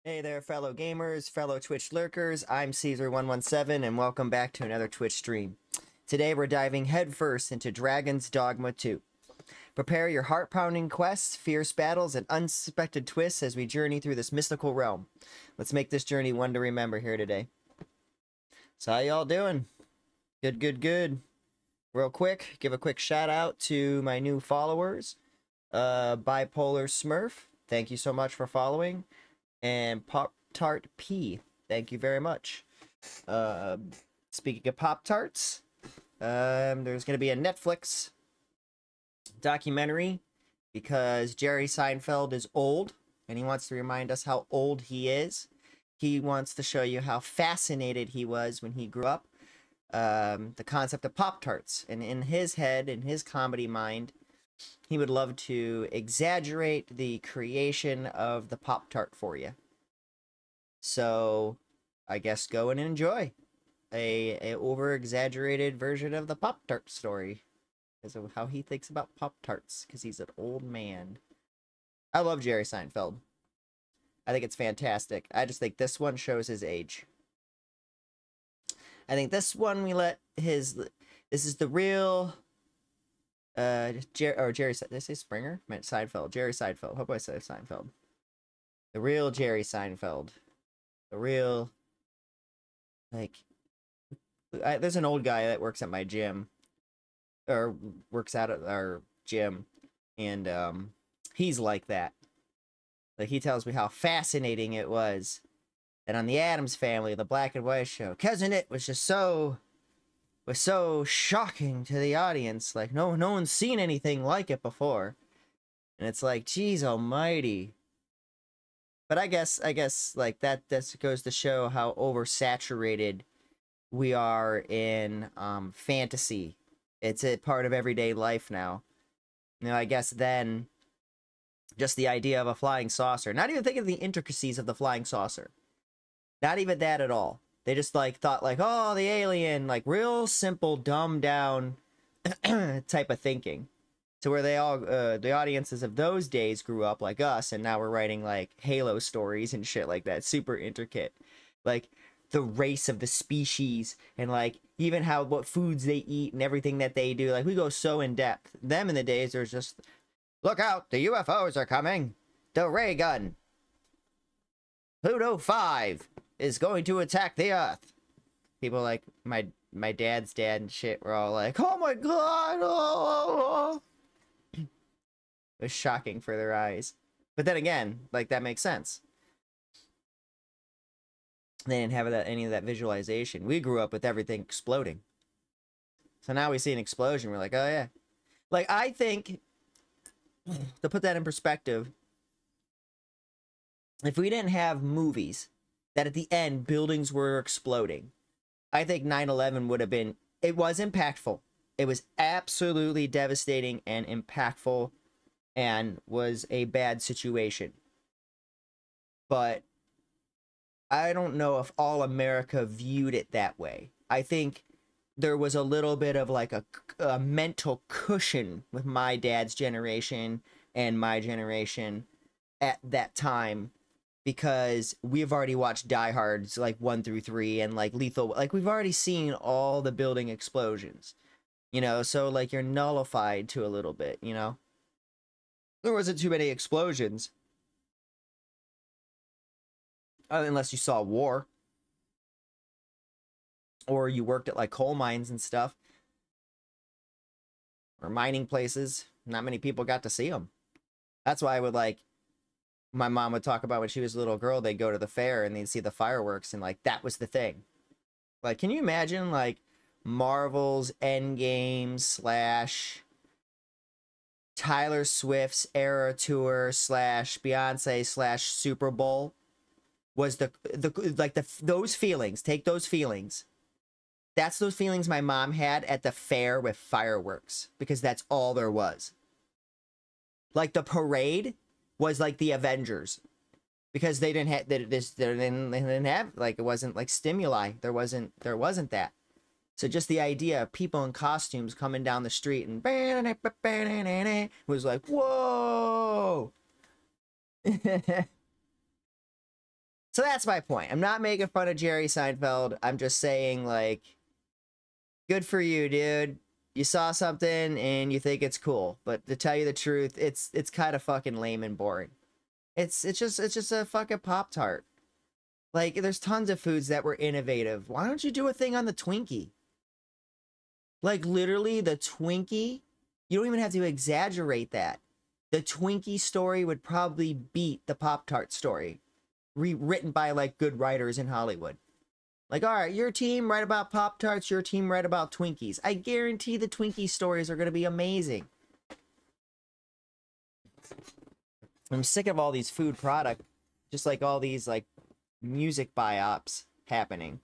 Hey there, fellow gamers, fellow Twitch lurkers. I'm Ceaser117, and welcome back to another Twitch stream. Today we're diving headfirst into Dragon's Dogma 2. Prepare your heart-pounding quests, fierce battles, and unsuspected twists as we journey through this mystical realm. Let's make this journey one to remember here today. So how y'all doing? Good. Real quick, give a quick shout out to my new followers. Bipolar Smurf, thank you so much for following. And Pop Tart P, thank you very much. Speaking of Pop Tarts, there's going to be a Netflix documentary because Jerry Seinfeld is old and he wants to remind us how old he is. He wants to show you how fascinated he was when he grew up. The concept of Pop Tarts, and in his head, in his comedy mind, he would love to exaggerate the creation of the Pop Tart for you. So, I guess go and enjoy a over-exaggerated version of the Pop Tart story, because of how he thinks about Pop Tarts, because he's an old man. I love Jerry Seinfeld. I think it's fantastic. I just think this one shows his age. I think this one this is the real Jerry, did I say Springer? I meant Seinfeld. Jerry Seinfeld. Hope I said Seinfeld. The real Jerry Seinfeld. The real, like, there's an old guy that works at my gym, or works out at our gym, and he's like that. Like, he tells me how fascinating it was that on the Addams Family, the black and white show, Cousin It was just so shocking to the audience. Like, no one's seen anything like it before. And it's like, geez almighty. But I guess like that goes to show how oversaturated we are in fantasy. It's a part of everyday life now. You know, I guess then just the idea of a flying saucer, not even thinking of the intricacies of the flying saucer. Not even that at all. They just like thought like, oh, the alien, like real simple, dumbed down type of thinking. To where they all, the audiences of those days grew up like us, and now we're writing like Halo stories and shit like that, super intricate. Like the race of the species, and like even what foods they eat and everything that they do. Like we go so in depth. Them in the days, there's just, look out, the UFOs are coming. The ray gun. Pluto 5 is going to attack the Earth. People like my dad's dad and shit were all like, oh my god, oh. It was shocking for their eyes. But then again, like, that makes sense. They didn't have any of that visualization. We grew up with everything exploding. So now we see an explosion, we're like, oh yeah. Like, I think, to put that in perspective, if we didn't have movies that at the end buildings were exploding, I think 9/11 would have been, it was impactful. It was absolutely devastating and impactful, and was a bad situation. But I don't know if all America viewed it that way. I think there was a little bit of like a mental cushion with my dad's generation and my generation at that time, because we've already watched Die Hards like 1 through 3 and like Lethal, like we've already seen all the building explosions, you know, so like you're nullified to a little bit, you know. There wasn't too many explosions. Unless you saw war. Or you worked at like coal mines and stuff. Or mining places. Not many people got to see them. That's why I would like, my mom would talk about when she was a little girl, they'd go to the fair and they'd see the fireworks, and like that was the thing. Like, can you imagine like Marvel's Endgame / Tyler Swift's Era Tour / Beyonce / Super Bowl was those feelings. Take those feelings. That's those feelings my mom had at the fair with fireworks, because that's all there was. Like the parade was like the Avengers, because they didn't have like, it wasn't like stimuli. There wasn't that. So just the idea of people in costumes coming down the street and was like, whoa. So that's my point. I'm not making fun of Jerry Seinfeld. I'm just saying, like, good for you, dude. You saw something and you think it's cool, but to tell you the truth, it's kind of fucking lame and boring. It's just a fucking Pop-Tart. Like, there's tons of foods that were innovative. Why don't you do a thing on the Twinkie? Like, literally, the Twinkie, you don't even have to exaggerate that. The Twinkie story would probably beat the Pop-Tart story. Rewritten by, like, good writers in Hollywood. Like, all right, your team write about Pop-Tarts, your team write about Twinkies. I guarantee the Twinkie stories are going to be amazing. I'm sick of all these food product, just like all these, like, music biops happening.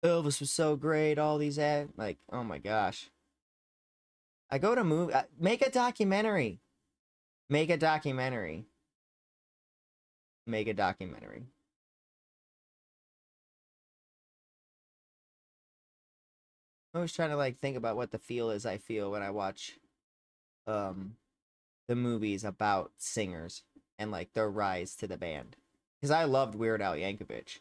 Elvis was so great, all these like, oh my gosh. I go to movie, make a documentary. Make a documentary. Make a documentary. I was trying to, like, think about what the feel is I feel when I watch the movies about singers and, like, their rise to the band. Because I loved Weird Al Yankovic.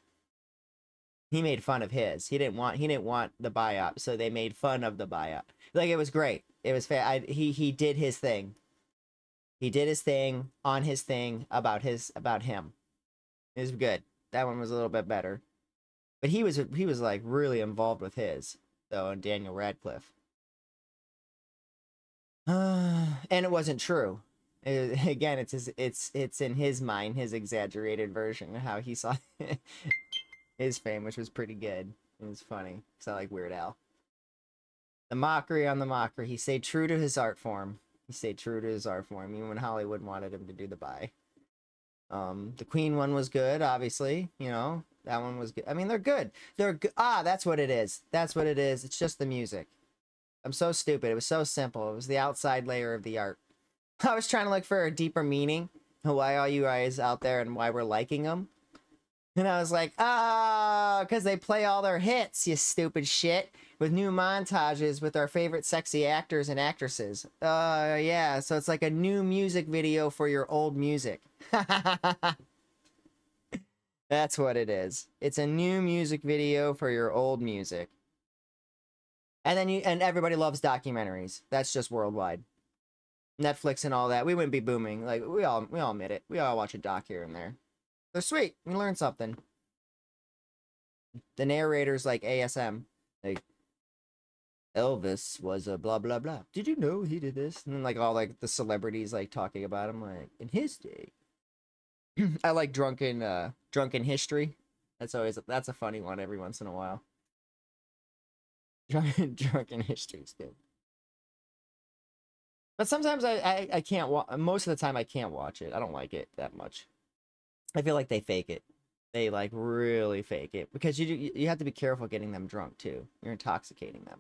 He made fun of his. He didn't want the biop, so they made fun of the biop. Like, it was great. It was he did his thing. He did his thing on his thing about him. It was good. That one was a little bit better. But he was like really involved with his, though, and Daniel Radcliffe. And it wasn't true. Again, it's in his mind, his exaggerated version of how he saw his fame, which was pretty good. It was funny. So I like Weird Al. The mockery on the mockery. He stayed true to his art form. Even when Hollywood wanted him to do the bye. The Queen one was good, obviously. You know, that one was good. I mean, they're good. They're good. Ah, that's what it is. That's what it is. It's just the music. I'm so stupid. It was so simple. It was the outside layer of the art. I was trying to look for a deeper meaning. Why are you guys out there and why we're liking them? And I was like, because they play all their hits, you stupid shit, with new montages with our favorite sexy actors and actresses. Yeah, so it's like a new music video for your old music. That's what it is. It's a new music video for your old music. And then everybody loves documentaries. That's just worldwide. Netflix and all that. We wouldn't be booming. Like, we all admit it. We all watch a doc here and there. They're sweet. We learn something. The narrator's like ASM. Like, Elvis was a blah, blah, blah. Did you know he did this? And then, like, all, like, the celebrities, like, talking about him, like, in his day. I like drunken history. That's a funny one every once in a while. Drunken history is good. But sometimes I can't most of the time I can't watch it. I don't like it that much. I feel like they fake it. They, like, really fake it. Because you have to be careful getting them drunk, too. You're intoxicating them.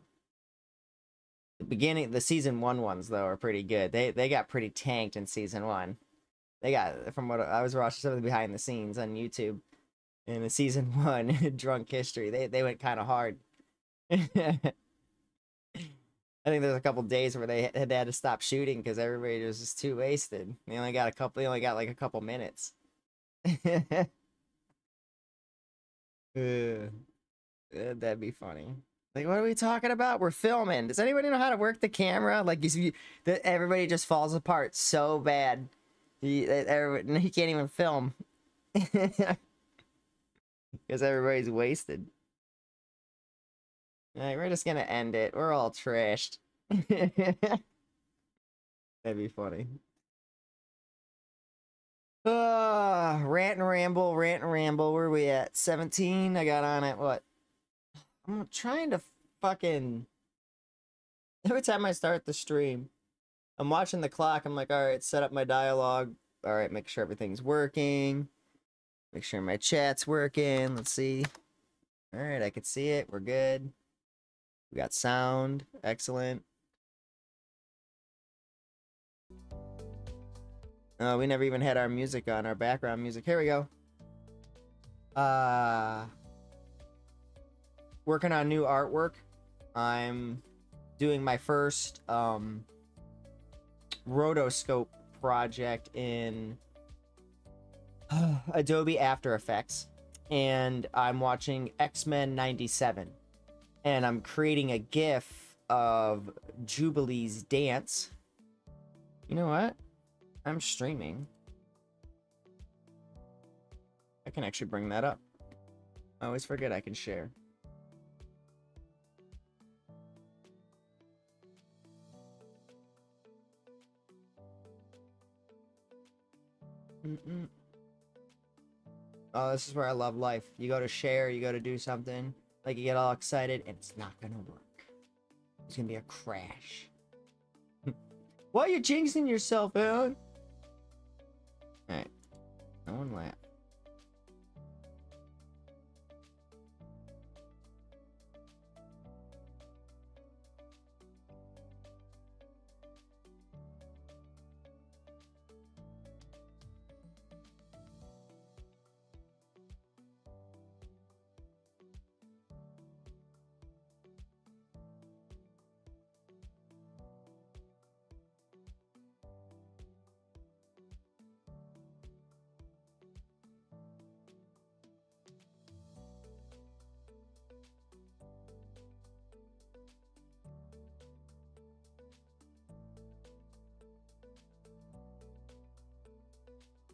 The season 1 ones, though, are pretty good. They got pretty tanked in season 1. They got, from what I was watching some of the behind the scenes on YouTube. In the season 1, Drunk History, they went kind of hard. I think there's a couple days where they had to stop shooting because everybody was just too wasted. They only got like a couple minutes. That'd be funny. Like, what are we talking about? We're filming. Does anybody know how to work the camera? Like, everybody just falls apart so bad. He can't even film. Because everybody's wasted. Alright, we're just gonna end it. We're all trashed. That'd be funny. Rant and ramble. Where are we at? 17? I got on at what? I'm trying to fucking... Every time I start the stream, I'm watching the clock. I'm like, alright, set up my dialogue. Alright, make sure everything's working. Make sure my chat's working. Let's see. Alright, I can see it. We're good. We got sound. Excellent. Oh, we never even had our music on, our background music. Here we go. Working on new artwork. I'm doing my first rotoscope project in Adobe After Effects. and I'm watching X-Men 97, and I'm creating a GIF of Jubilee's dance. You know what? I'm streaming. I can actually bring that up. I always forget I can share. Oh, this is where I love life. You go to share, you go to do something, like you get all excited, and it's not gonna work. It's gonna be a crash. Why are you jinxing yourself, man? Alright. No one laugh.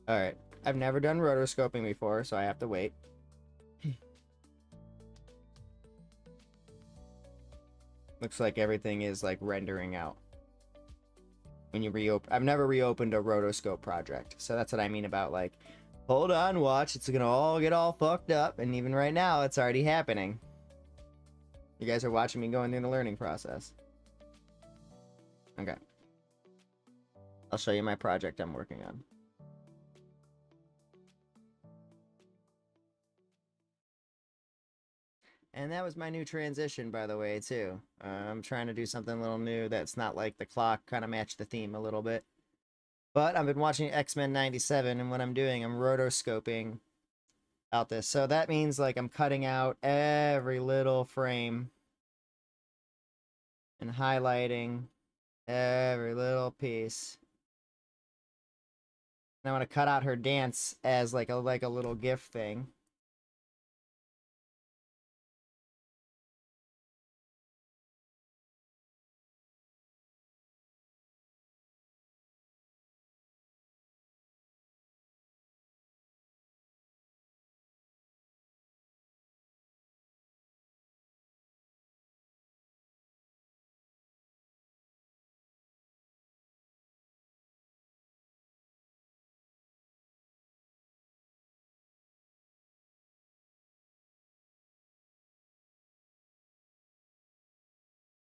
Alright. I've never done rotoscoping before, so I have to wait. Looks like everything is like rendering out. When you reopen, I've never reopened a rotoscope project, so that's what I mean about like, hold on, watch, it's gonna all get all fucked up, and even right now, it's already happening. You guys are watching me going through the learning process. Okay. I'll show you my project I'm working on. And that was my new transition, by the way, too. I'm trying to do something a little new that's not like the clock, kind of match the theme a little bit. But I've been watching X-Men 97, and what I'm doing, I'm rotoscoping out this. So that means, like, I'm cutting out every little frame and highlighting every little piece. And I want to cut out her dance as, like a little GIF thing.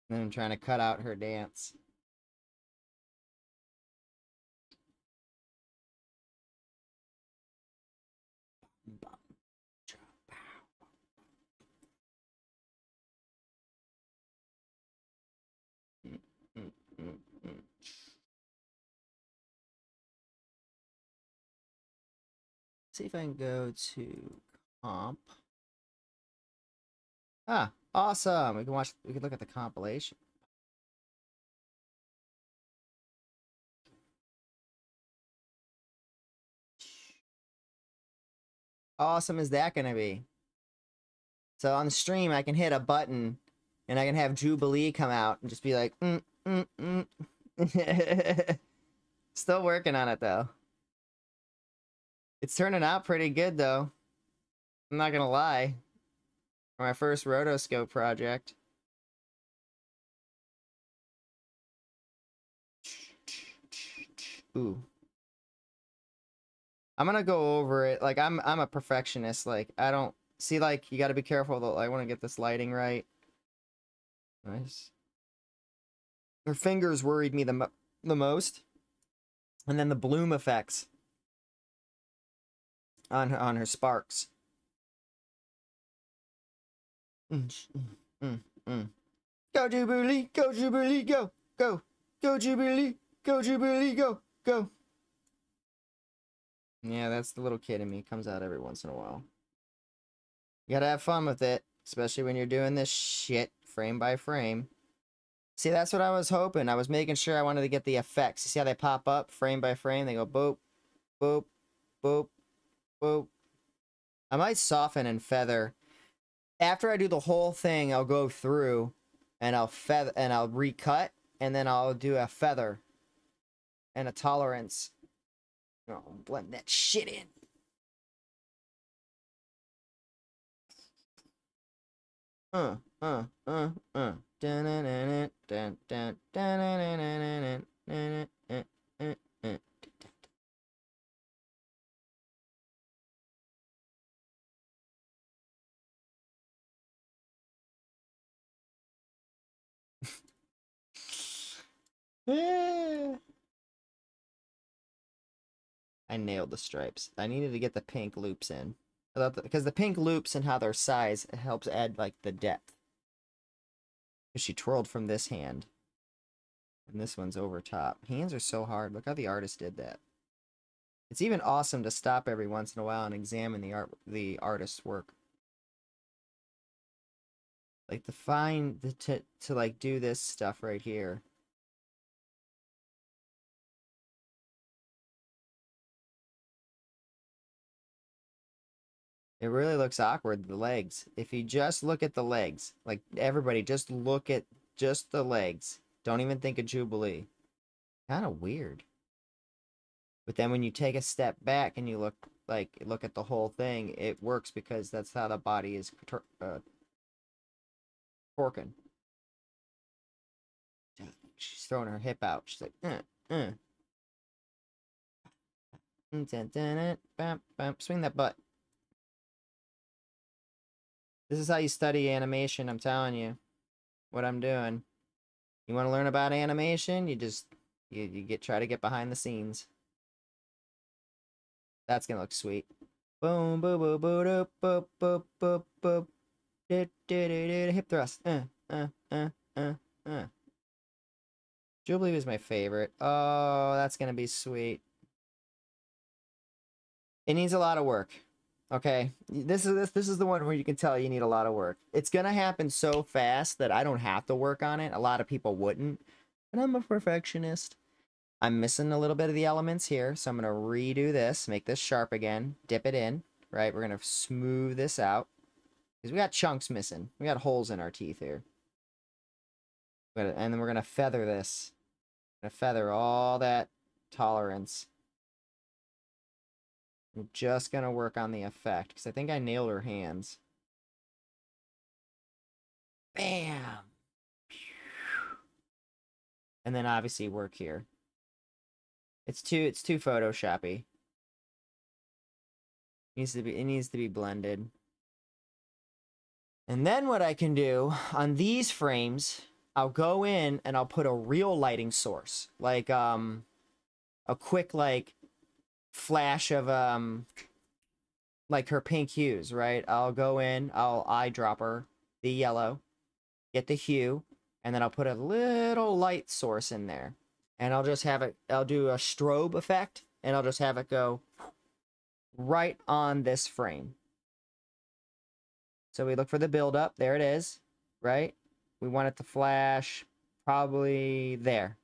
And I'm trying to cut out her dance. See if I can go to comp. Ah, awesome. We can look at the compilation. How awesome is that gonna be? So on the stream, I can hit a button, and I can have Jubilee come out and just be like, Still working on it, though. It's turning out pretty good, though. I'm not gonna lie. For my first rotoscope project. Ooh. I'm gonna go over it. Like, I'm a perfectionist. Like, I don't... See, like, you gotta be careful, though. I want to get this lighting right. Nice. Her fingers worried me the most. And then the bloom effects on her sparks. Go Jubilee, go Jubilee, go, go, go Jubilee, go Jubilee, go, go. Yeah, that's the little kid in me. Comes out every once in a while. You gotta have fun with it, especially when you're doing this shit frame by frame. See, that's what I was hoping. I was making sure I wanted to get the effects. You see how they pop up frame by frame? They go boop, boop, boop, boop, I might soften and feather. After I do the whole thing, I'll go through and I'll feather and I'll recut, and then I'll do a feather and a tolerance. Oh, blend that shit in. Uh. I nailed the stripes. I needed to get the pink loops in. Because the pink loops and how they're sized, it helps add, like, the depth. Because she twirled from this hand. And this one's over top. Hands are so hard. Look how the artist did that. It's even awesome to stop every once in a while and examine the artist's work. Like, to like, do this stuff right here. It really looks awkward, the legs. If you just look at the legs, like, everybody, just look at just the legs. Don't even think of Jubilee. Kind of weird. But then when you take a step back and you look at the whole thing, it works because that's how the body is torquing. She's throwing her hip out. She's like, swing that butt. This is how you study animation, I'm telling you. What I'm doing. You want to learn about animation? You just try to get behind the scenes. That's gonna look sweet. Boom, boom, boom, boom, boom, boom, boom, boom. Hip thrust. Jubilee was my favorite. Oh, that's gonna be sweet. It needs a lot of work. Okay, this is the one where you can tell you need a lot of work. It's gonna happen so fast that I don't have to work on it. A lot of people wouldn't, and I'm a perfectionist. I'm missing a little bit of the elements here, so I'm gonna redo this, make this sharp again, dip it in. Right, we're gonna smooth this out because we got chunks missing. We got holes in our teeth here. And then we're gonna feather this. Gonna feather all that tolerance. I'm just gonna work on the effect because I think I nailed her hands. Bam! And then obviously work here. It's too photoshoppy. It needs to be blended. And then what I can do on these frames, I'll go in and I'll put a real lighting source, like a quick like flash of like her pink hues, right? I'll go in, I'll eyedropper the yellow, get the hue, and then I'll put a little light source in there. And I'll just have it, I'll do a strobe effect, and I'll just have it go right on this frame. So we look for the buildup. There it is, right? We want it to flash probably there.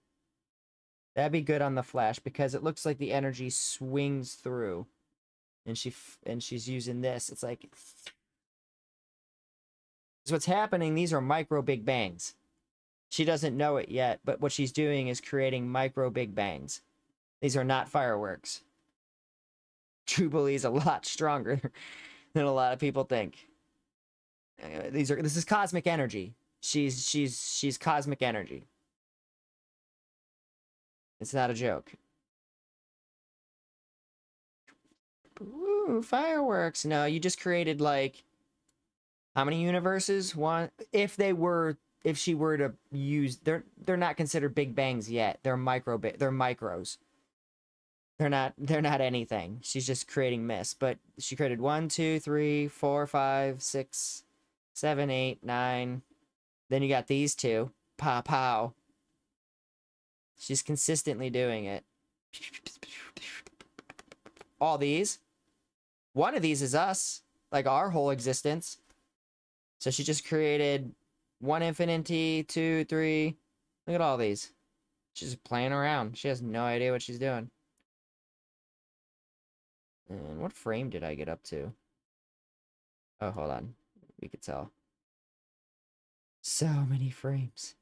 That'd be good on the flash because it looks like the energy swings through. And she's using this. It's like... So what's happening, these are micro big bangs. She doesn't know it yet, but what she's doing is creating micro big bangs. These are not fireworks. Jubilee's a lot stronger than a lot of people think. This is cosmic energy. She's cosmic energy. It's not a joke. Ooh, fireworks. No, you just created like how many universes? One. If she were to use, they're not considered big bangs yet. They're micros. They're not anything. She's just creating mist. But she created 1, 2, 3, 4, 5, 6, 7, 8, 9. Then you got these two. Pow pow. She's consistently doing it. All these. One of these is us. Like our whole existence. So she just created 1 infinity, 2, 3. Look at all these. She's just playing around. She has no idea what she's doing. And what frame did I get up to? Oh, hold on. We could tell. So many frames.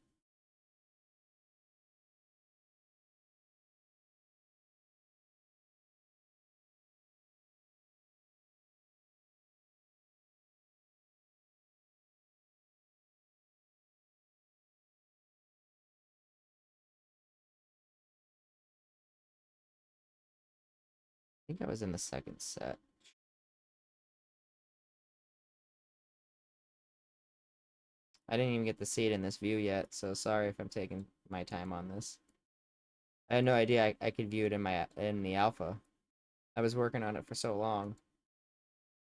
I think I was in the second set. I didn't even get to see it in this view yet, so sorry if I'm taking my time on this. I had no idea I could view it in the alpha. I was working on it for so long.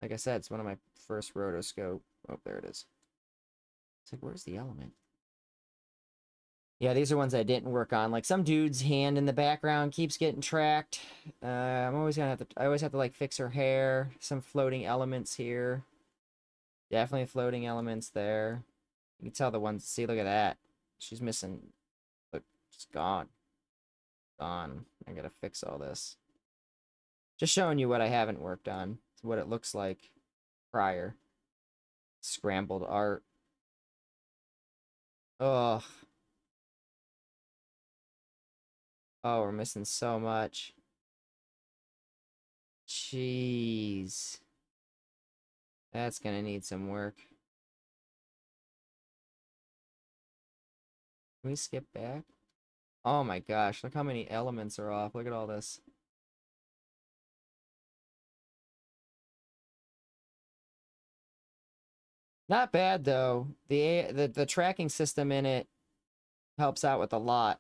Like I said, it's one of my first rotoscope. Oh, there it is. It's like, where's the element? Yeah, these are ones I didn't work on. Like some dude's hand in the background keeps getting tracked. I'm always gonna have to. I always have to like fix her hair. Some floating elements here. Definitely floating elements there. You can tell the ones. See, look at that. She's missing. Look, she's gone. Gone. I gotta fix all this. Just showing you what I haven't worked on. What it looks like prior. Scrambled art. Ugh. Oh, we're missing so much. Jeez. That's gonna need some work. Can we skip back? Oh my gosh, look how many elements are off. Look at all this. Not bad though. The tracking system in it helps out with a lot.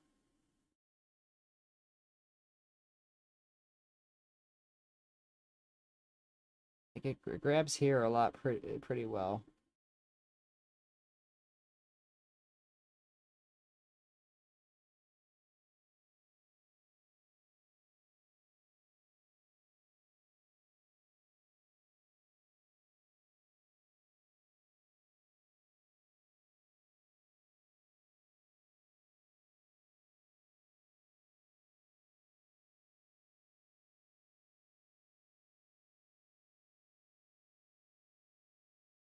Like it grabs here a lot pretty well.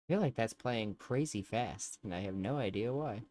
I feel like that's playing crazy fast, and I have no idea why.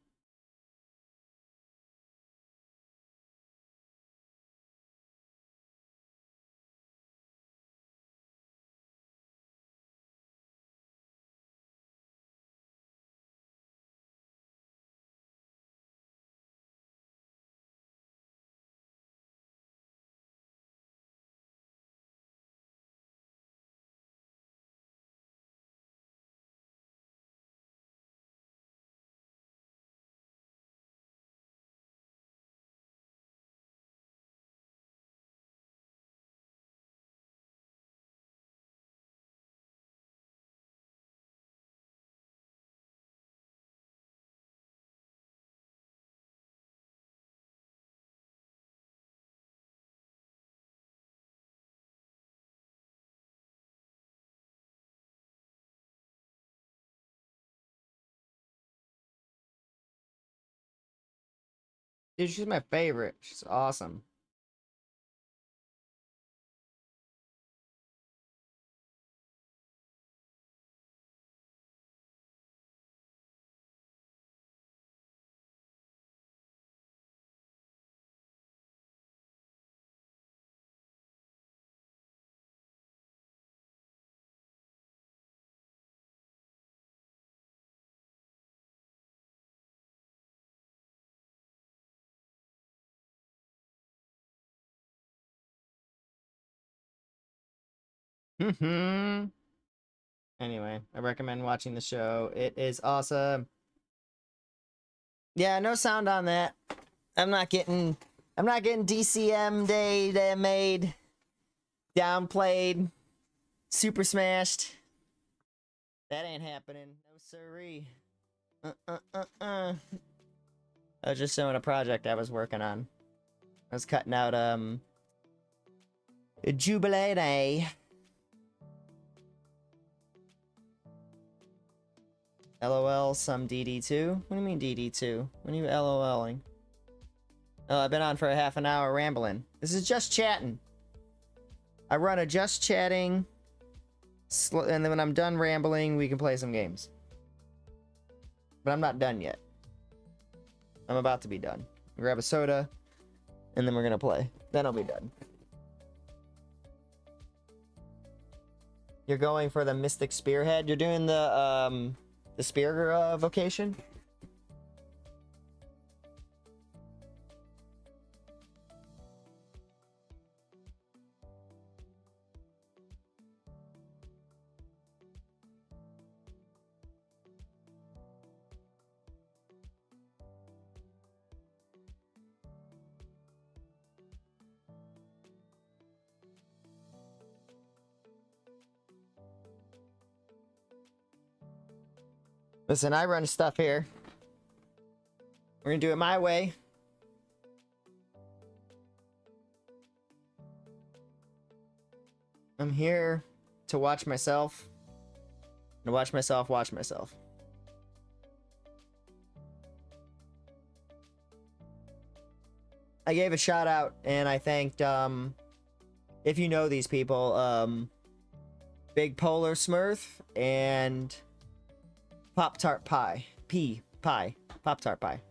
Dude, she's my favorite. She's awesome. Anyway, I recommend watching the show. It is awesome. Yeah, no sound on that. I'm not getting DCM day made, downplayed, super smashed. That ain't happening. No siree. I was just showing a project I was working on. I was cutting out a Jubilee Day. LOL some DD2? What do you mean DD2? When are you LOLing? Oh, I've been on for a half an hour rambling. This is just chatting. I run a just chatting And then when I'm done rambling, we can play some games. But I'm not done yet. I'm about to be done. Grab a soda, and then we're gonna play. Then I'll be done. You're going for the Mystic Spearhead? You're doing the spear vocation? Listen, I run stuff here. We're gonna do it my way. I'm here to watch myself. And watch myself watch myself. I gave a shout out and I thanked, if you know these people, Big Polar Smurf and Pop-Tart Pie. Pop-Tart Pie.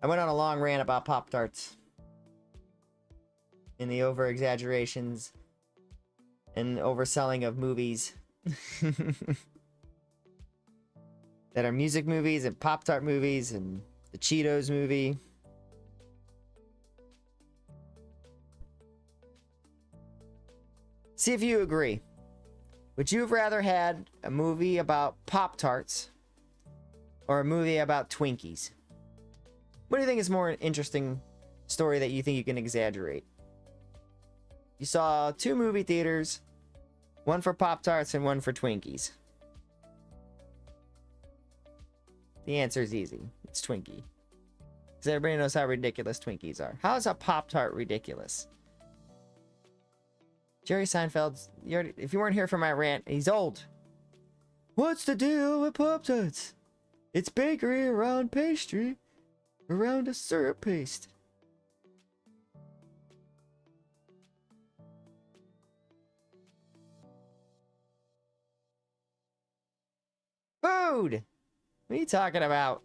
I went on a long rant about Pop-Tarts. And the over-exaggerations and overselling of movies. That are music movies and Pop-Tart movies and the Cheetos movie. See if you agree. Would you have rather had a movie about Pop-Tarts or a movie about Twinkies? What do you think is more interesting story that you think you can exaggerate? You saw 2 movie theaters, one for Pop-Tarts and one for Twinkies. The answer is easy. It's Twinkie. Because everybody knows how ridiculous Twinkies are. How is a Pop-Tart ridiculous? Jerry Seinfeld's... if you weren't here for my rant, he's old. What's the deal with Pop-Tarts? It's bakery around pastry, around a syrup paste. Food! What are you talking about?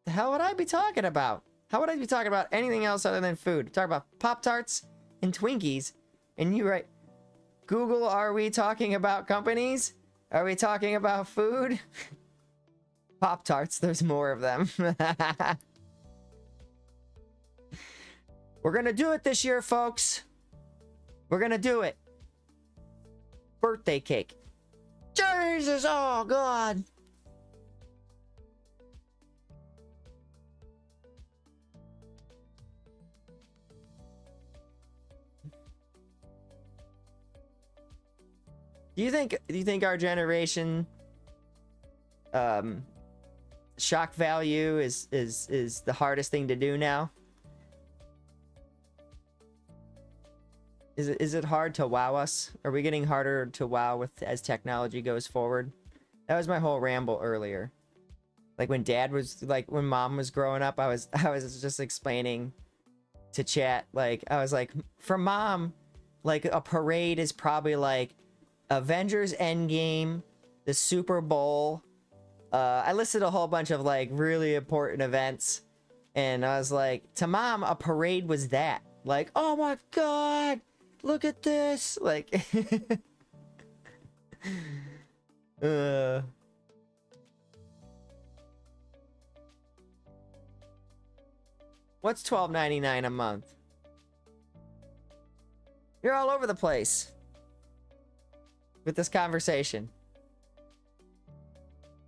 The hell would I be talking about? How would I be talking about anything else other than food? Talk about Pop-Tarts and Twinkies. And you write, Google, are we talking about companies? Are we talking about food? Pop-Tarts, there's more of them. We're gonna do it this year, folks. We're gonna do it. Birthday cake. Jesus, oh God. Do you think our generation shock value is the hardest thing to do now? Is it hard to wow us? Are we getting harder to wow with as technology goes forward? That was my whole ramble earlier. Like when when mom was growing up, I was just explaining to chat, like I was like, for mom, like a parade is probably like Avengers Endgame, the Super Bowl. I listed a whole bunch of like really important events, and I was like, to mom, a parade was that. Like, oh my God, look at this. Like, what's $12.99 a month? You're all over the place with this conversation.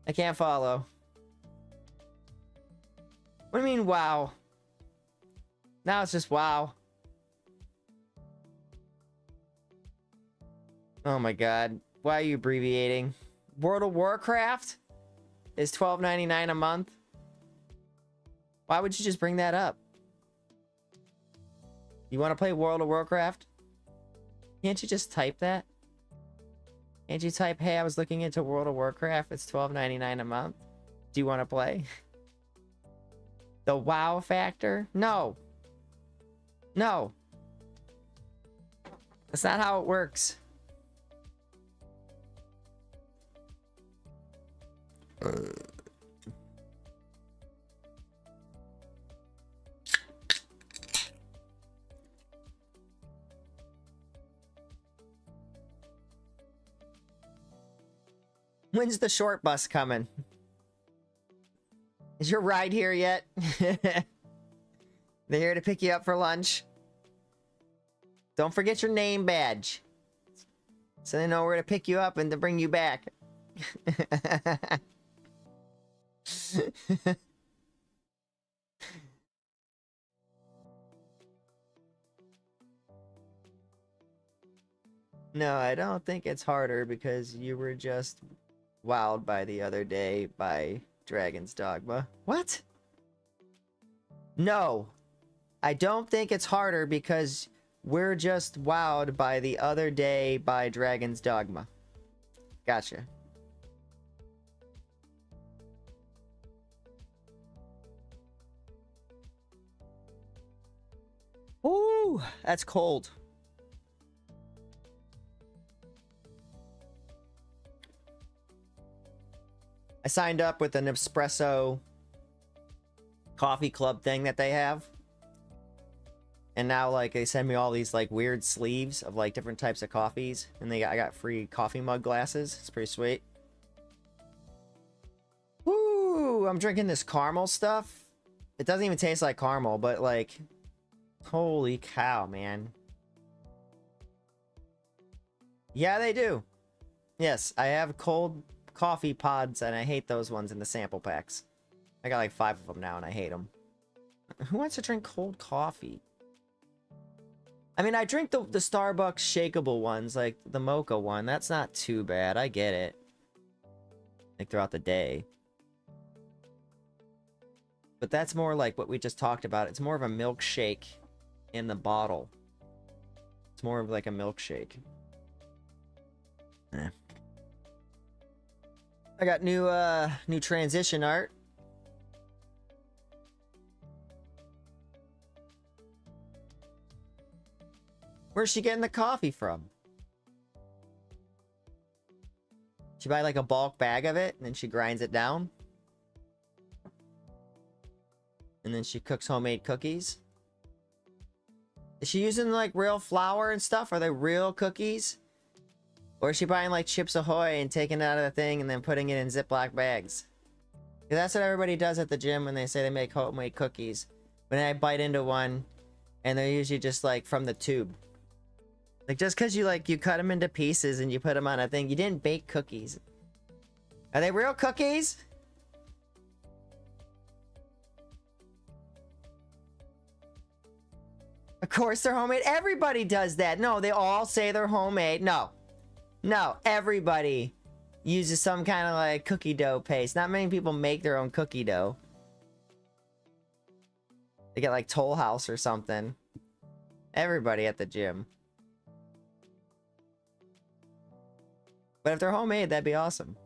I can't follow. What do you mean, wow? Now it's just wow. Oh my God. Why are you abbreviating? World of Warcraft is $12.99 a month. Why would you just bring that up? You want to play World of Warcraft? Can't you just type that? Can't you type, hey, I was looking into World of Warcraft. It's $12.99 a month. Do you want to play? The wow factor? No. No. That's not how it works. When's the short bus coming? Is your ride here yet? They're here to pick you up for lunch. Don't forget your name badge, so they know where to pick you up and to bring you back. No, I don't think it's harder because you were just wowed by the other day by Dragon's Dogma. What? No, I don't think it's harder because we're just wowed by the other day by Dragon's Dogma. Gotcha. Ooh, that's cold. I signed up with an espresso coffee club thing that they have. And now, like, they send me all these, like, weird sleeves of, like, different types of coffees. And I got free coffee mug glasses. It's pretty sweet. Woo! I'm drinking this caramel stuff. It doesn't even taste like caramel, but, like, holy cow, man. Yeah, they do. Yes, I have cold coffee pods, and I hate those ones in the sample packs. I got like 5 of them now, and I hate them. Who wants to drink cold coffee? I mean, I drink the Starbucks shakeable ones, like the mocha one. That's not too bad. I get it. Like throughout the day. But that's more like what we just talked about. It's more of a milkshake in the bottle. It's more of like a milkshake. Eh. I got new transition art. Where's she getting the coffee from? She buy like a bulk bag of it and then she grinds it down. And then she cooks homemade cookies. Is she using like real flour and stuff? Are they real cookies? Or is she buying like Chips Ahoy and taking it out of the thing and then putting it in Ziploc bags? Because that's what everybody does at the gym when they say they make homemade cookies. When I bite into one, and they're usually just like from the tube. Like just because you cut them into pieces and you put them on a thing, you didn't bake cookies. Are they real cookies? Of course they're homemade. Everybody does that. No, they all say they're homemade. No. No, everybody uses some kind of like cookie dough paste. Not many people make their own cookie dough. They get like Toll House or something. Everybody at the gym. But if they're homemade, that'd be awesome.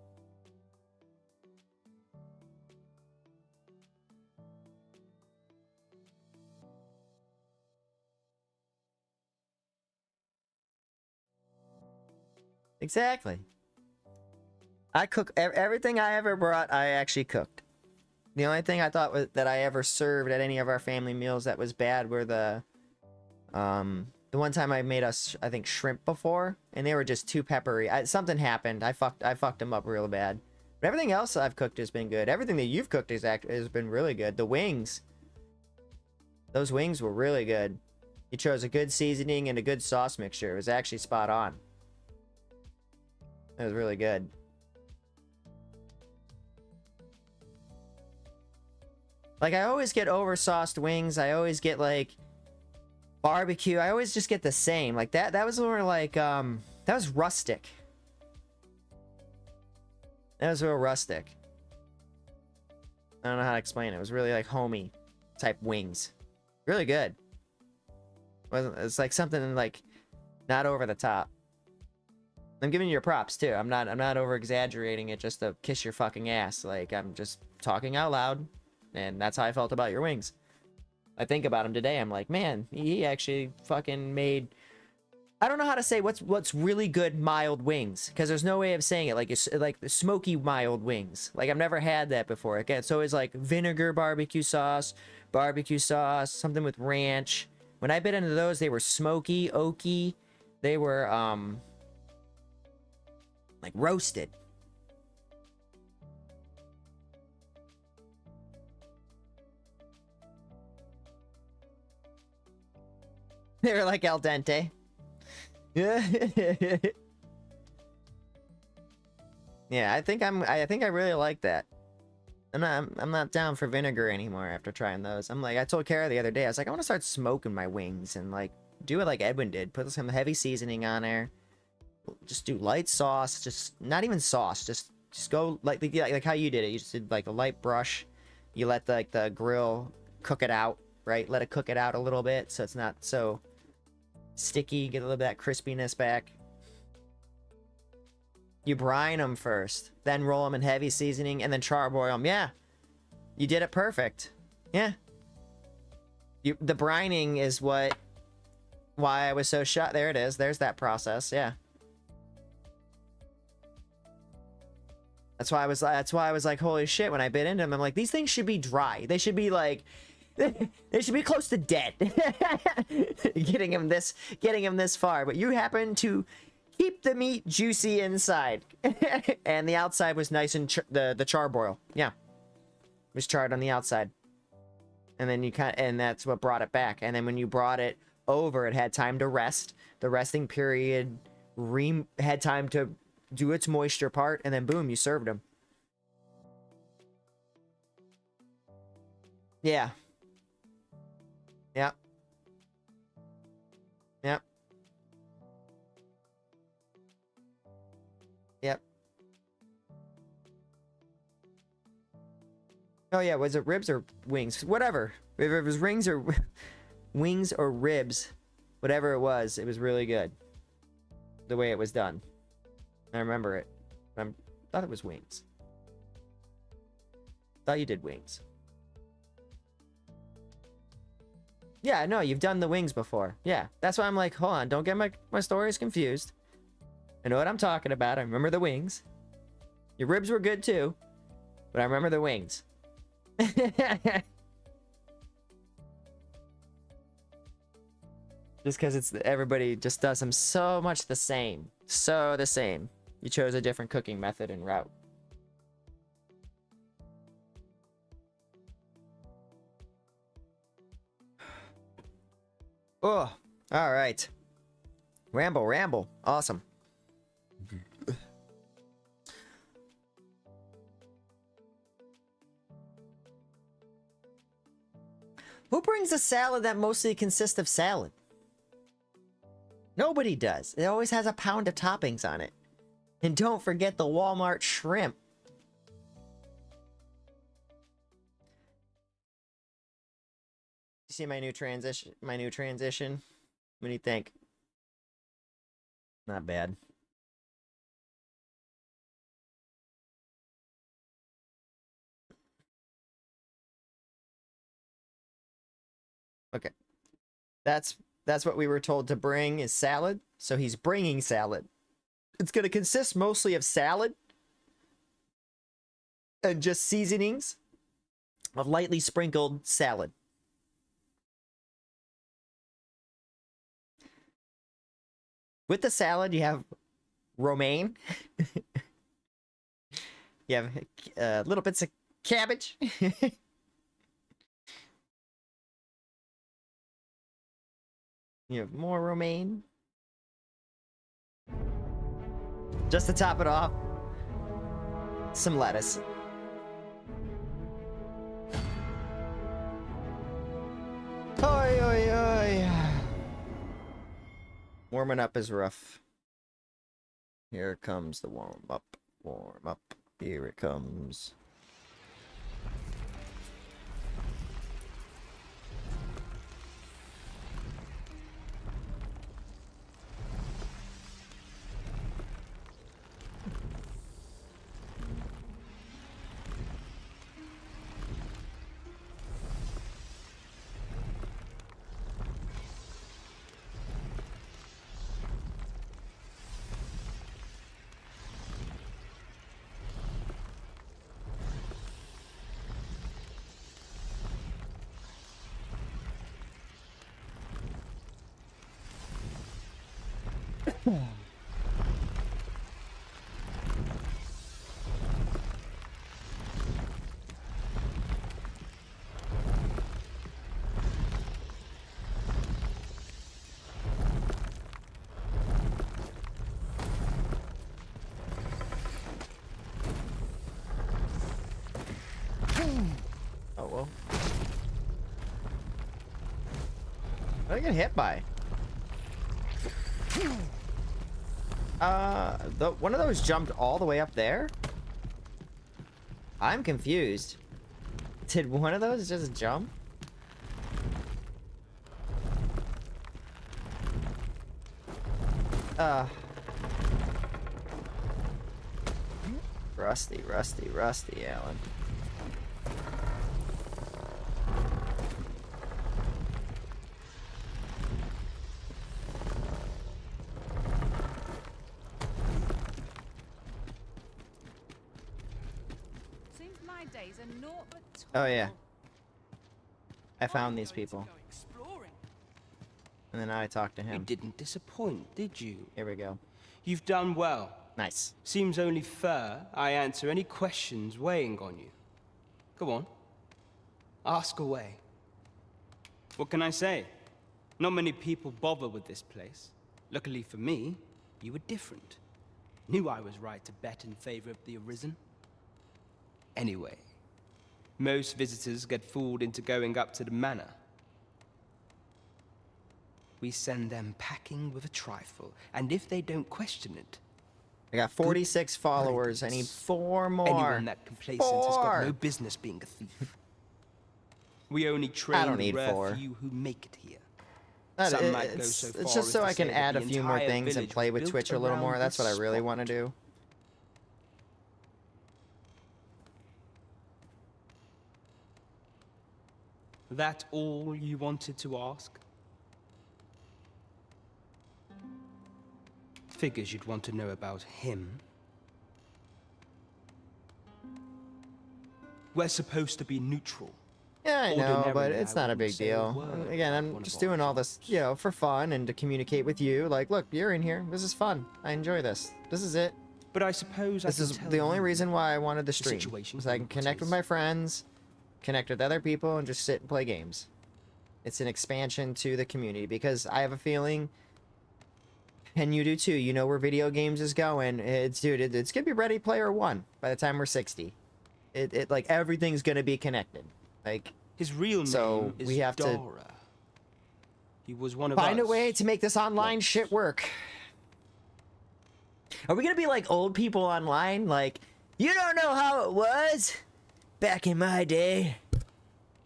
Exactly. I cook everything I ever brought. I actually cooked. The only thing I thought was that I ever served at any of our family meals that was bad were the one time I made us, I think, shrimp before, and they were just too peppery. Something happened. I fucked them up real bad. But everything else I've cooked has been good. Everything that you've cooked has been really good. The wings. Those wings were really good. You chose a good seasoning and a good sauce mixture. It was actually spot on. It was really good. Like, I always get oversauced wings. I always get, like, barbecue. I always just get the same. Like, that was more like, that was rustic. That was real rustic. I don't know how to explain it. It was really, like, homey type wings. Really good. It's like something, like, not over the top. I'm giving you your props too. I'm not over exaggerating it just to kiss your fucking ass. Like, I'm just talking out loud, and that's how I felt about your wings. I think about him today. I'm like, man, he actually fucking made I don't know how to say what's really good mild wings, because there's no way of saying it. Like it's like the smoky mild wings. Like I've never had that before. Again, so it's like vinegar barbecue sauce, something with ranch. When I bit into those, they were smoky, oaky. They were like roasted. They were like al dente. Yeah. Yeah, I think I really like that. I'm not down for vinegar anymore after trying those. I'm like, I told Kara the other day, I was like, I want to start smoking my wings and like do it like Edwin did. Put some heavy seasoning on there. Just do light sauce, just not even sauce, just go like how you did it. You just did like a light brush. You let the grill cook it out, right? Let it cook it out a little bit so it's not so sticky, get a little bit of that crispiness back. You brine them first, then roll them in heavy seasoning, and then charbroil them. Yeah, you did it perfect. Yeah. The brining is why I was so shocked. There it is. There's that process. Yeah. That's why I was like, holy shit, when I bit into them. I'm like, these things should be dry. They should be like, they should be close to dead. getting him this far, but you happen to keep the meat juicy inside, and the outside was nice and the charbroil. Yeah, it was charred on the outside, and then and that's what brought it back. And then when you brought it over, it had time to rest. The resting period had time to do its moisture part, and then boom, you served them. Yeah. Yep. Yep. Yep. Oh yeah, was it ribs or wings? Whatever. If it was wings or wings or ribs, whatever it was really good. The way it was done. I remember it. I thought it was wings. Thought you did wings. Yeah, no, you've done the wings before. Yeah, that's why I'm like, hold on, don't get my stories confused. I know what I'm talking about. I remember the wings. Your ribs were good too, but I remember the wings. Just because everybody just does them so much the same. So the same. You chose a different cooking method and route. Oh, all right. Ramble. Awesome. Who brings a salad that mostly consists of salad? Nobody does. It always has a pound of toppings on it. And don't forget the Walmart shrimp. You see my new transition? What do you think? Not bad. Okay. That's what we were told to bring is salad. So he's bringing salad. It's going to consist mostly of salad and just seasonings of lightly sprinkled salad. With the salad, you have romaine. You have little bits of cabbage. You have more romaine. Just to top it off, some lettuce. Oi, oi, oi. Warming up is rough. Here comes the warm up. Warm up. Here it comes. Oh, well. What did I get hit by? One of those jumped all the way up there? I'm confused. Did one of those just jump? Rusty, Alan. Oh yeah. I found these people. And then I talked to him. You didn't disappoint, did you? Here we go. You've done well. Nice. Seems only fair I answer any questions weighing on you. Go on. Ask away. What can I say? Not many people bother with this place. Luckily for me, you were different. Knew I was right to bet in favor of the Arisen. Anyway, most visitors get fooled into going up to the manor. We send them packing with a trifle, and if they don't question it... I got 46 followers. I need 4 more. Anyone that complacent has got no business being a thief. We only train the rare few who make it here. Some might go so far it's just so as to I can say add that a the few more entire things and village play was with built Twitch a little more. around That's what I this really spot. want to do. That all you wanted to ask? Figures you'd want to know about him. We're supposed to be neutral. Yeah, I know, but Ordinarily, it's I not a wouldn't big say a deal. word Again, about I'm one just of our doing all this, you know, for fun and to communicate with you. Like, look, you're in here. This is fun. I enjoy this. This is it. But I suppose This is the only reason why I wanted to stream. situation So I can connect with my friends, connect with other people, and just sit and play games. It's an expansion to the community because I have a feeling, and you do too, you know where video games is going. It's, dude, it's gonna be Ready Player One by the time we're 60. It like everything's gonna be connected. Like, his real name is we have Dora. to He was one of us. find a way to make this online shit work. Are we gonna be like old people online? Like, you don't know how it was back in my day.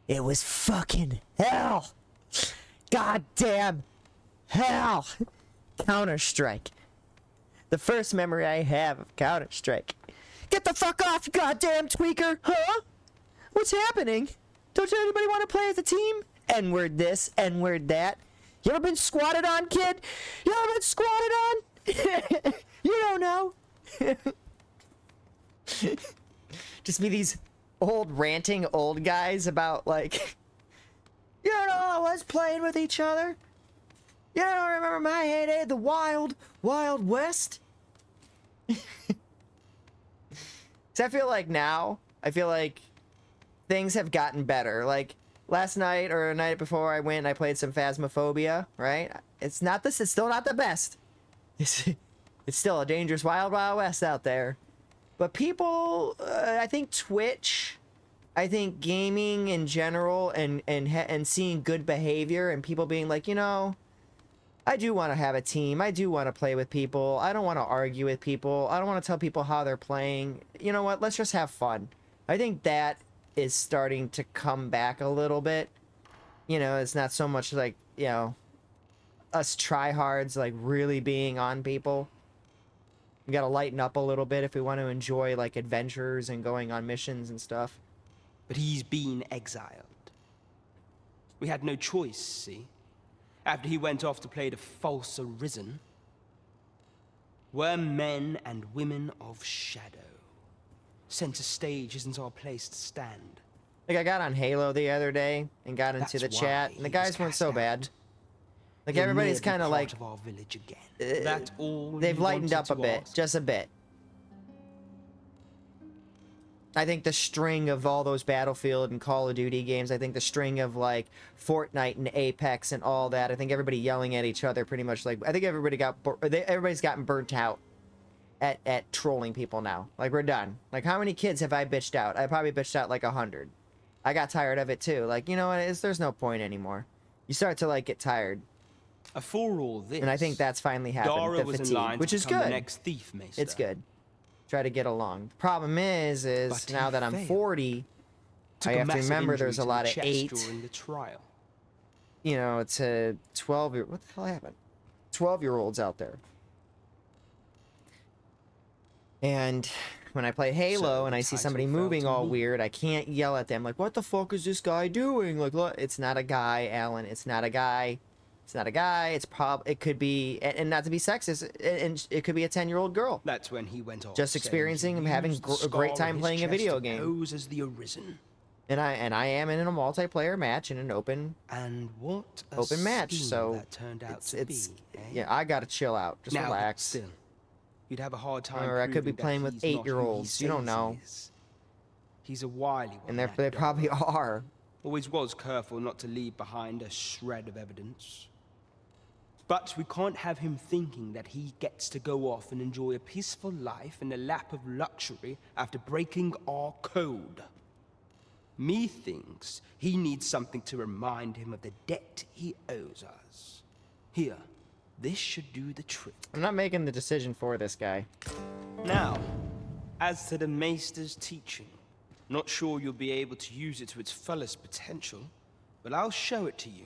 It was fucking hell. Goddamn hell. Counter-Strike. The first memory I have of Counter-Strike. Get the fuck off, you goddamn tweaker. Huh? What's happening? Don't anybody want to play as a team? N-word this, N-word that. You ever been squatted on, kid? You ever been squatted on? You don't know. Just be these old ranting old guys about, like, you don't know how I was playing with each other? You don't remember my heyday, the wild west? So I feel like things have gotten better. Like, last night or a night before I went and I played some Phasmophobia, right? It's still not the best. It's still a dangerous wild west out there. But people, I think Twitch, I think gaming in general, and seeing good behavior and people being like, you know, I do want to have a team. I do want to play with people. I don't want to argue with people. I don't want to tell people how they're playing. You know what? Let's just have fun. I think that is starting to come back a little bit. You know, it's not so much like, you know, us tryhards like really being on people. We gotta lighten up a little bit if we want to enjoy like adventures and going on missions and stuff. But he's been exiled. We had no choice, see? After he went off to play the false Arisen, we're men and women of shadow. Center stage isn't our place to stand. Like, I got on Halo the other day and got into the chat, and the guys weren't so bad. Like He'll everybody's never be kind of part like of our village again. That's all they've you lightened wanted up a to bit, ask? just a bit. I think the string of all those Battlefield and Call of Duty games, I think the string of like Fortnite and Apex and all that, I think everybody yelling at each other pretty much like, I think everybody's gotten burnt out at trolling people now. Like, we're done. Like, how many kids have I bitched out? I probably bitched out like 100. I got tired of it too. Like, you know what? There's no point anymore. You start to like get tired. For all this, And I think that's finally happened. Dara The was in fatigue, line which to is become the good. next thief, Maester. It's good. Try to get along. The problem is But now he that I'm failed. 40, Took I a have to massive remember injury there's a to lot the of chest 8, during the trial. you know, to 12 year, what the hell happened? 12-year-olds out there. And when I play Halo So and the I see title somebody fell moving to all me. weird, I can't yell at them like, what the fuck is this guy doing? Like, look, it's not a guy, Alan. It's not a guy. It's not a guy. It could be, and not to be sexist, and it could be a 10-year-old girl. That's when he went off. Just saying experiencing he and having used the a great scar on time his playing a chest video to game. pose as the Arisen. And I am in a multiplayer match in an open what a open match, scheme so that turned out it's to be, eh? yeah, I gotta chill out, just now, relax. Still, you'd have a hard time. Or I could be proving that playing with he's not who he 8-year-olds. You don't says know. he is. He's a wily one. And that they probably Dara. are. Always was careful not to leave behind a shred of evidence. But we can't have him thinking that he gets to go off and enjoy a peaceful life in a lap of luxury after breaking our code. Methinks he needs something to remind him of the debt he owes us. Here, this should do the trick. I'm not making the decision for this guy. Now, as to the Maester's teaching, not sure you'll be able to use it to its fullest potential, but I'll show it to you.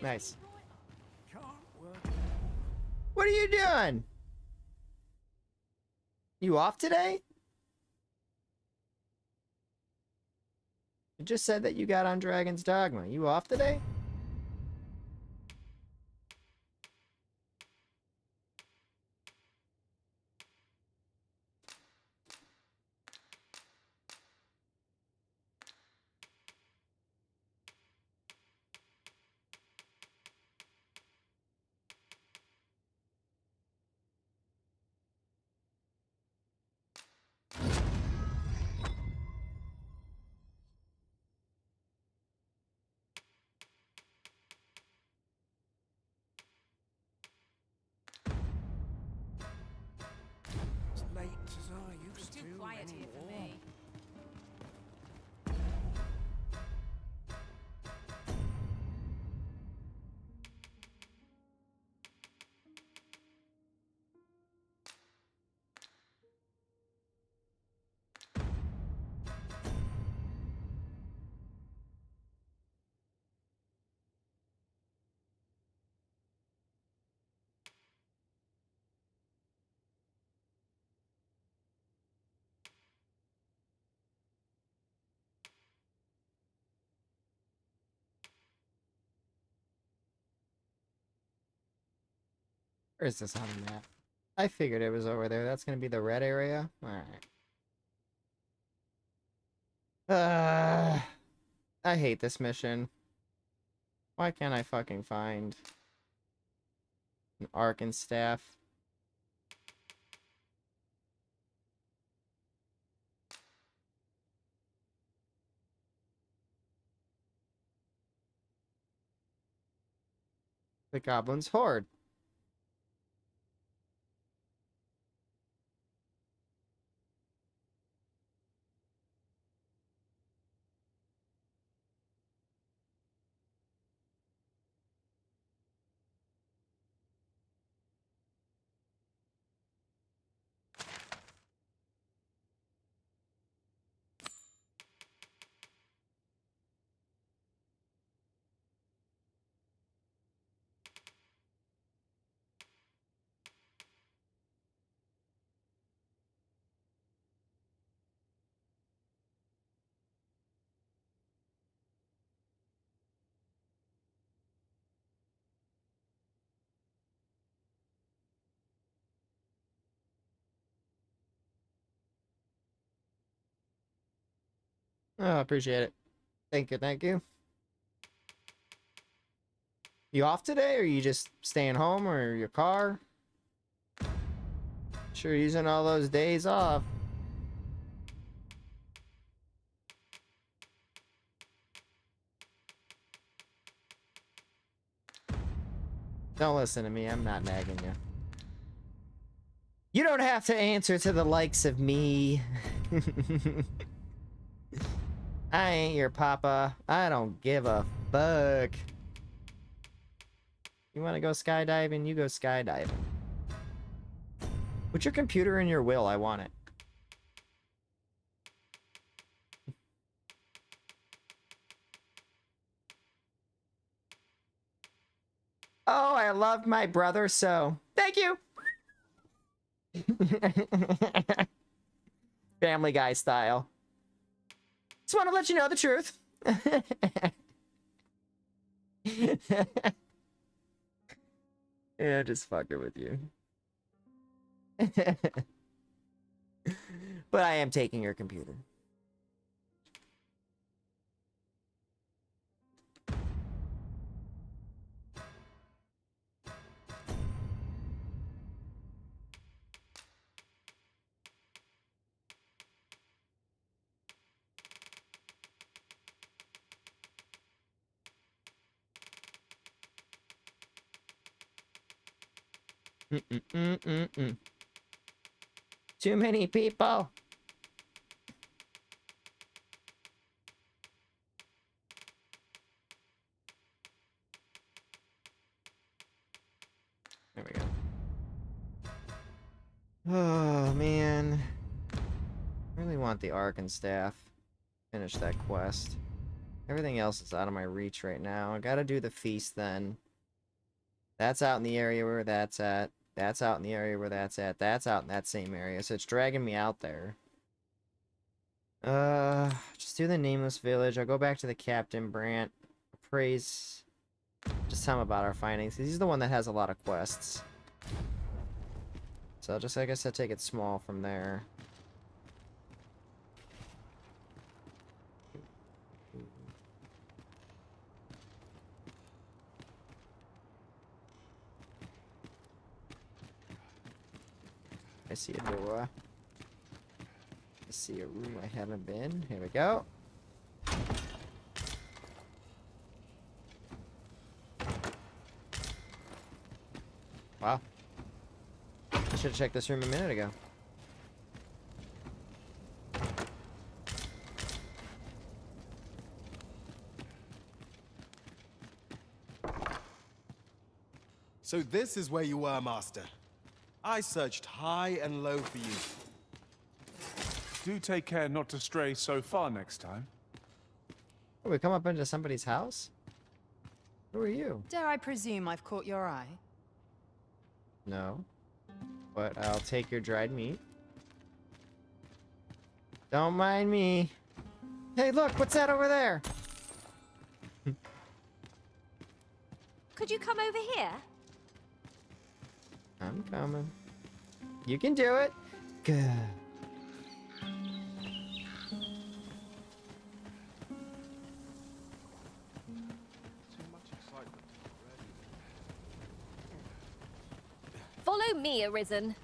Nice. What are you doing? You off today? You just said that you got on Dragon's Dogma. You off today? As late as I used It's too to quiet here for anymore. me. Where is this on the map? I figured it was over there. That's gonna be the red area? Alright. I hate this mission. Why can't I fucking find an arc and staff? The Goblin's Horde. Oh, appreciate it. Thank you, thank you. You off today, or you just staying home, or your car? Sure, using all those days off. Don't listen to me. I'm not nagging you. You don't have to answer to the likes of me. I ain't your papa. I don't give a fuck. You want to go skydiving? You go skydiving. Put your computer in your will. I want it. Oh, I love my brother so. Thank you. Family Guy style. Just want to let you know the truth. Yeah, just fucking with you. But I am taking your computer. Too many people. There we go. Oh, man. I really want the Ark and Staff. Finish that quest. Everything else is out of my reach right now. I gotta do the feast then. That's out in the area where that's at. That's out in the area where that's at. That's out in that same area. So it's dragging me out there. Just do the Nameless Village. I'll go back to the Captain Brant. Praise. Just tell him about our findings. He's the one that has a lot of quests. So just, I guess I'll take it small from there. I see a door. I see a room I haven't been. Here we go. Wow. I should have checked this room a minute ago. So this is where you were, Master. I searched high and low for you. Do take care not to stray so far next time. Oh, we come up into somebody's house? Who are you? Dare I presume I've caught your eye? No. But I'll take your dried meat. Don't mind me. Hey, look, what's that over there? Could you come over here? I'm coming. You can do it. Good. Follow me, Arisen.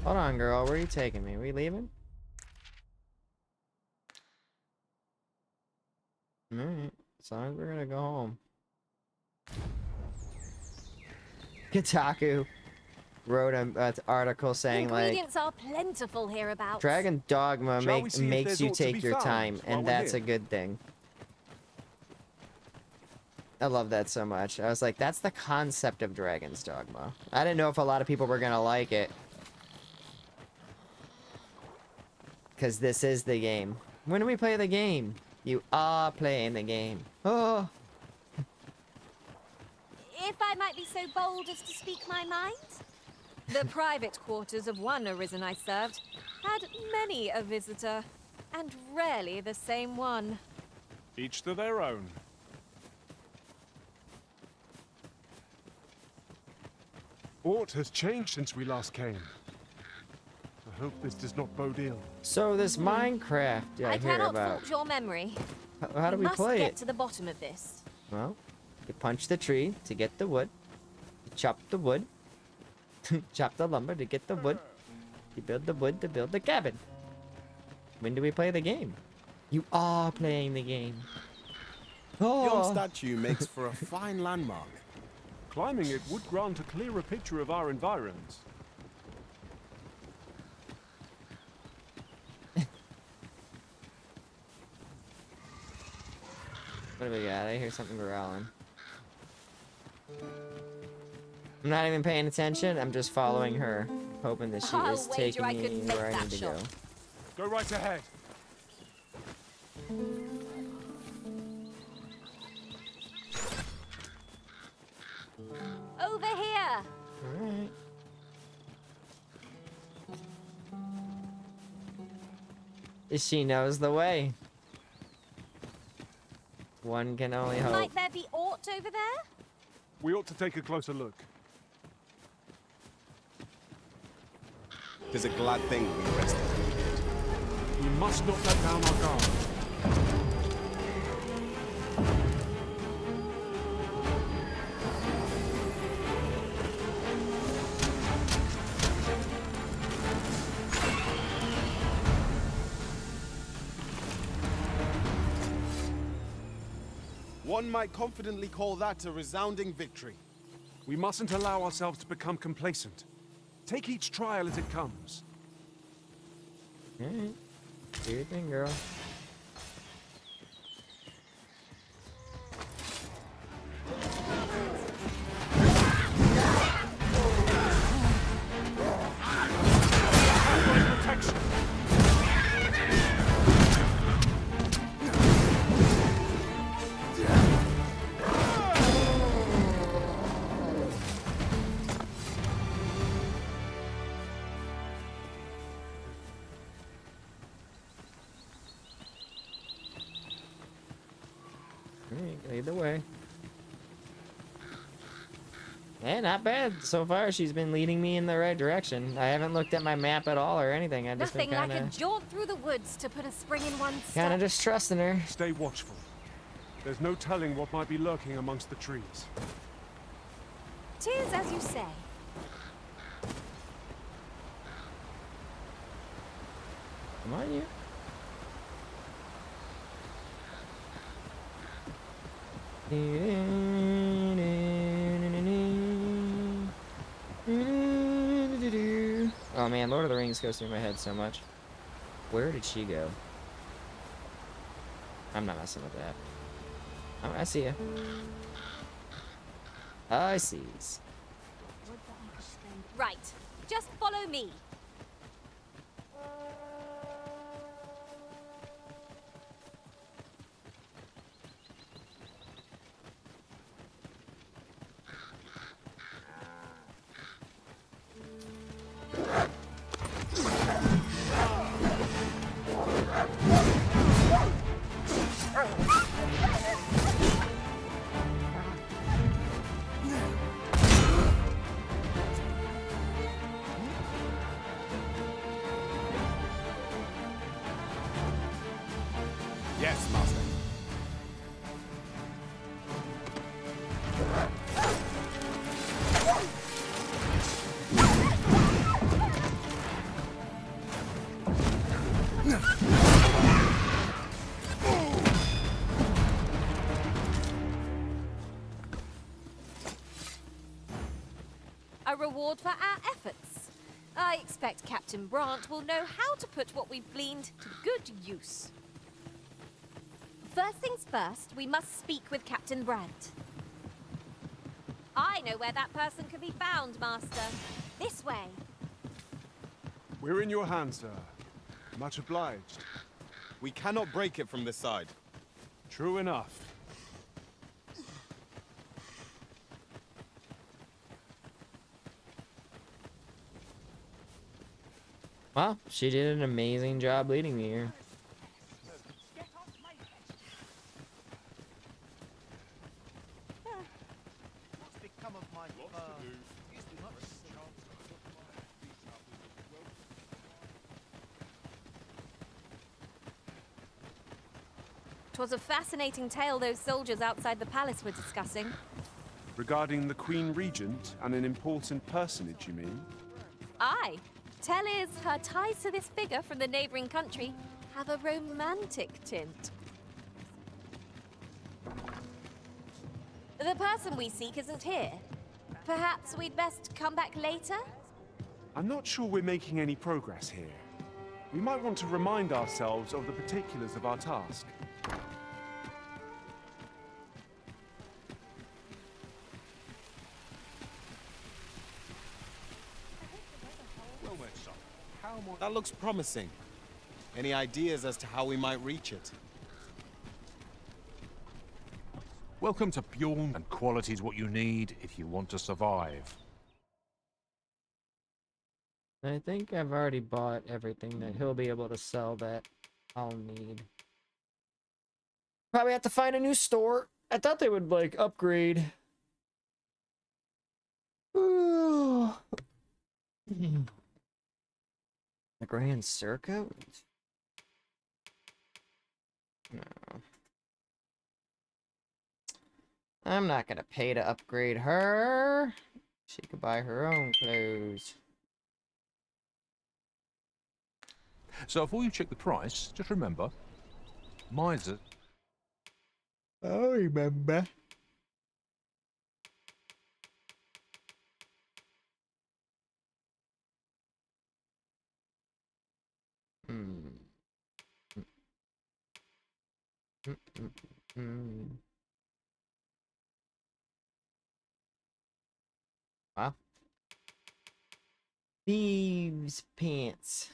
Hold on, girl. Where are you taking me? Are we leaving? Alright. As long as we're gonna go home. Kotaku wrote an article saying, like, Ingredients are plentiful hereabouts. Dragon Dogma Shall we see if makes there's you aught to take be your found time, while and we're that's here? a good thing. I love that so much. I was like, that's the concept of Dragon's Dogma. I didn't know if a lot of people were gonna like it. Because this is the game. When do we play the game? You are playing the game. Oh. If I might be so bold as to speak my mind. The private quarters of one Arisen I served had many a visitor, and rarely the same one. Each to their own. Aught has changed since we last came. hope this does not bode ill. So this Minecraft I hear cannot about. fault your memory. How do we play must it? get to the bottom of this. Well, you punch the tree to get the wood. You chop the wood. Chop the lumber to get the wood. You build the wood to build the cabin. When do we play the game? You are playing the game. Yon Oh, statue makes for a fine landmark. Climbing it would grant a clearer picture of our environs. what do we got? I hear something growling. I'm not even paying attention. I'm just following her, hoping that she I'll is wager taking I me could make where I that need to shot. go. Go right ahead. Over here. Alright. She knows the way. One can only hope. Might there be aught over there? We ought to take a closer look. 'Tis a glad thing we rested. We must not let down our guard. One might confidently call that a resounding victory. We mustn't allow ourselves to become complacent. Take each trial as it comes. Alright. Do your thing, girl. Protection! Alright, lead the way. Eh, not bad. So far, she's been leading me in the right direction. I haven't looked at my map at all or anything. I've just Nothing been like a kind jaunt through the woods to put a spring in one's of step. just trusting her. Stay watchful. There's no telling what might be lurking amongst the trees. 'Tis as you say. Come on, you. Oh man, Lord of the Rings goes through my head so much. Where did she go? I'm not messing with that. Oh, I see ya. I sees. Right. Just follow me. Yes, Master. A reward for our efforts. I expect Captain Brant will know how to put what we've gleaned to good use. First things first, we must speak with Captain Brant. I know where that person can be found, Master. This way. We're in your hands, sir. Much obliged. We cannot break it from this side. True enough. Well, she did an amazing job leading me here. 'Twas a fascinating tale those soldiers outside the palace were discussing. Regarding the Queen Regent and an important personage, you mean? Aye. Tell is her ties to this figure from the neighboring country have a romantic tint. The person we seek isn't here. Perhaps we'd best come back later? I'm not sure we're making any progress here. We might want to remind ourselves of the particulars of our task. That looks promising. Any ideas as to how we might reach it? Welcome to Bjorn, and quality is what you need if you want to survive. I think I've already bought everything that he'll be able to sell that I'll need. Probably have to find a new store. I thought they would, like, upgrade. Ooh. The Grand Circuit? No. I'm not gonna pay to upgrade her. She could buy her own clothes. So before you check the price, just remember, mine's a... I'll remember. Wow. Thieves' pants.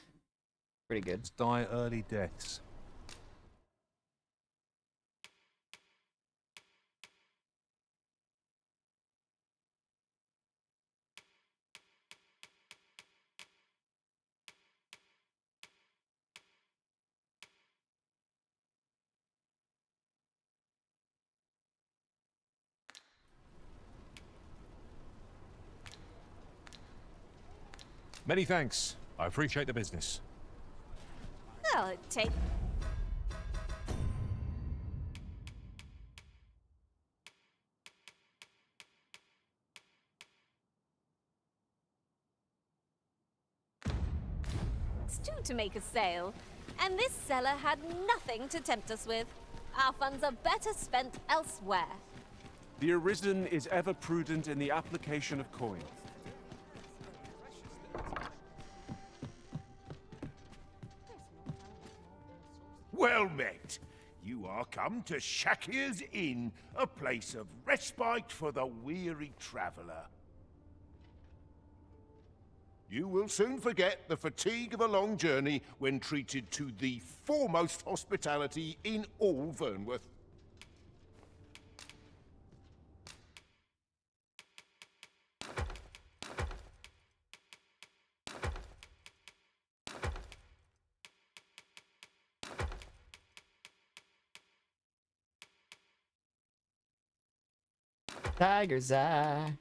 Pretty good. Die early deaths. Many thanks. I appreciate the business. Well, take... It's two to make a sale, and this seller had nothing to tempt us with. Our funds are better spent elsewhere. The Arisen is ever prudent in the application of coin. Well met. You are come to Shakir's Inn, a place of respite for the weary traveller. You will soon forget the fatigue of a long journey when treated to the foremost hospitality in all Vernworth. Tiger's eye.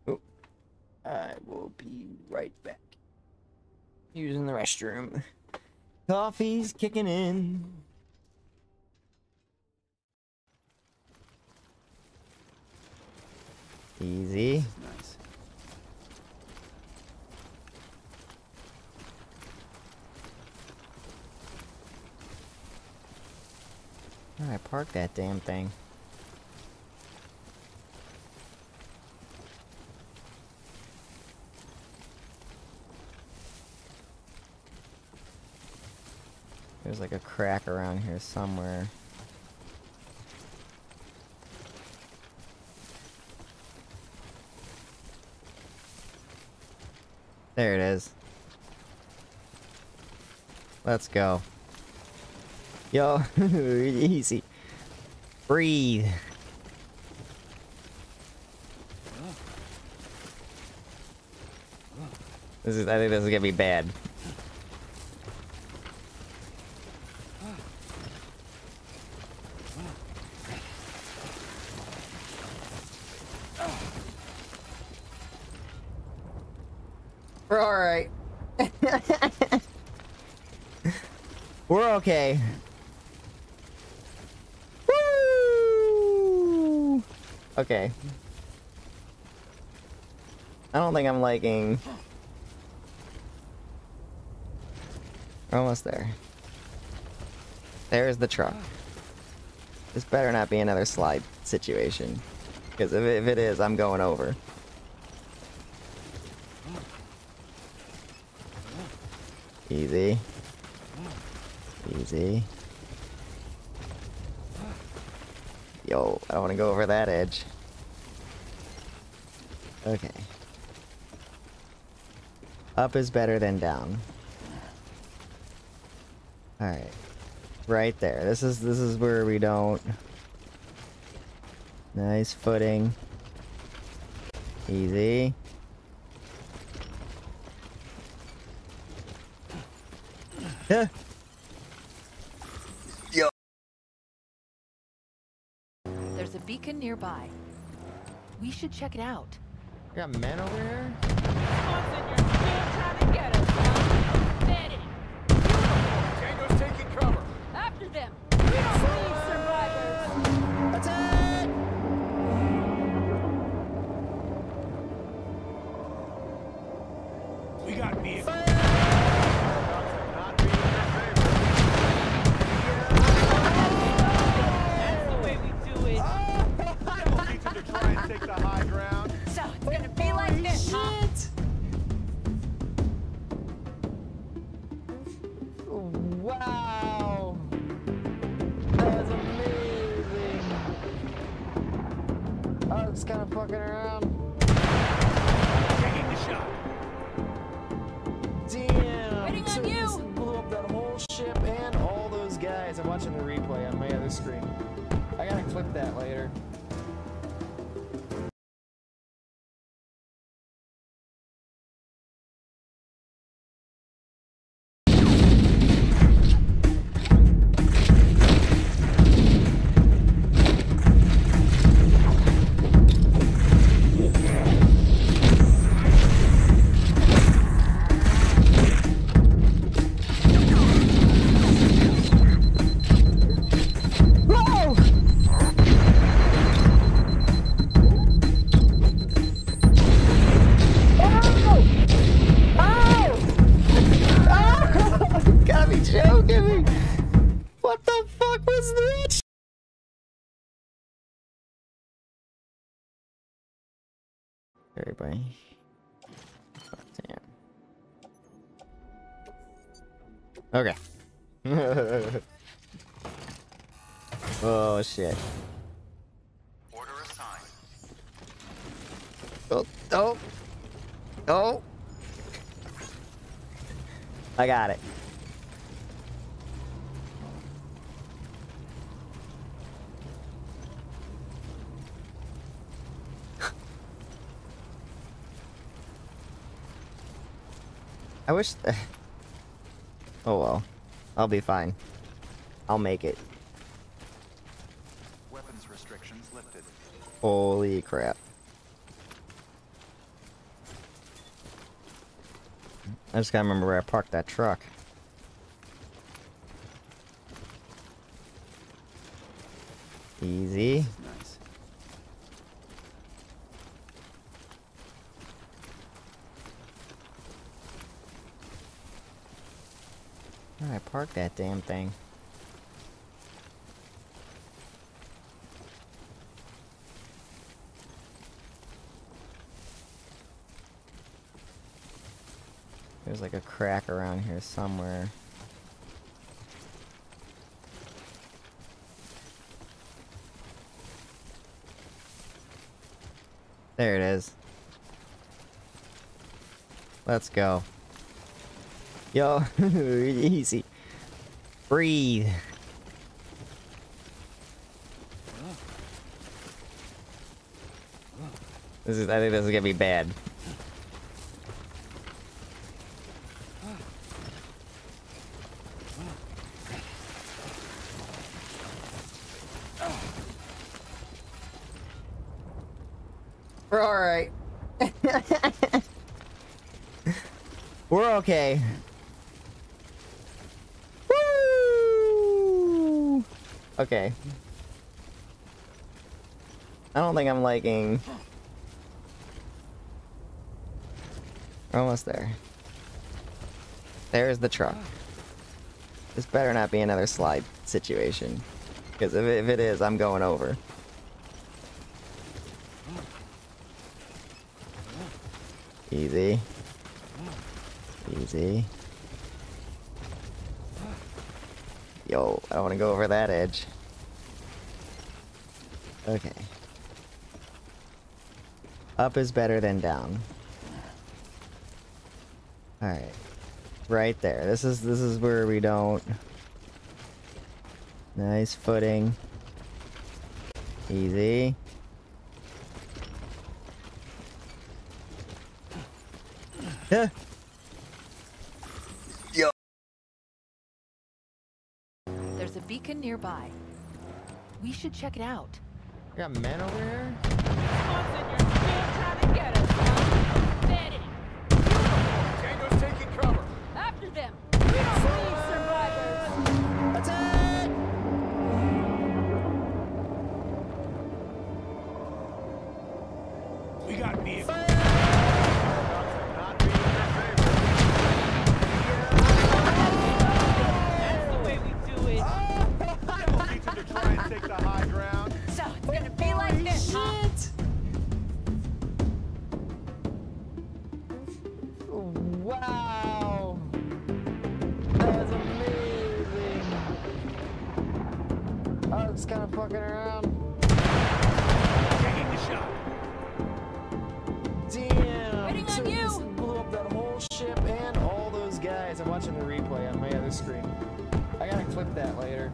Oh, I will be right back. Using the restroom. Coffee's kicking in. Easy. Nice. Alright, park that damn thing. There's like a crack around here somewhere. There it is. Let's go. Yo, easy. Breathe. I think this is gonna be bad. We're alright. We're okay. Woo! Okay. I don't think I'm liking... We're almost there. There's the truck. This better not be another slide situation. Because if it is, I'm going over. Easy. Easy. Yo, I don't want to go over that edge. Okay. Up is better than down. Alright. Right there. This is where we don't... Nice footing. Easy. Yeah. Yo. There's a beacon nearby. We should check it out. You got men over here? Tango's taking cover. After them! We don't leave survivors! Attack! We got vehicles. That's the way we do it! To try and take the high ground. So it's gonna be like this, huh? Wow! That was amazing! I was kind of fucking around. Taking the shot. Damn! Waiting on So you! this blew up that whole ship and all those guys. I'm watching the replay on my other screen. I gotta clip that later. Gotta be joking me! What the fuck was that? Everybody. Oh, damn. Okay. Oh shit. Order assigned. Oh, oh, oh. I got it. I wish... Oh well. I'll be fine. I'll make it. Weapons restrictions lifted. Holy crap. I just gotta remember where I parked that truck. Easy. Nice. Where did I park that damn thing? There's like a crack around here somewhere. There it is. Let's go. Yo, easy. Breathe. I think this is gonna be bad. We're alright. We're okay. Woo! Okay. I don't think I'm liking... We're almost there. There's the truck. This better not be another slide situation. Because if it is, I'm going over. Easy. Easy. Yo, I don't want to go over that edge. Okay. Up is better than down. Alright. Right there. This is where we don't... Nice footing. Easy. Yeah. Yo. There's a beacon nearby. We should check it out. You got men over here? Tango's taking cover. After them! We don't need survivors! Attack! We got vehicles. That's the way we do it. Need to try and take the high ground. So it's gonna be like this, huh? Wow! That was amazing! I was kind of fucking around. Taking the shot. Damn! Waiting on So you. this blew up that whole ship and all those guys. I'm watching the replay on my other screen. I gotta clip that later.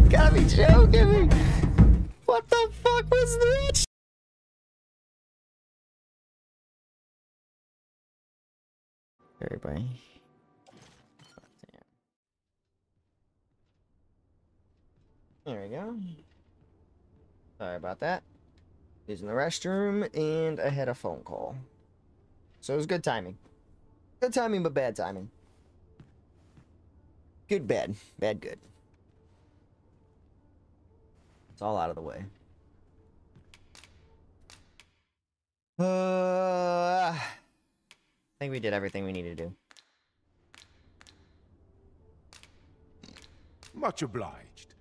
Gotta be joking me! What the fuck was that? Everybody. There we go. Sorry about that. Using the restroom, and I had a phone call. So it was good timing. Good timing, but bad timing. Good, bad. Bad, good. It's all out of the way. I think we did everything we needed to do. Much obliged.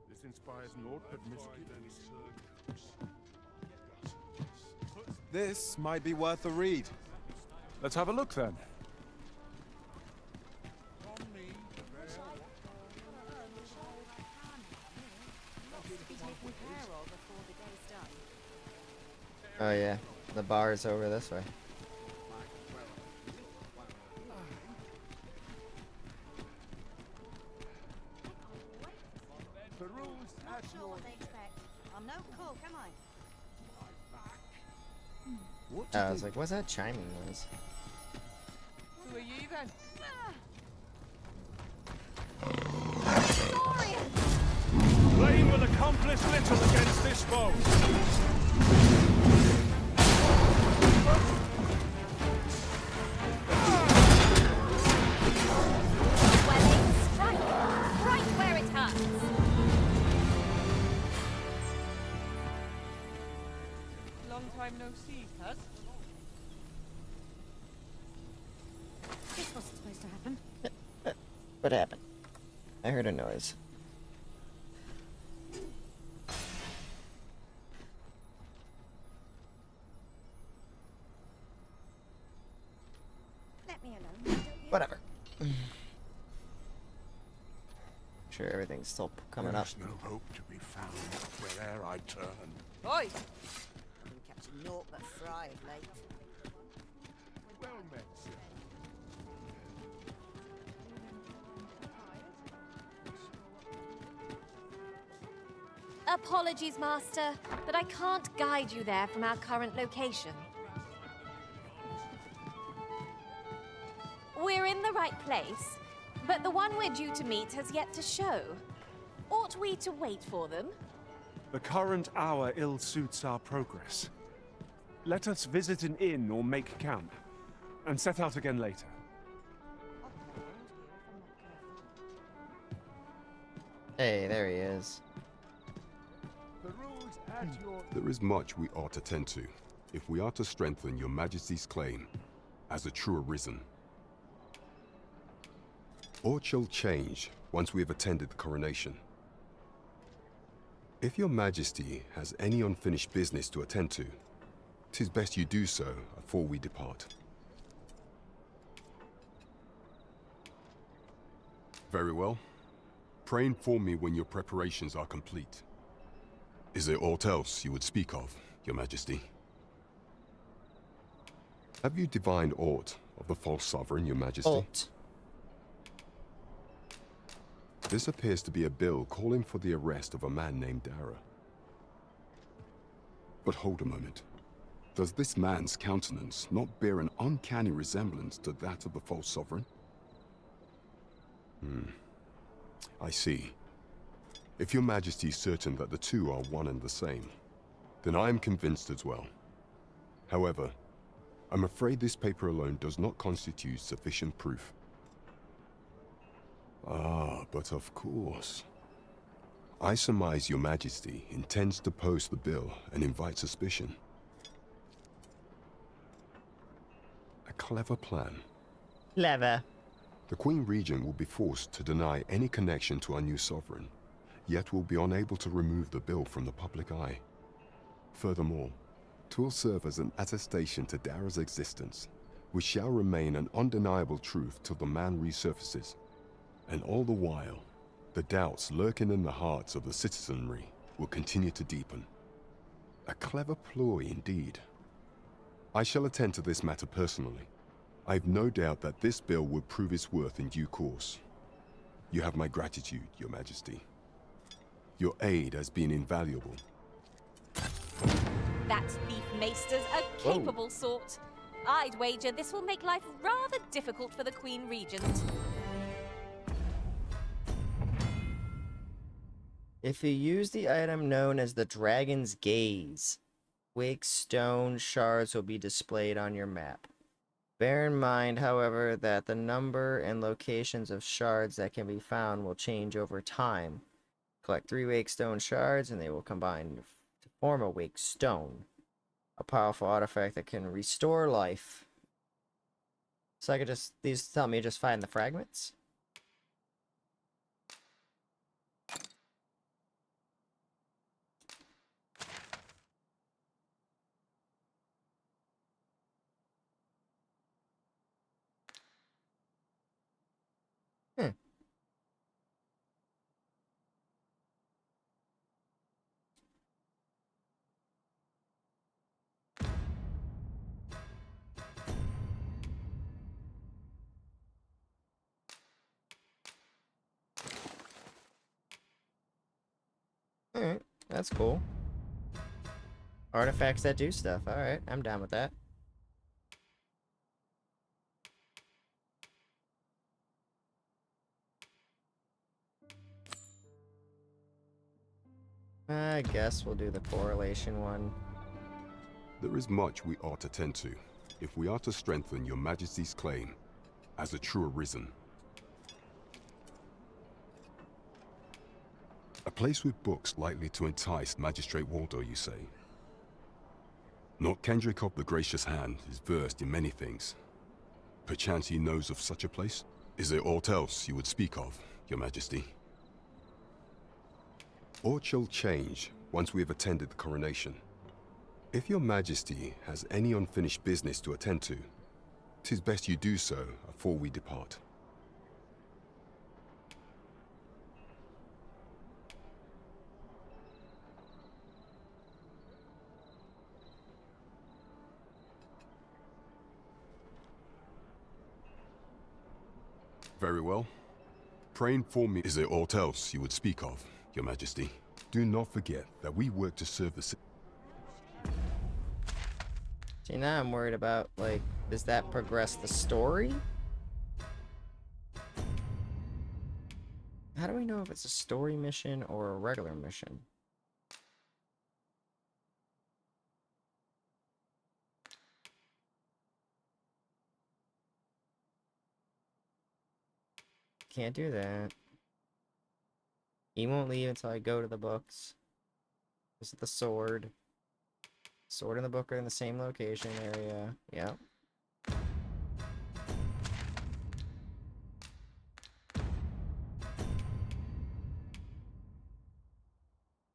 This inspires naught but misgivings. This might be worth a read. Let's have a look then. Oh yeah, the bar is over this way. I was like, what's that chiming noise? Who are you then? Blame will accomplish little against this foe. Welling, strike! Right where it hurts! Long time no see, cuz. This wasn't supposed to happen. What happened? I heard a noise. Let me alone. Whatever. sure everything's still coming up. There's no hope to be found where'er I turn. Oi! Been catching naught but fry of late. Well met, sir. Apologies, Master, but I can't guide you there from our current location. We're in the right place, but the one we're due to meet has yet to show. Ought we to wait for them? The current hour ill suits our progress. Let us visit an inn or make camp, and set out again later. Hey, there he is. The rules at your... There is much we ought to tend to, if we are to strengthen your Majesty's claim as a true arisen. Aught shall change once we have attended the coronation. If your Majesty has any unfinished business to attend to, 'tis best you do so afore we depart. Very well. Pray inform me when your preparations are complete. Is there aught else you would speak of, your Majesty? Have you divined aught of the false sovereign, your Majesty? Alt. This appears to be a bill calling for the arrest of a man named Dara. But hold a moment. Does this man's countenance not bear an uncanny resemblance to that of the false sovereign? I see. If your Majesty is certain that the two are one and the same, then I am convinced as well. However, I'm afraid this paper alone does not constitute sufficient proof. Ah, but of course. I surmise your Majesty intends to post the bill and invite suspicion. A clever plan. Clever. The Queen Regent will be forced to deny any connection to our new sovereign, yet will be unable to remove the bill from the public eye. Furthermore, 'twill serve as an attestation to Dara's existence, which shall remain an undeniable truth till the man resurfaces. And all the while, the doubts lurking in the hearts of the citizenry will continue to deepen. A clever ploy indeed. I shall attend to this matter personally. I've no doubt that this bill will prove its worth in due course. You have my gratitude, your Majesty. Your aid has been invaluable. That thief maester's a capable sort. I'd wager this will make life rather difficult for the Queen Regent. If you use the item known as the Dragon's Gaze, wake stone shards will be displayed on your map. Bear in mind, however, that the number and locations of shards that can be found will change over time. Collect 3 wake stone shards and they will combine to form a wake stone, a powerful artifact that can restore life. So I could just, these tell me just find the fragments? Alright, that's cool. Artifacts that do stuff. Alright, I'm down with that. I guess we'll do the correlation one. There is much we ought to tend to, if we are to strengthen your Majesty's claim as a true arisen. A place with books likely to entice Magistrate Waldo, you say? Not Kendrick of the Gracious Hand is versed in many things. Perchance he knows of such a place? Is there aught else you would speak of, your Majesty? Aught shall change once we have attended the coronation. If your Majesty has any unfinished business to attend to, 'tis best you do so afore we depart. Very well. Pray inform me, is there aught else you would speak of, Your Majesty? Do not forget that we work to serve the... See, now I'm worried about, like, does that progress the story? How do we know if it's a story mission or a regular mission? Can't do that. He won't leave until I go to the books. This is the sword. Sword and the book are in the same location area. Yep.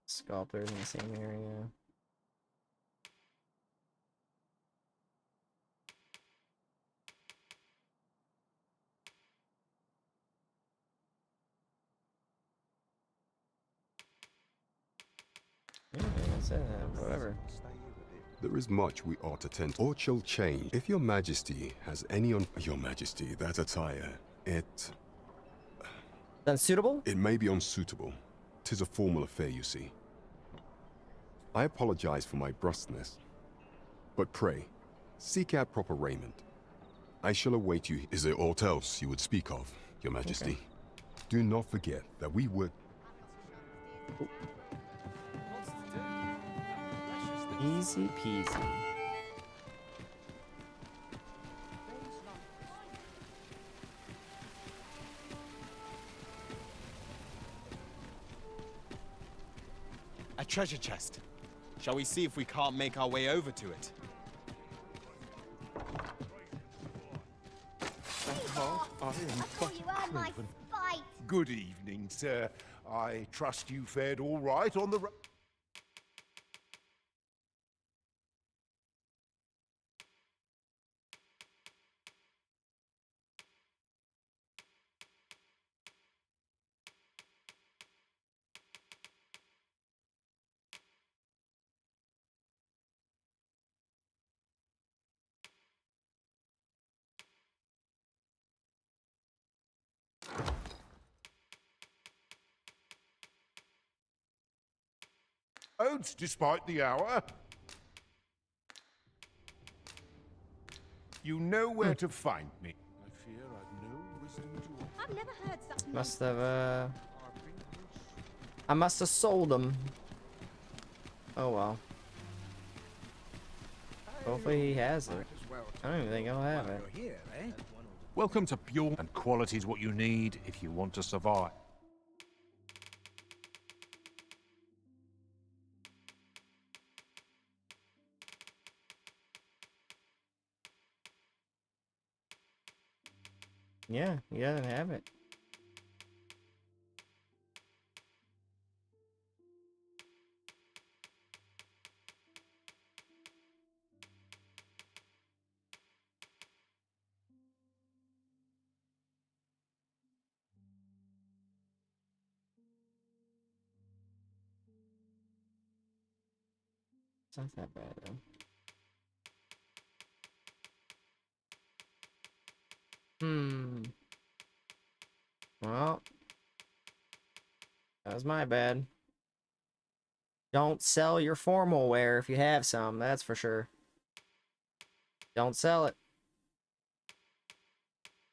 Sculptor's in the same area. Yeah, that's it. Whatever. There is much we ought to tend to, or shall change. If Your Majesty has any on... Your Majesty, that attire, it... Unsuitable? It may be unsuitable. 'Tis a formal affair, you see. I apologize for my brusqueness. But pray, seek out proper raiment. I shall await you. Is there aught else you would speak of, Your Majesty? Okay. Do not forget that we work... Easy peasy. A treasure chest. Shall we see if we can't make our way over to it? Good evening, sir. I trust you fared all right on the... Despite the hour. You know where to find me. I fear I've no wisdom to offer. I've never heard such... Must have, I must have sold them. Oh well. Hopefully he has it. I don't even think I'll have it. Welcome to Pure, and quality is what you need if you want to survive. Yeah, he doesn't have it. It's not that bad though. Well, that was my bad. Don't sell your formal wear if you have some, that's for sure. Don't sell it.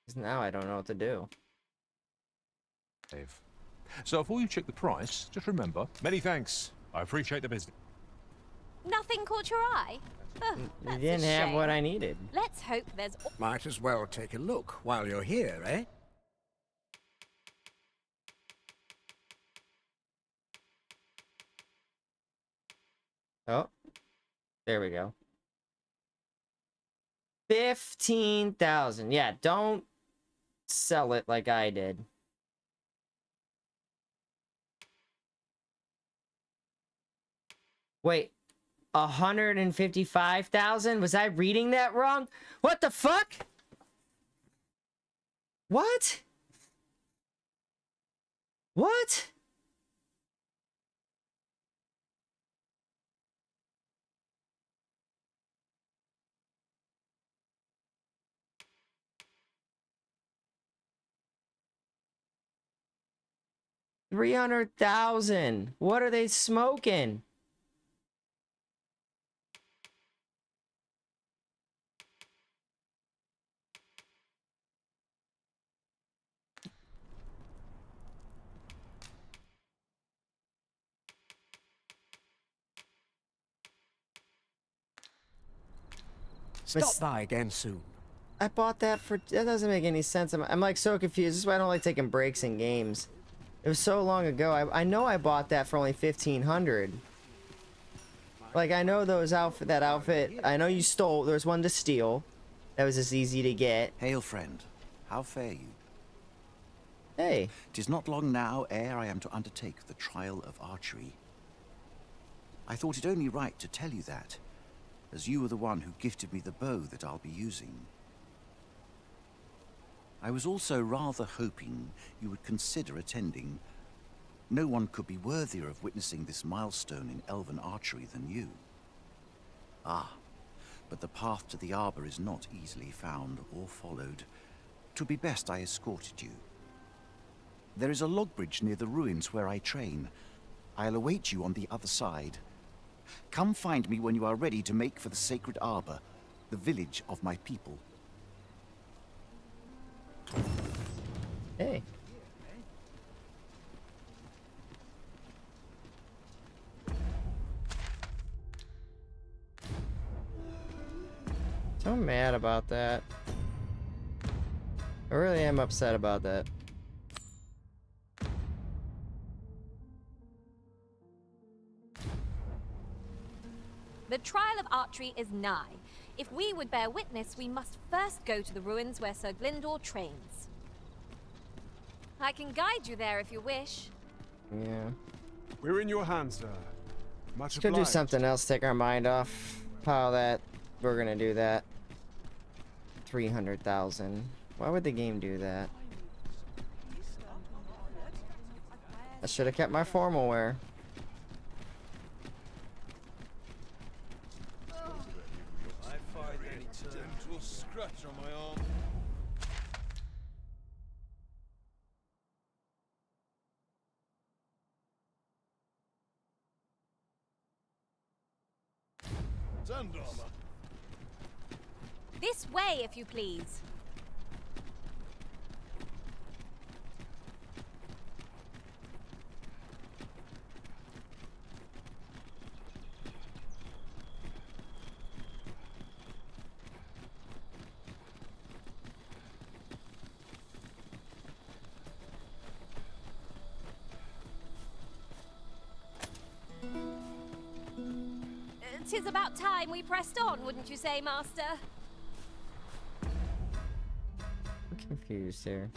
Because now I don't know what to do. So before you check the price, just remember... Many thanks. I appreciate the business. Nothing caught your eye? Oh, you didn't have what I needed. Let's hope there's... Might as well take a look while you're here, eh? Oh, there we go. 15,000. Yeah, don't sell it like I did. Wait, 155,000? Was I reading that wrong? What the fuck? What? What? 300,000. What are they smoking? Stop by again soon. I bought that for... That doesn't make any sense. I'm like so confused. This is why I don't like taking breaks in games. It was so long ago. I know I bought that for only 1,500. Like, I know that outfit. I know you stole. There's one to steal. That was as easy to get. Hail, friend. How fare you? Hey. 'Tis not long now ere I am to undertake the trial of archery. I thought it only right to tell you that, as you were the one who gifted me the bow that I'll be using. I was also rather hoping you would consider attending. No one could be worthier of witnessing this milestone in elven archery than you. Ah, but the path to the arbor is not easily found or followed. 'Twould be best I escorted you. There is a log bridge near the ruins where I train. I'll await you on the other side. Come find me when you are ready to make for the sacred arbor, the village of my people. Hey. So mad about that. I really am upset about that. The trial of archery is nigh. If we would bear witness, we must first go to the ruins where Sir Glyndor trains. I can guide you there if you wish. Yeah. We're in your hands, sir. Much Could do obliged. something else, take our mind off. Pile that. We're gonna do that. 300,000. Why would the game do that? I should have kept my formal wear. I find any gentle scratch on my arm. Dogma. This way, if you please. Tis about time we pressed on, wouldn't you say, Master? I'm confused here.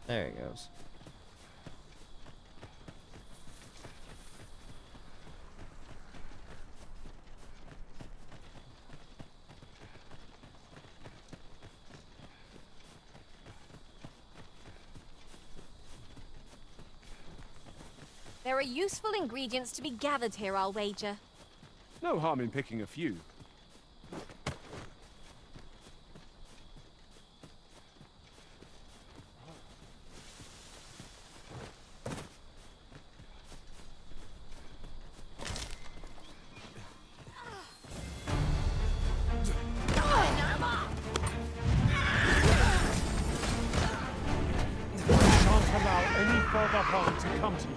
There he goes. There are useful ingredients to be gathered here, I'll wager. No harm in picking a few. Further harm to come to you.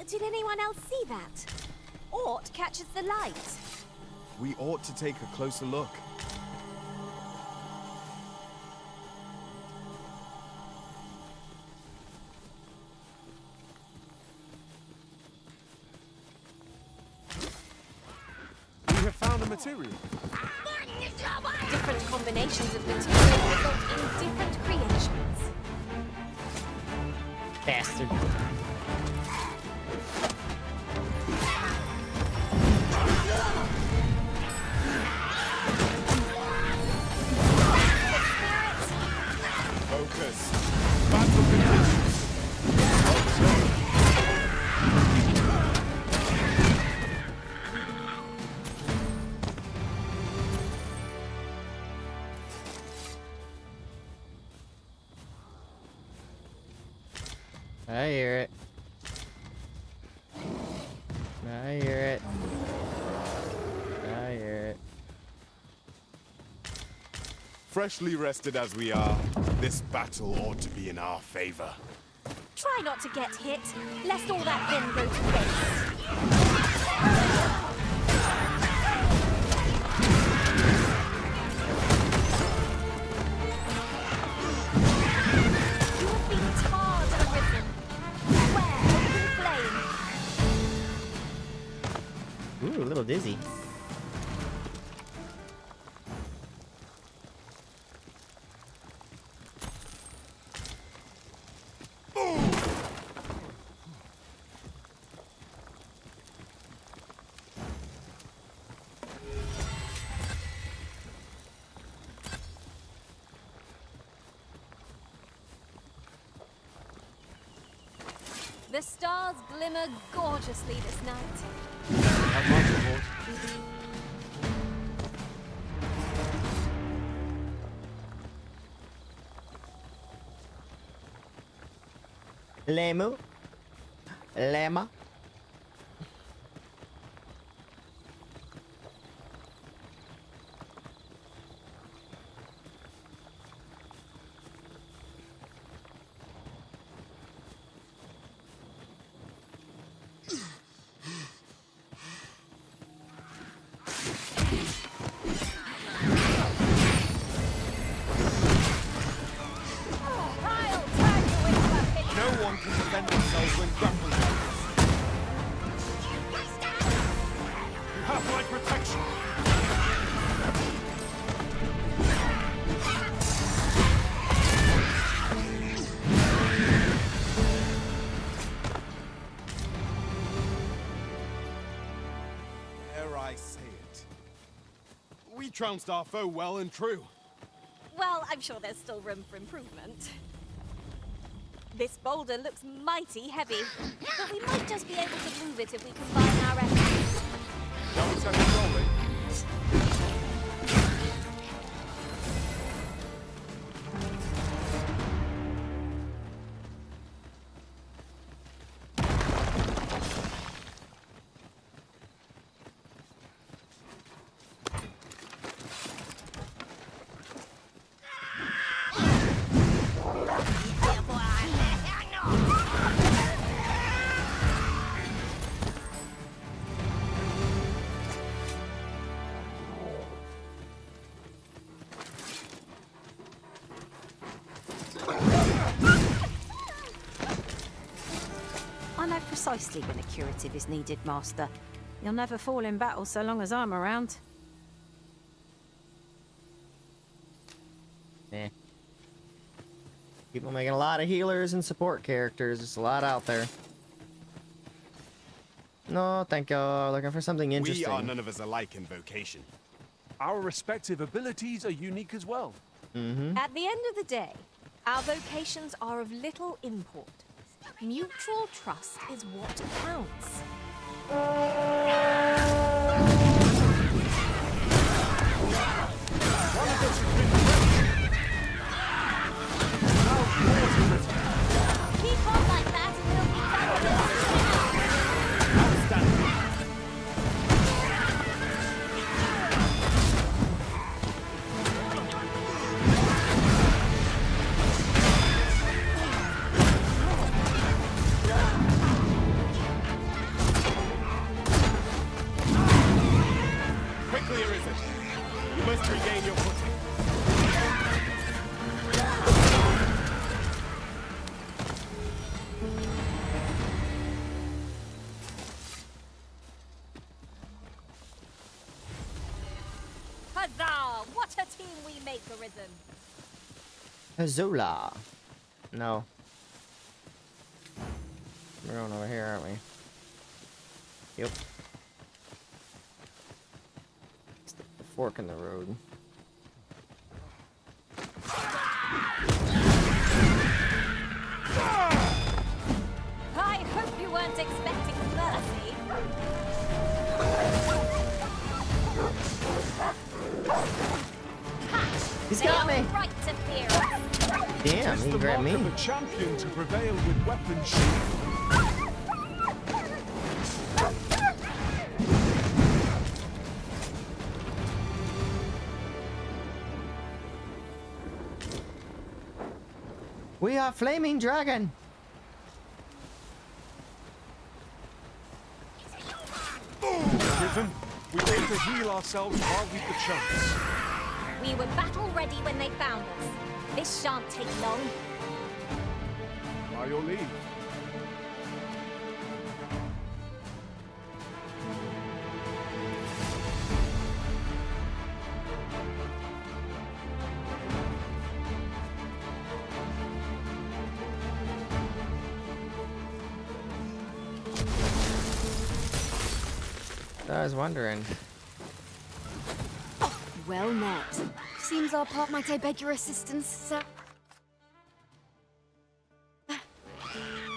Did anyone else see that? Aught catches the light. We ought to take a closer look. We have found the material. Different combinations of material result in different creations. Bastard. Focus. Battle continues. I hear it. I hear it. I hear it. Freshly rested as we are, this battle ought to be in our favor. Try not to get hit, lest all that vim go to waste. You have been tarred and risen. Beware open flame. Ooh, a little dizzy. The stars glimmer gorgeously this night. Lemu. Lema. Trounced our foe well and true. Well, I'm sure there's still room for improvement. This boulder looks mighty heavy, but we might just be able to move it if we combine our efforts. Shall we set it rolling? Precisely when a curative is needed, Master. You'll never fall in battle so long as I'm around. Eh. People making a lot of healers and support characters. There's a lot out there. No, thank you. Looking for something interesting. We are none of us alike in vocation. Our respective abilities are unique as well. Mm-hmm. At the end of the day, our vocations are of little import. Mutual trust is what counts. Keep on like that and we'll be fabulous. Outstanding. Quickly arisen. You must regain your footing. Maker Risen. Azula. No. We're going over here, aren't we? Yep. It's the fork in the road. I hope you weren't expecting mercy. He's got me. Right to fear. Damn, he grabbed me. It's the mark of a champion to prevail with weapons sheathed. We are Flaming Dragon. Risen, we need to heal ourselves while we've the chance. We were battle ready when they found us. This shan't take long. By your leave. I was wondering. Well met. Seems our part might I beg your assistance, sir?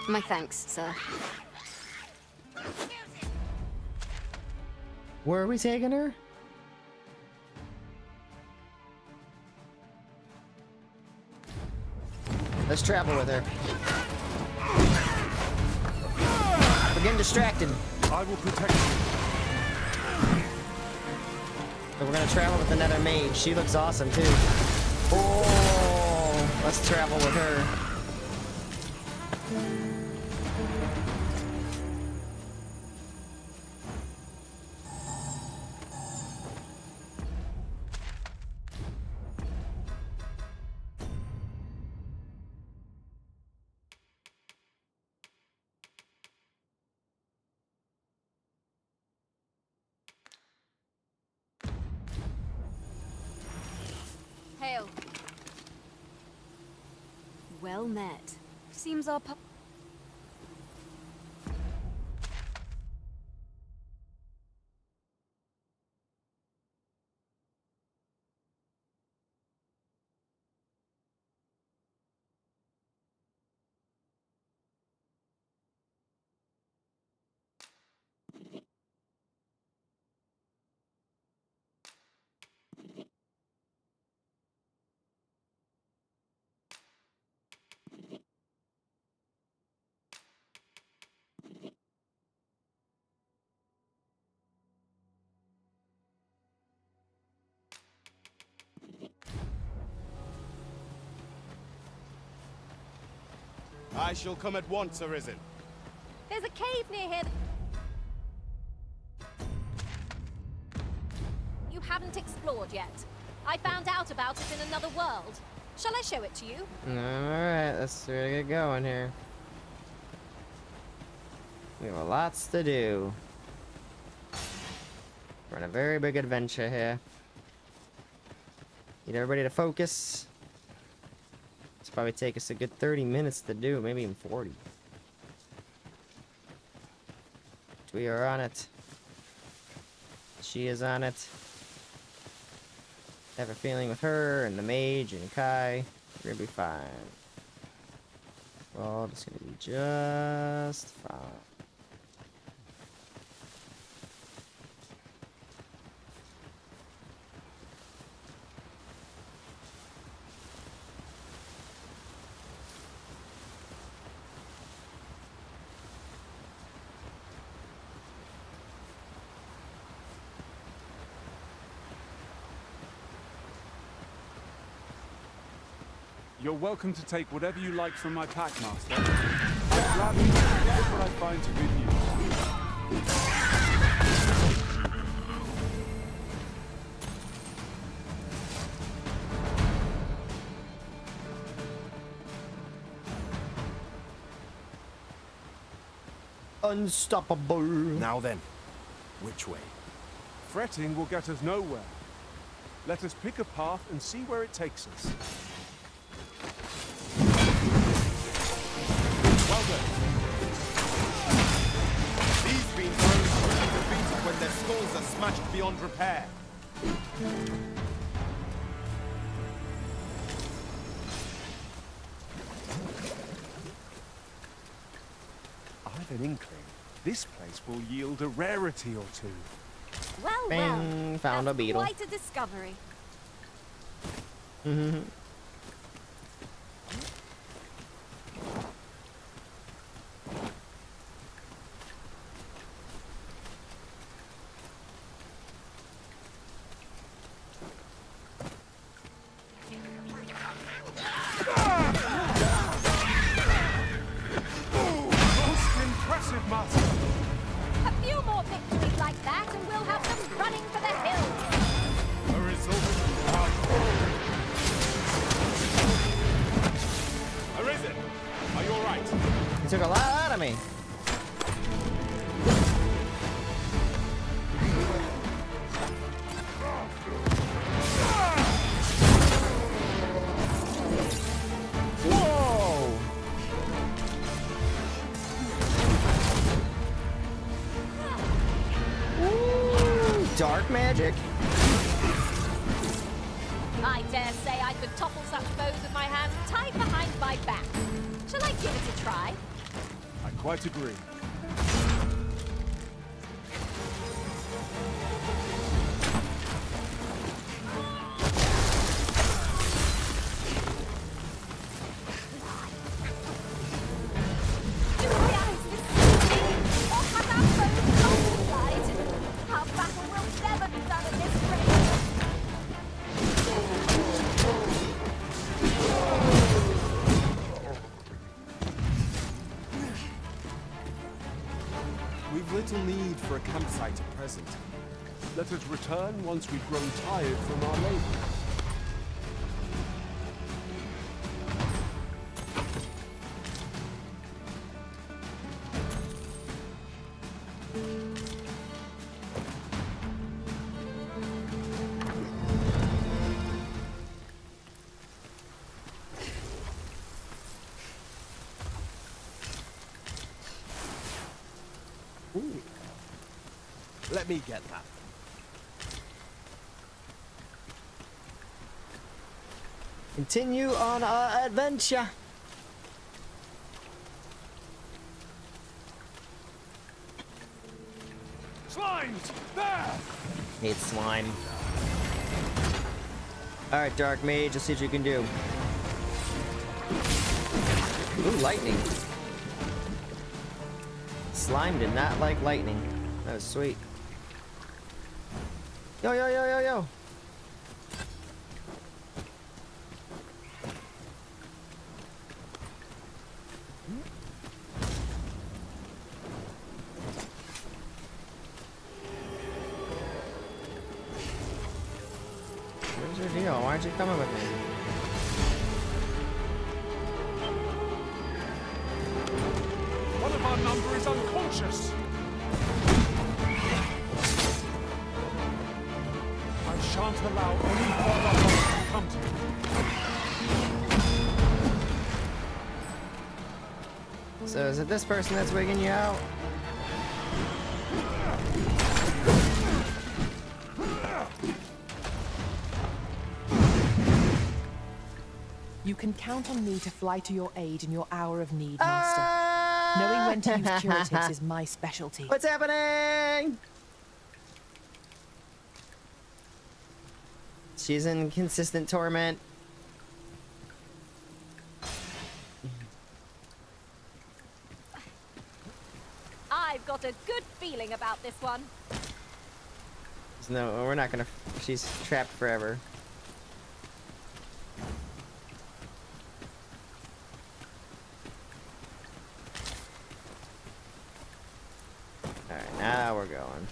My thanks, sir. Where are we taking her? Let's travel with her. We're getting distracted. I will protect you. So we're gonna travel with another mage. She looks awesome too. Oh, let's travel with her. Hail. Well met. Seems our part. I shall come at once, Arisen. There's a cave near here. You haven't explored yet. I found out about it in another world. Shall I show it to you? Alright, let's really get going here. We have lots to do. We're on a very big adventure here. Need everybody to focus. It's probably take us a good 30 minutes to do, maybe even 40. We are on it. She is on it. I have a feeling with her and the mage and Kai, we're gonna be fine. We're all just gonna be just fine. You're welcome to take whatever you like from my pack, Master. I'll gladly take what I find to good use. Unstoppable. Now then, which way? Fretting will get us nowhere. Let us pick a path and see where it takes us. Well done. These beams are only truly defeated when their skulls are smashed beyond repair. I've an inkling. This place will yield a rarity or two. Well, Bang, found a beetle. Quite a discovery. A few more victories like that, and we'll have them running for the hills. A result of hard work. Arisen, are you all right? He took a lot out of me. Whoa! Ooh, dark magic. I dare say I could topple such foes with my hands tied behind my back. Shall I give it a try? I quite agree. Do we ice this evening, or have our foes multiplied? Our battle will never be done at this rate. We've little need for a campsite at present. Let us return once we've grown tired from our labor. Ooh. Let me get that. Continue on our adventure. Slimes! There! Hate slime. Alright, Dark Mage, let's see what you can do. Ooh, lightning. Slime did not like lightning. That was sweet. Yo, yo, yo, yo, yo. Where's your deal? Why aren't you coming with me? One of our number is unconscious! I shan't allow any further harm to come to you. So is it this person that's wigging you out? You can count on me to fly to your aid in your hour of need, Master. Knowing when to use curatives is my specialty. What's happening? She's in consistent torment. I've got a good feeling about this one. No, we're not gonna. She's trapped forever. Alright, now we're going.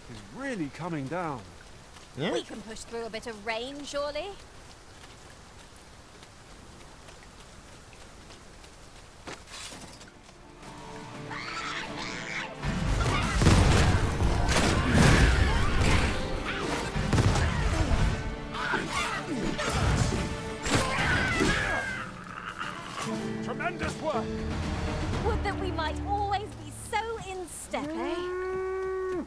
He's really coming down. Yeah. We can push through a bit of rain, surely. that we might always be so in step, eh?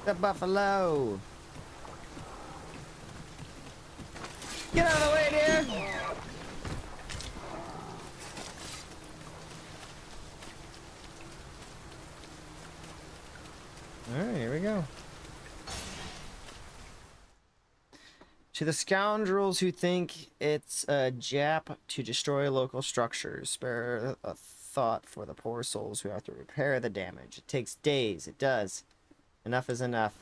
The buffalo. Get out of the way, dear. Alright, here we go. To the scoundrels who think it's a Jap to destroy local structures, spare a thought for the poor souls who have to repair the damage. It takes days, it does. Enough is enough.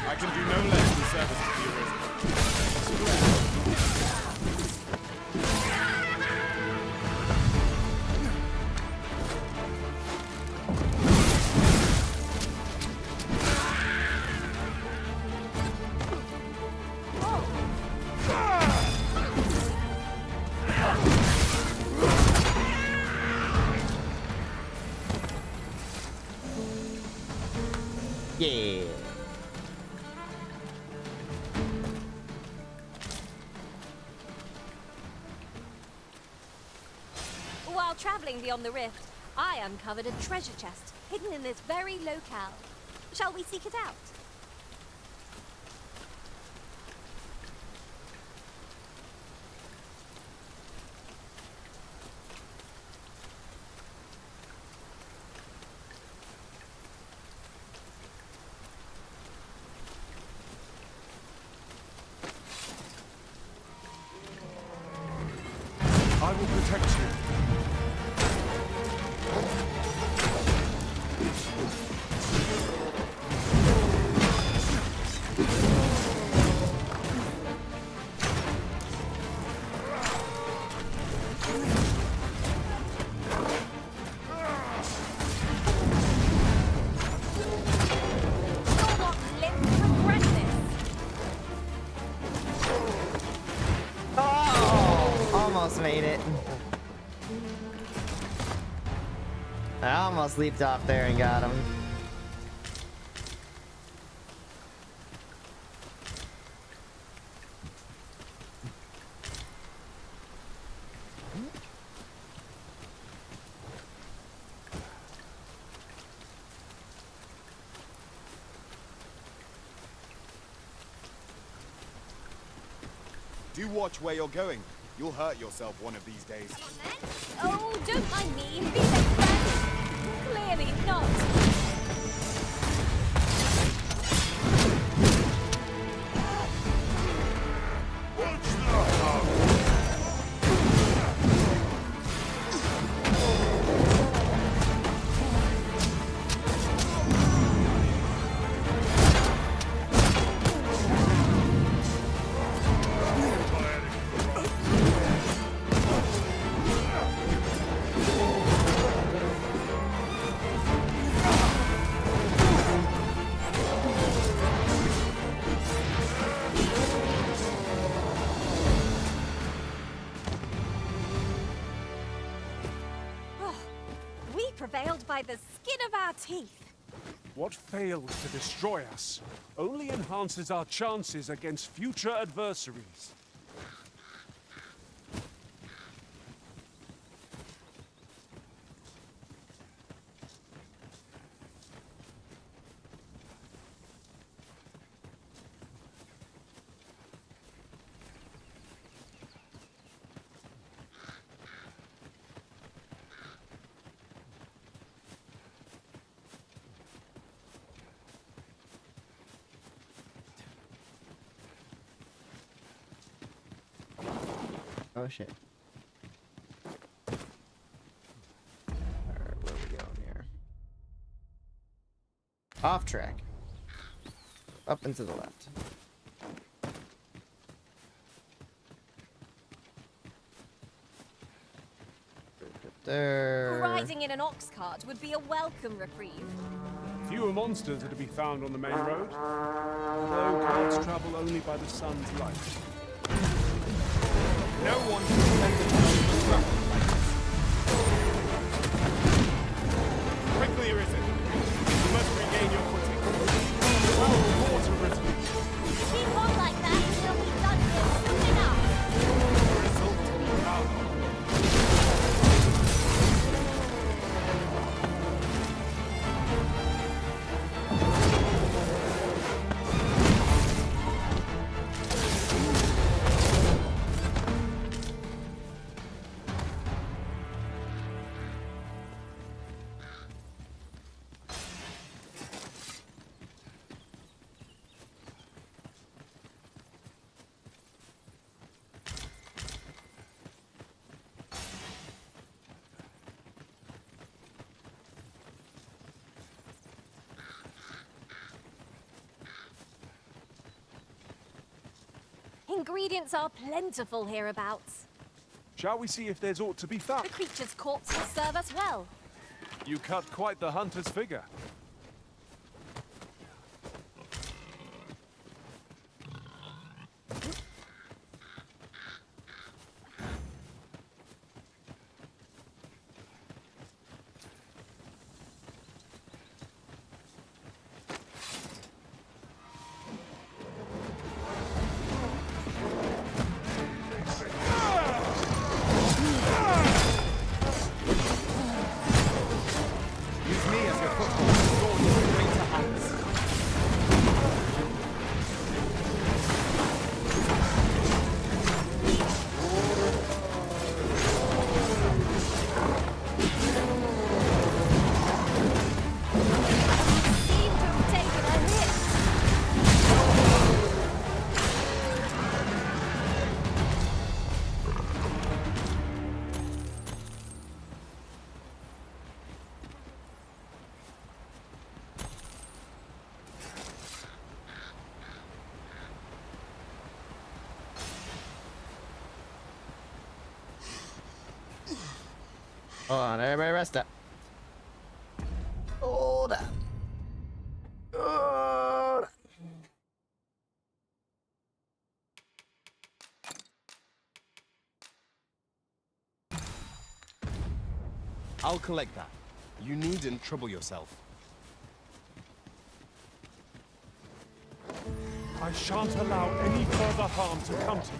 I can do no less than service to your residents. Yeah. While traveling beyond the rift, I uncovered a treasure chest hidden in this very locale. Shall we seek it out? I will protect you. Almost made it. I almost leaped off there and got him. Do watch where you're going. You'll hurt yourself one of these days. Oh, don't mind me. Be their friend. Clearly not. Prevailed by the skin of our teeth. What fails to destroy us only enhances our chances against future adversaries. Oh shit. Alright, where are we going here? Off track. Up and to the left. There. Riding in an ox cart would be a welcome reprieve. Fewer monsters are to be found on the main road, though carts travel only by the sun's light. No one can defend themselves from trouble by Ingredients are plentiful hereabouts. Shall we see if there's aught to be found? The creature's corpse will serve us well. You cut quite the hunter's figure. Hold on, everybody rest up. Hold up. Hold up. I'll collect that. You needn't trouble yourself. I shan't allow any further harm to come to you.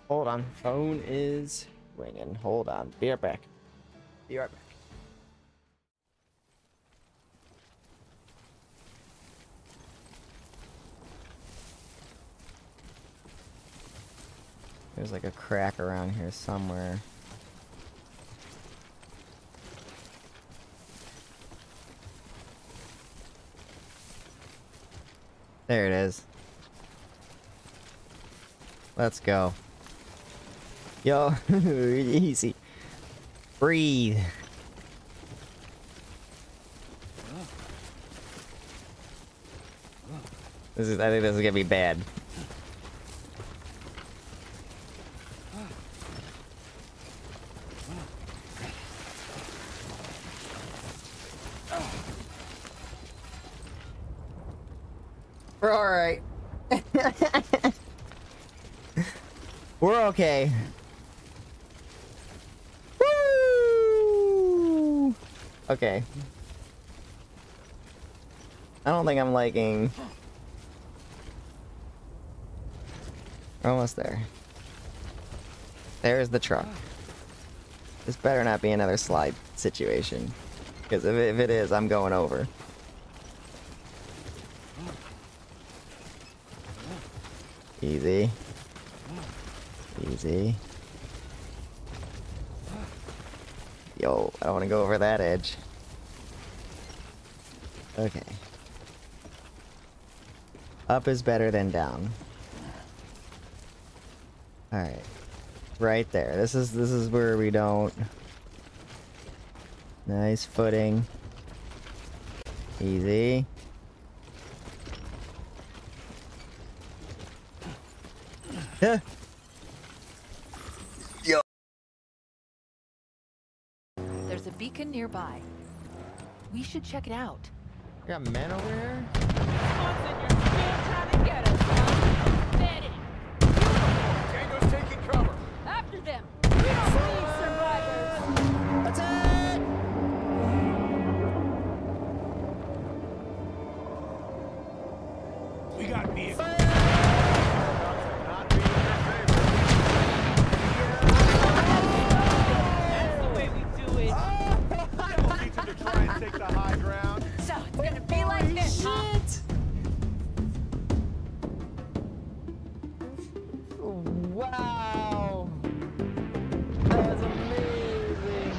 Hold on, phone is ringing. Hold on, be right back. Be right back. There's like a crack around here somewhere. There it is. Let's go. Yo, easy. Breathe. I think this is gonna be bad. We're alright. We're okay. Woo! Okay. I don't think I'm liking... We're almost there. There's the truck. This better not be another slide situation. Because if it is, I'm going over. Easy. Easy. Yo, I don't want to go over that edge. Okay. Up is better than down. Alright. Right there. This is where we don't... Nice footing. Easy. Huh. Yo. There's a beacon nearby. We should check it out. We got men over here? Tango's taking cover. After them! We don't leave survivors! Attack! We got vehicles. That's the way we do it. Don't teach him to try and take the high ground. So it's gonna be like this, huh? Wow! That was amazing!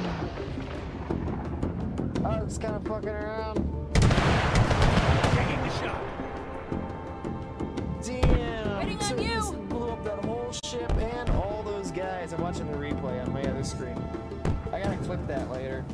just kind of fucking around. Taking the shot. Damn! Waiting on So you! this blew up that whole ship and all those guys. I'm watching the replay on my other screen. I gotta clip that later.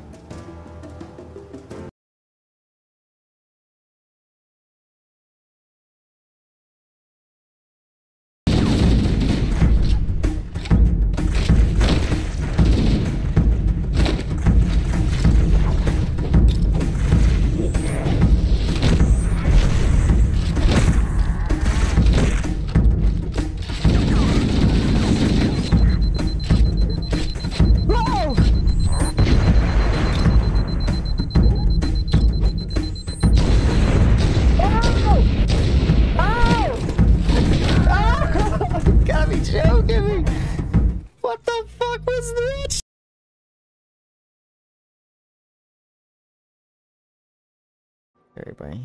Everybody.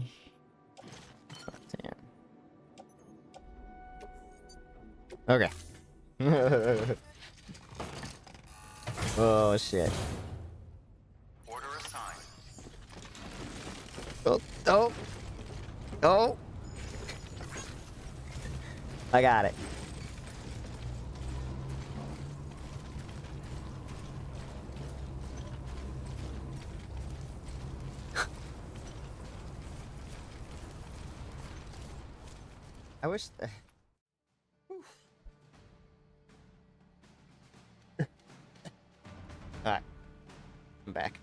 Oh, damn. Okay. Oh shit. Order assigned. Oh, oh, oh! I got it. I wish. Alright. I'm back.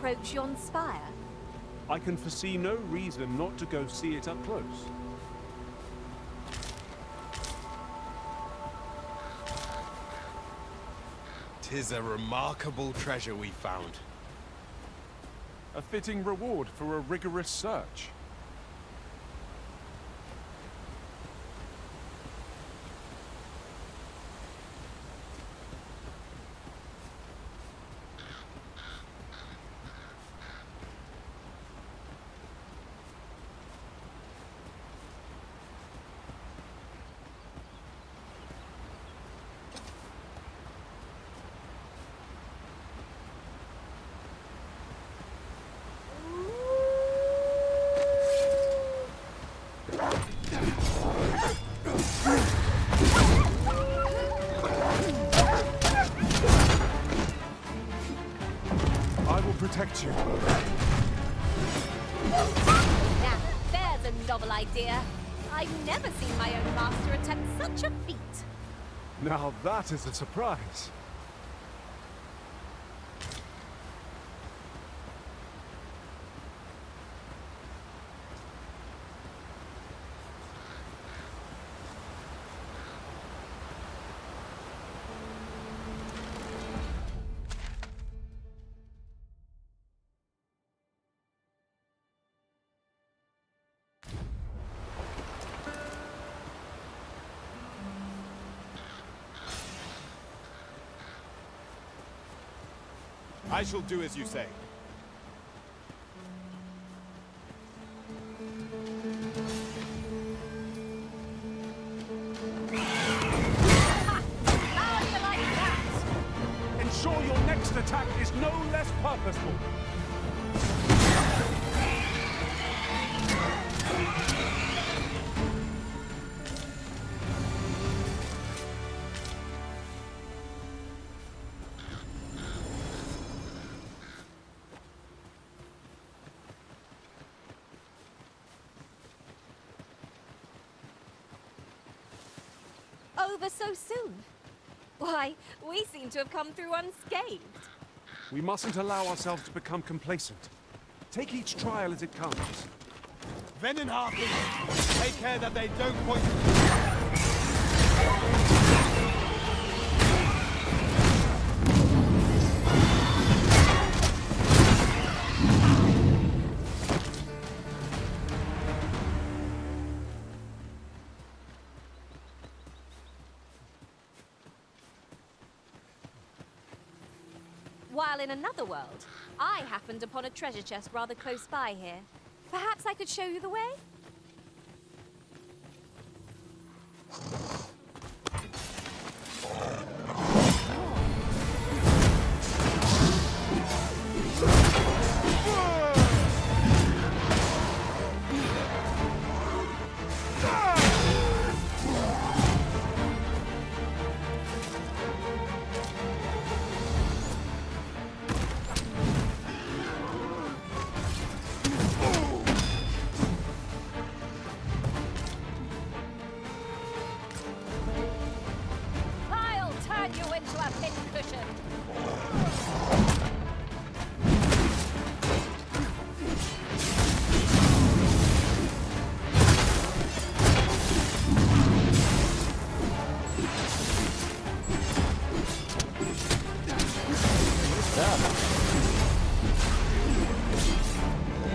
approach yon spire? I can foresee no reason not to go see it up close. Tis a remarkable treasure we found. A fitting reward for a rigorous search. Protect you. Now, there's a novel idea. I've never seen my own master attempt such a feat. Now that is a surprise. I shall do as you say. How do you like that? Ensure your next attack is no less purposeful. Over so soon? Why, we seem to have come through unscathed. We mustn't allow ourselves to become complacent. Take each trial as it comes. Ven and Harpy, take care that they don't point. While in another world, I happened upon a treasure chest rather close by here. Perhaps I could show you the way?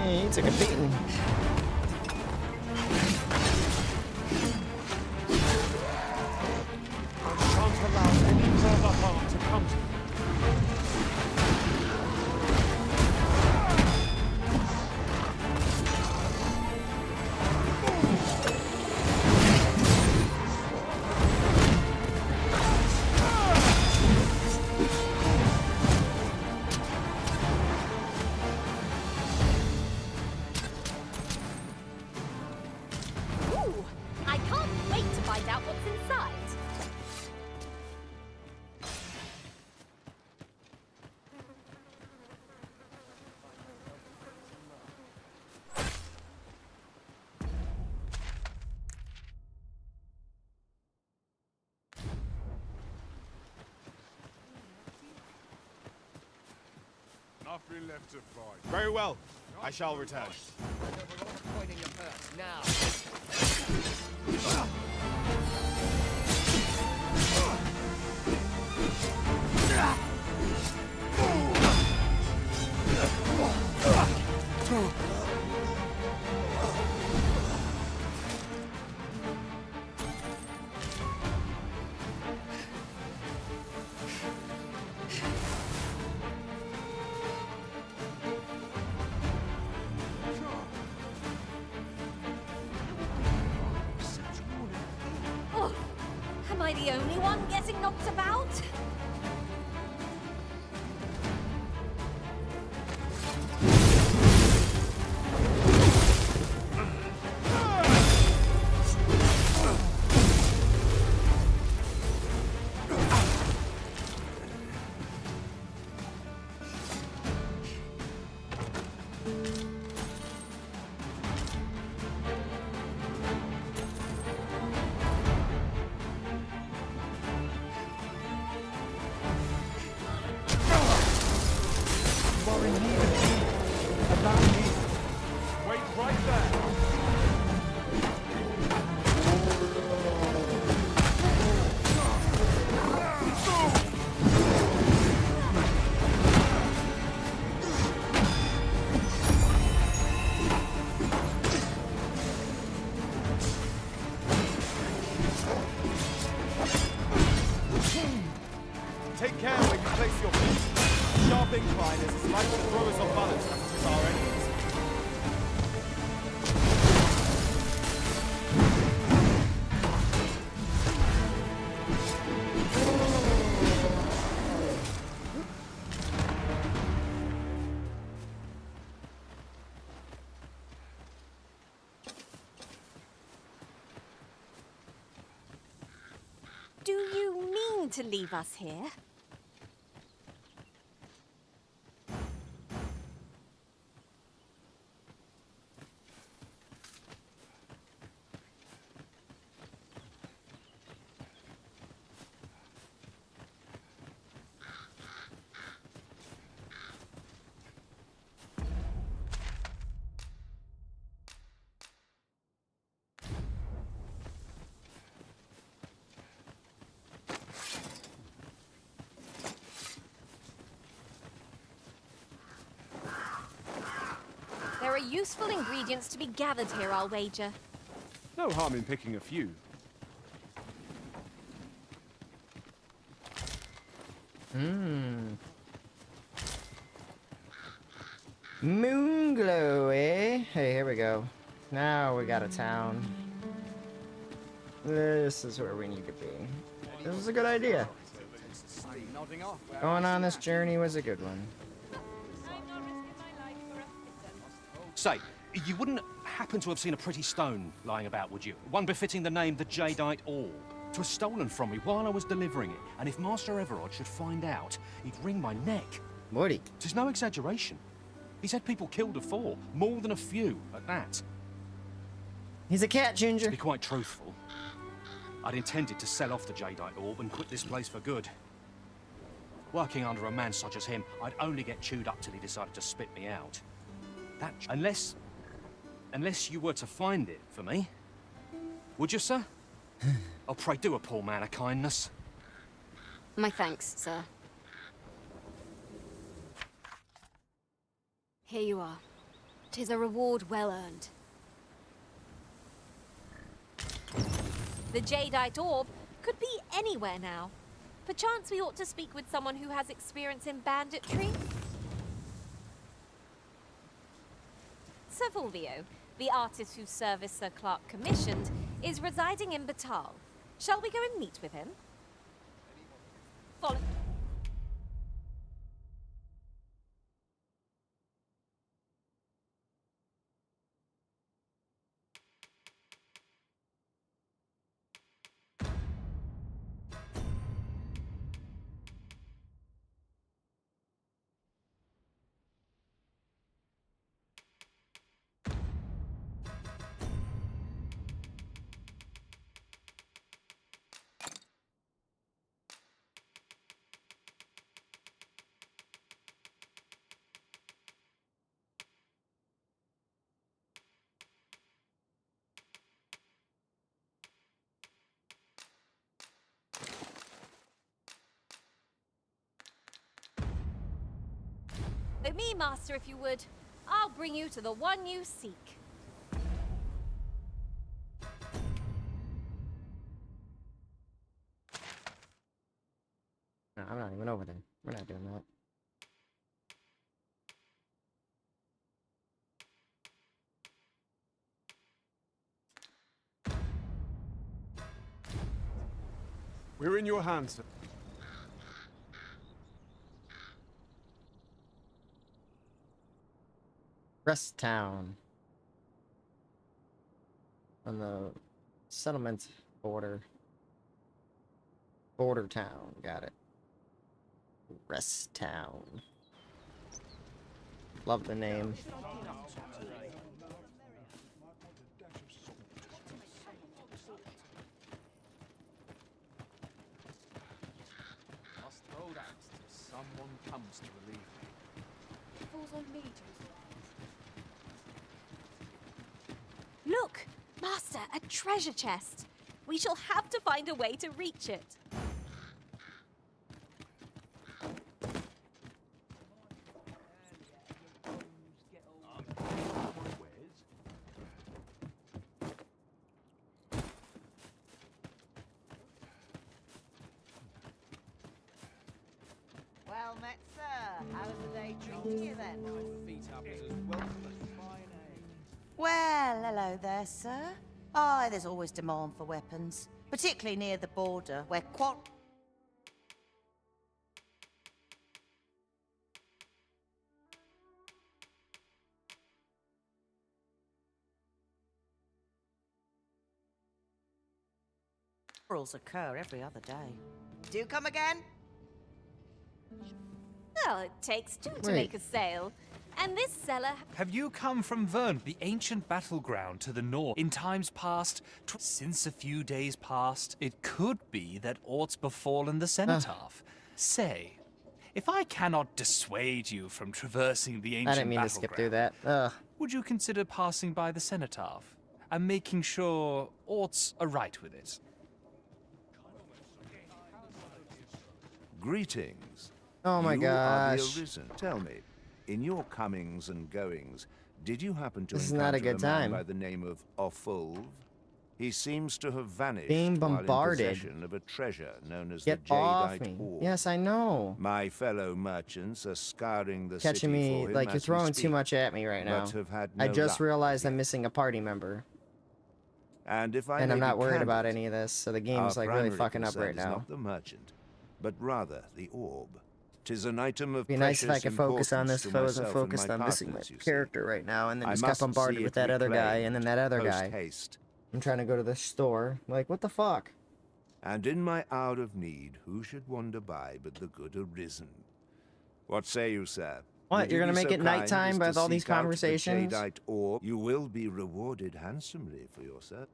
He took a beating. I shan't allow any further harm to come to you. I've been left to fight. Very well. I shall return. Point in your purse, now. Oh, am I the only one getting knocked about? Wait right there. Take care where you place your feet. A sharp incline is as likely to throw us off balance as it is our enemies. Do you mean to leave us here? There are useful ingredients to be gathered here, I'll wager. No harm in picking a few. Moonglow, eh? Hey, here we go. Now we got a town. This is where we need to be. This is a good idea. Going on this journey was a good one. Say, you wouldn't happen to have seen a pretty stone lying about, would you? One befitting the name the Jadeite Orb. 'Twas stolen from me while I was delivering it, and if Master Everard should find out, he'd wring my neck. Would he? 'Tis no exaggeration. He's had people killed afore, more than a few, at that. He's a cat, Ginger. To be quite truthful, I'd intended to sell off the Jadeite Orb and quit this place for good. Working under a man such as him, I'd only get chewed up till he decided to spit me out. That, unless you were to find it for me, would you, sir? Oh, pray do a poor man a kindness. My thanks, sir. Here you are. 'Tis a reward well earned. The Jadeite Orb could be anywhere now. Perchance we ought to speak with someone who has experience in banditry. Sir Fulvio, the artist whose service Sir Clark commissioned, is residing in Batal. Shall we go and meet with him? Follow. me, Master, if you would. I'll bring you to the one you seek. No, I'm not even over there. We're not doing that. We're in your hands, sir. Rest Town. On the settlement border. Border town. Got it. Rest Town. Love the name. Must hold out till someone comes to relieve me. It falls on me to Look! Master, a treasure chest. We shall have to find a way to reach it. Well met, sir. How is the day treating you then? Well, hello there, sir. Oh, there's always demand for weapons, particularly near the border, where quarrels occur every other day. Do come again? Well, it takes two to make a sale. And this seller... Have you come from Vern, the ancient battleground to the north? In times past, since a few days past, it could be that aught's befallen the cenotaph. Say, if I cannot dissuade you from traversing the ancient I didn't mean to skip through that. would you consider passing by the cenotaph and making sure aught's aright with it? Greetings. Oh my You are gosh. the Arisen. Tell me, in your comings and goings, did you happen to This is encounter not a good man time. by the name of Offulv? He seems to have vanished Being while in bombarded. possession of a treasure known as Get the off Jadeite me. Orb. Yes, I know. My fellow merchants are scouring the Catching city me, for him like, you're as we throwing too speak, much at me right now. but have had I no just luck. realized I'm missing a party member. And if I And may I'm be not worried candid, about any of this, so the game's, our like, really primary fucking up concern right is now. not the merchant, but rather the orb. 'Tis an item of Be nice if I precious could focus on importance this to if I wasn't myself and focused my on missing my partners, you see. character right now, and then I just got must bombarded see with it that other guy, reclaimed and then that other guy. post-haste. I'm trying to go to the store. Like, what the fuck? And in my hour of need, who should wander by but the good Arisen? What say you, sir? What, Would you're you gonna be make so it kind nighttime as with to all these seek out the conversations? Jadeite orb? You will be rewarded handsomely for your service.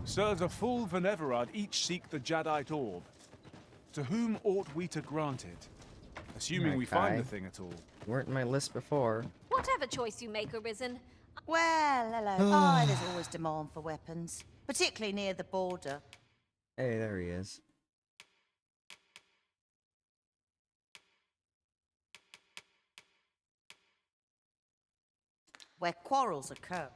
Sirs of Fulv and Everard each seek the Jadeite Orb. To whom ought we to grant it? Assuming we find the thing at all. Weren't in my list before. Whatever choice you make, Arisen. Well, hello. Oh, there's always demand for weapons, particularly near the border. Hey, there he is. Where quarrels occur.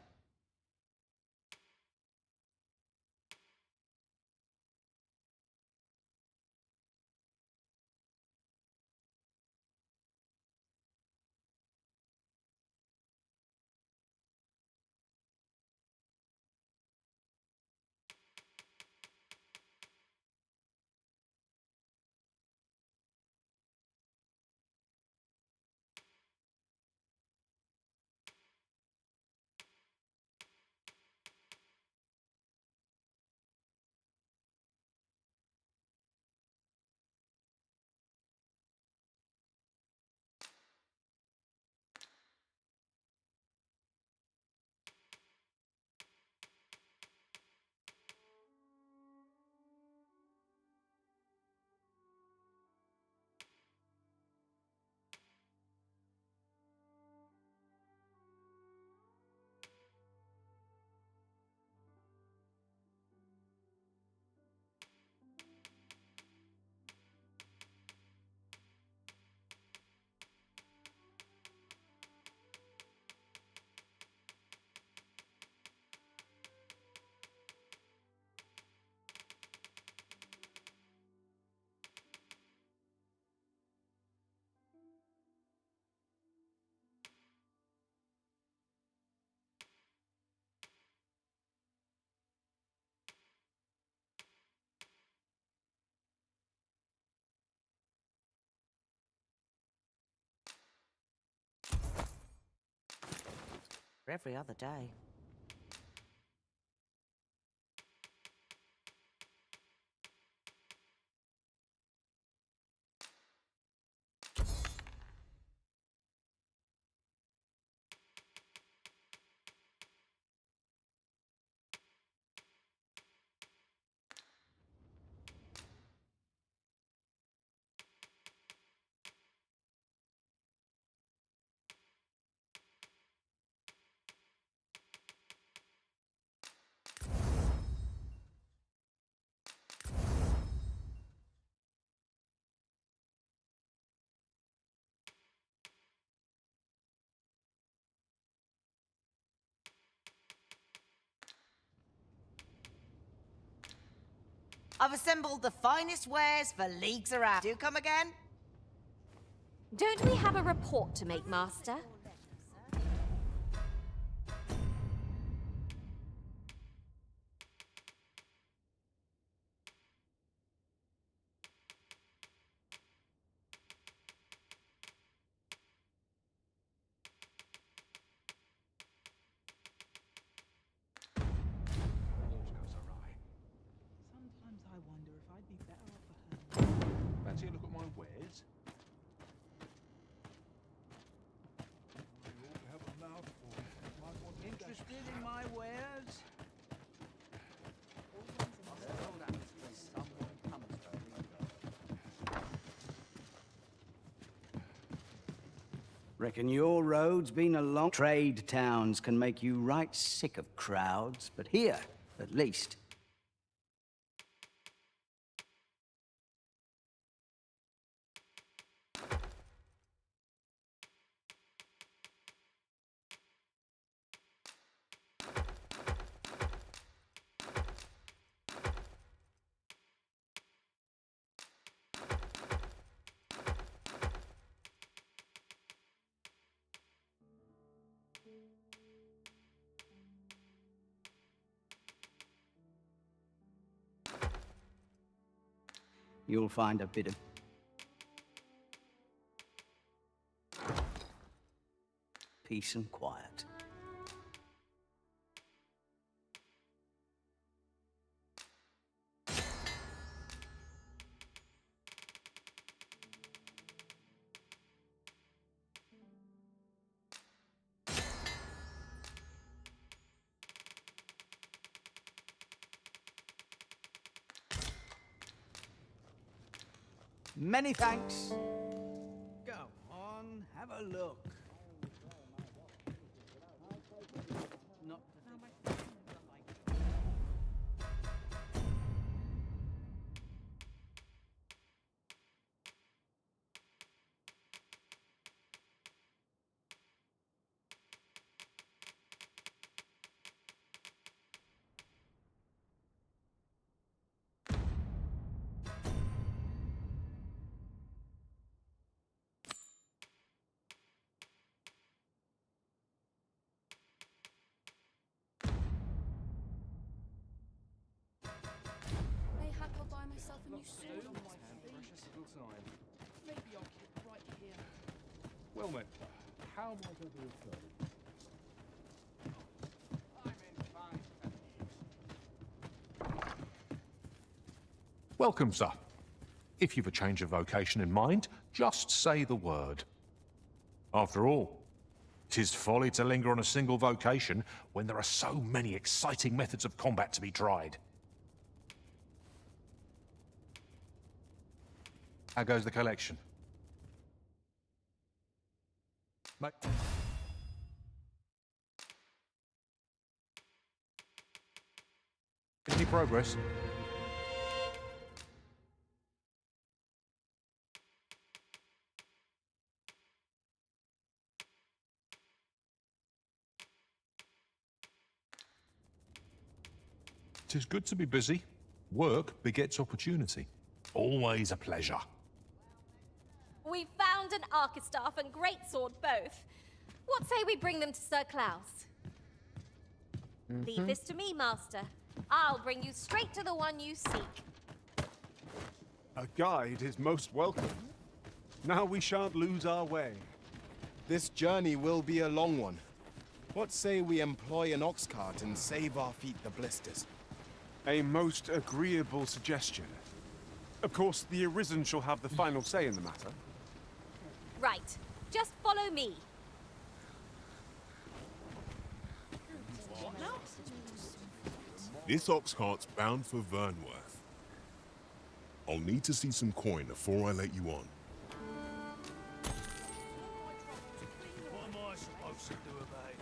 Every other day. I've assembled the finest wares for leagues around. Do come again? Don't we have a report to make, Master? Fancy a look at my wares? Interested in my wares? Reckon your road's been a long... Trade towns can make you right sick of crowds, but here, at least... You'll find a bit of peace and quiet. Many thanks. Go on, have a look. Not myself a new sword. Precious little time. Maybe I'll keep right here. Well met. How am I going to refer? Welcome, sir. If you've a change of vocation in mind, just say the word. After all, 'tis folly to linger on a single vocation when there are so many exciting methods of combat to be tried. How goes the collection? Mate. Any progress? Tis good to be busy. Work begets opportunity. Always a pleasure. We found an Archistaff and Greatsword both. What say we bring them to Sir Klaus? Leave this to me, Master. I'll bring you straight to the one you seek. A guide is most welcome. Now we shan't lose our way. This journey will be a long one. What say we employ an ox cart and save our feet the blisters? A most agreeable suggestion. Of course, the Arisen shall have the final say in the matter. Right. Just follow me. This ox cart's bound for Vernworth. I'll need to see some coin before I let you on. What am I supposed to do about it?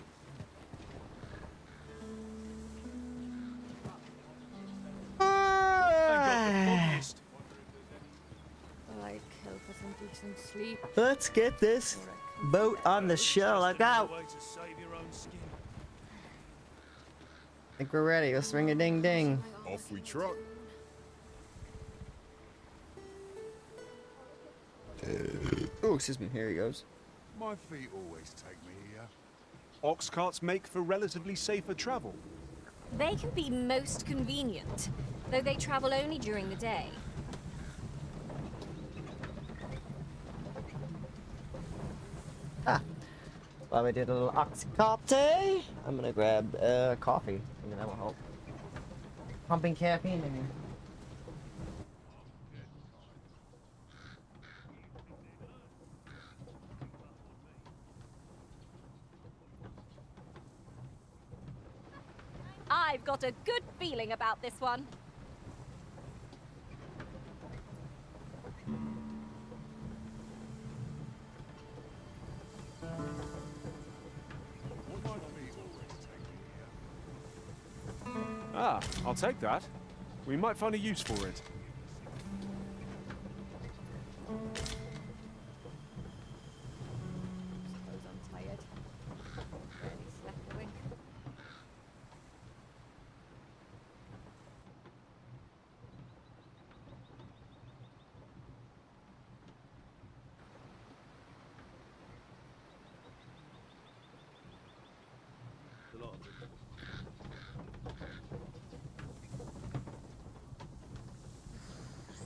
I kill for some decent sleep. Let's get this boat on the show. Look out! Way to save your own skin. I think we're ready. Let's ring a ding ding. Off we trot. Oh, excuse me. Here he goes. My feet always take me here. Ox carts make for relatively safer travel. They can be most convenient, though they travel only during the day. While we did a little oxycarte, I'm gonna grab coffee. Maybe that will help. Pumping caffeine in me. I've got a good feeling about this one. Ah, I'll take that. We might find a use for it. Suppose I'm tired. Barely slept a wink.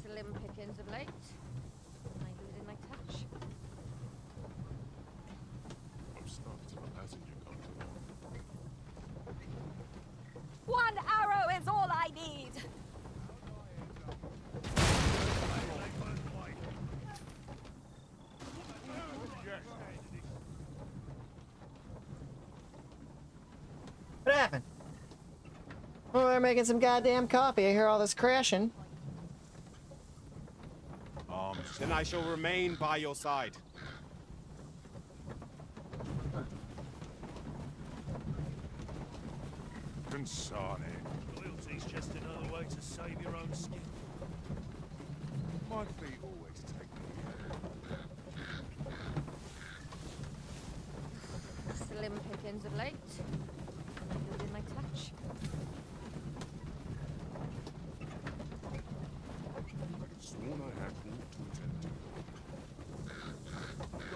Slim pickings of late. I losing my touch. I'm stuck to the passenger come to. One arrow is all I need. What happened? Oh, they're making some goddamn coffee. I hear all this crashing. Then I shall remain by your side. Consarne. Loyalty's just another way to save your own skin. My feet always take me here. Slim pickings of late. Losing my touch. Sworn I had naught to attend to.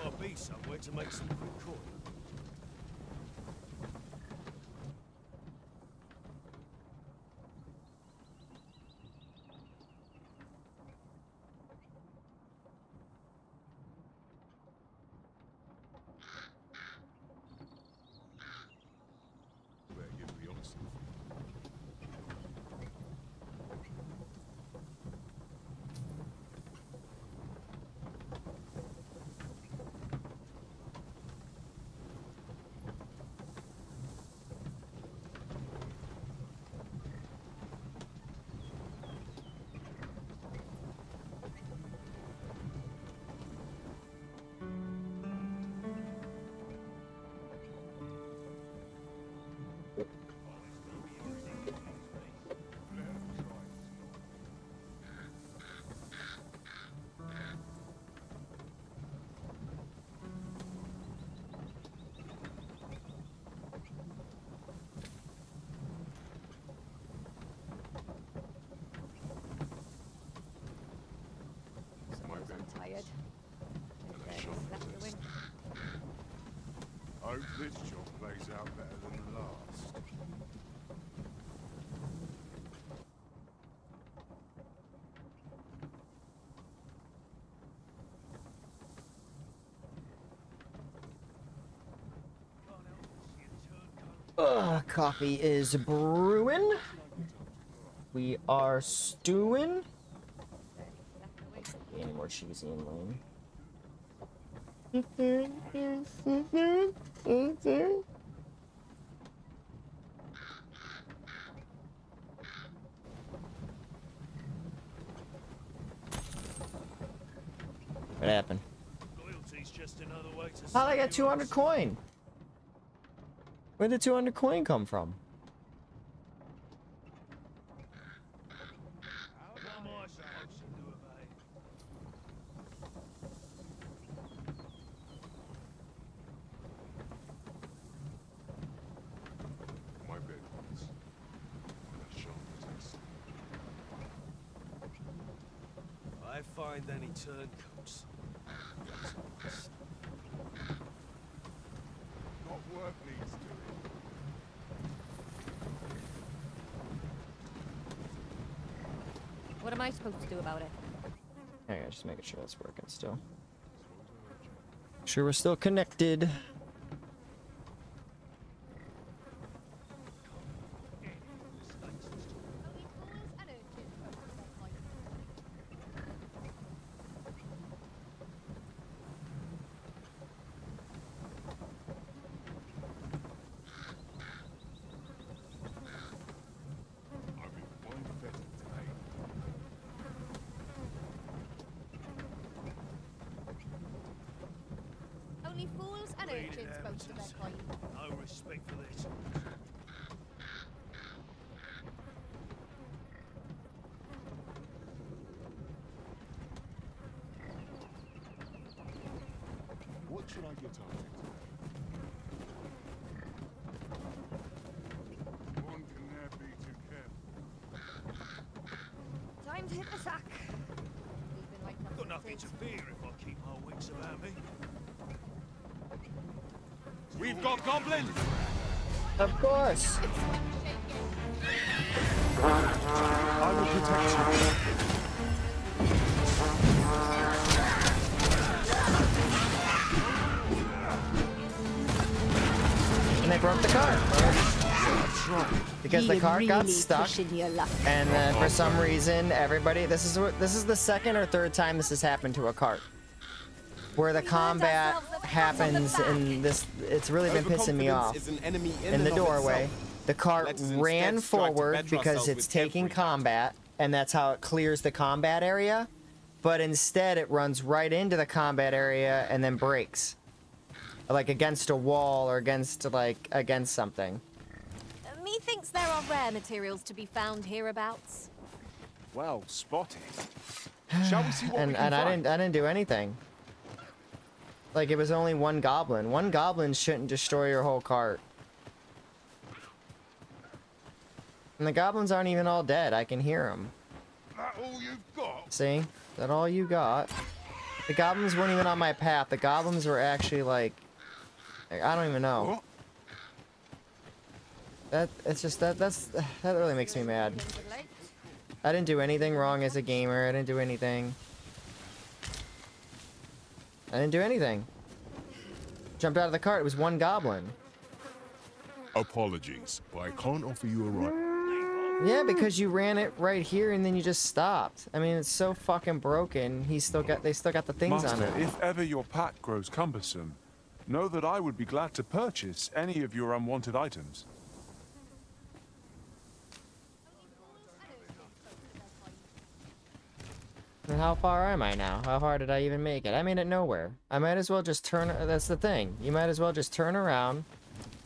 Gotta be somewhere to make some quick coin. Better give me the honest information. Suppose I'm tired. Barely slept a wink. Hope this job plays out better than the last. Can't help but see a turn Coffee is brewing. We are stewing. Any more cheesy and lame. What happened? How'd I get 200 coin? Where'd the 200 coin come from? I find any turncoats. Not work needs doing. What am I supposed to do about it? Hang on, just making sure that's working still. Sure we're still connected. Only fools and urchins boast of their coin. No respect for this. What should I get up to? One can never be too careful. Time to hit the sack. Got nothing to fear if I keep my wits about me. We've got goblins! Of course. I will protect you. And they broke the cart. Because the cart got stuck, and for some reason, everybody. This is the second or third time this has happened to a cart, where the combat happens in this. It's really been pissing me off. In the doorway, the cart ran forward because it's taking combat, and that's how it clears the combat area. But instead, it runs right into the combat area and then breaks, like against a wall or against something. Methinks there are rare materials to be found hereabouts. Well spotted. Shall we see what we can I find? didn't do anything. Like, it was only one goblin. One goblin shouldn't destroy your whole cart. And the goblins aren't even all dead. I can hear them. That all you've got? See? Is that all you got? The goblins weren't even on my path. The goblins were actually like I don't even know. What? That really makes me mad. I didn't do anything wrong as a gamer. I didn't do anything. Jumped out of the cart. It was one goblin. Apologies, but I can't offer you a ride. Yeah, because you ran it right here and then you just stopped. I mean, it's so fucking broken. They still got the things Master, on it. if ever your pack grows cumbersome, know that I would be glad to purchase any of your unwanted items. And how far am I now? How far did I even make it? I made it nowhere. I might as well just turn. That's the thing. You might as well just turn around.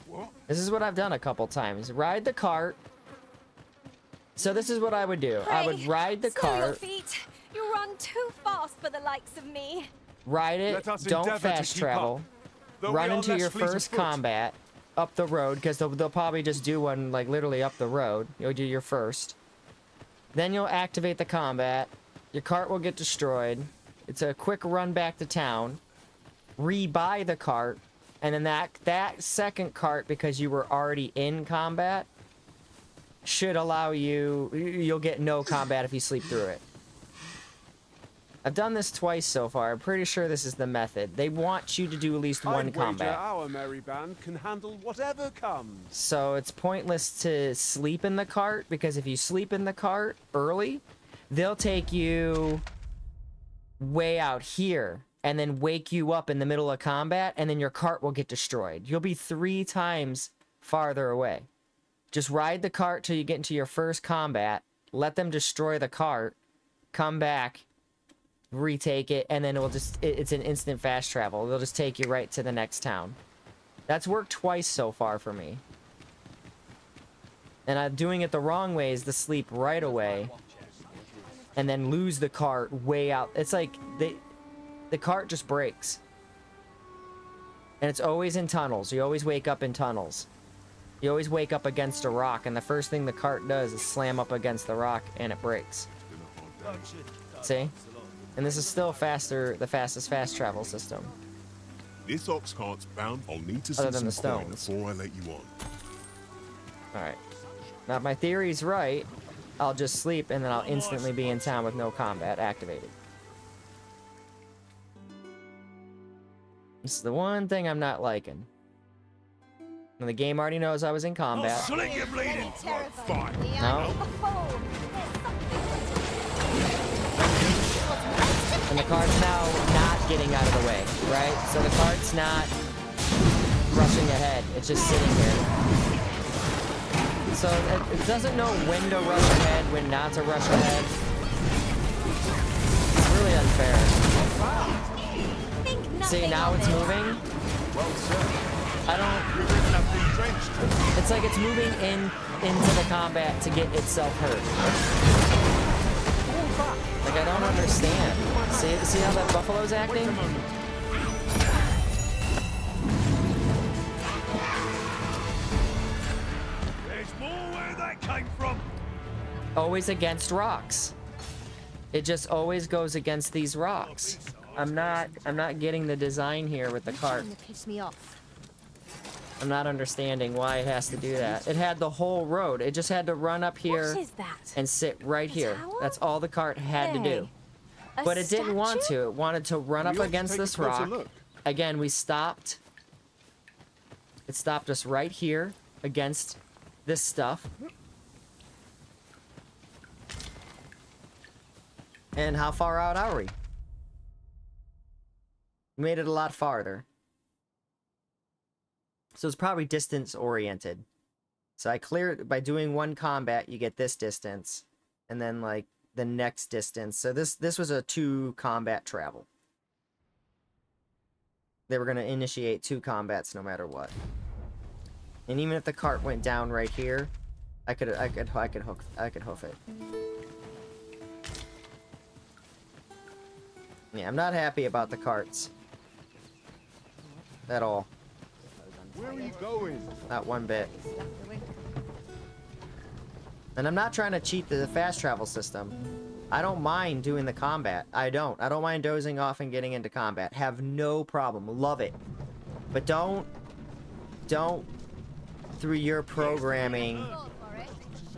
What? This is what I've done a couple times. Ride the cart. So this is what I would do. I would ride the Slow your cart. feet. You run too fast for the likes of me. Ride it. Don't fast travel. Run into your first combat up the road, because they'll probably just do one like literally up the road. You'll do your first. Then you'll activate the combat. Your cart will get destroyed. It's a quick run back to town. Re-buy the cart. And then that second cart, because you were already in combat, should allow you... You'll get no combat if you sleep through it. I've done this twice so far. I'm pretty sure this is the method. They want you to do at least one combat. Our merry band can handle whatever comes. So it's pointless to sleep in the cart, because if you sleep in the cart early, they'll take you way out here and then wake you up in the middle of combat, and then your cart will get destroyed. You'll be 3 times farther away. Just ride the cart till you get into your first combat, let them destroy the cart, come back, retake it, and then it's an instant fast travel. They'll just take you right to the next town. That's worked twice so far for me. And I'm doing it the wrong way is to sleep right away and then lose the cart way out. It's like the cart just breaks. And it's always in tunnels. You always wake up in tunnels. You always wake up against a rock, and the first thing the cart does is slam up against the rock and it breaks. See? And this is still the fastest fast travel system. This ox cart's bound. I'll need to Other see than some the coin stones. before I let you on. Alright. Now, if my theory's right, I'll just sleep and then I'll instantly be in town with no combat activated. This is the one thing I'm not liking. And the game already knows I was in combat. Sling your bleeding throat. Fine. No. And the cart's now not getting out of the way, right? So the cart's not rushing ahead. It's just sitting here. So it doesn't know when to rush ahead, when not to rush ahead. It's really unfair. See, now it's moving. I don't... It's like it's moving into the combat to get itself hurt. Like, I don't understand. See how that buffalo's acting? There's more where that came from. Always against rocks. It just always goes against these rocks. I'm not getting the design here with the cart. Piss me off. I'm not understanding why it has to do that. It had the whole road. It just had to run up here What is that? and sit right here. That's all the cart had to do. But it didn't want to. It wanted to run up against this rock. Again, we stopped. It stopped us right here against this stuff. And how far out are we? We made it a lot farther. So it's probably distance oriented. So I cleared by doing one combat, you get this distance, and then like the next distance. So this was a 2 combat travel. They were gonna initiate 2 combats no matter what. And even if the cart went down right here, I could hoof it. Yeah, I'm not happy about the carts at all. Where are you going? Not one bit. And I'm not trying to cheat the fast travel system. I don't mind doing the combat. I don't mind dozing off and getting into combat. Have no problem. Love it. But don't through your programming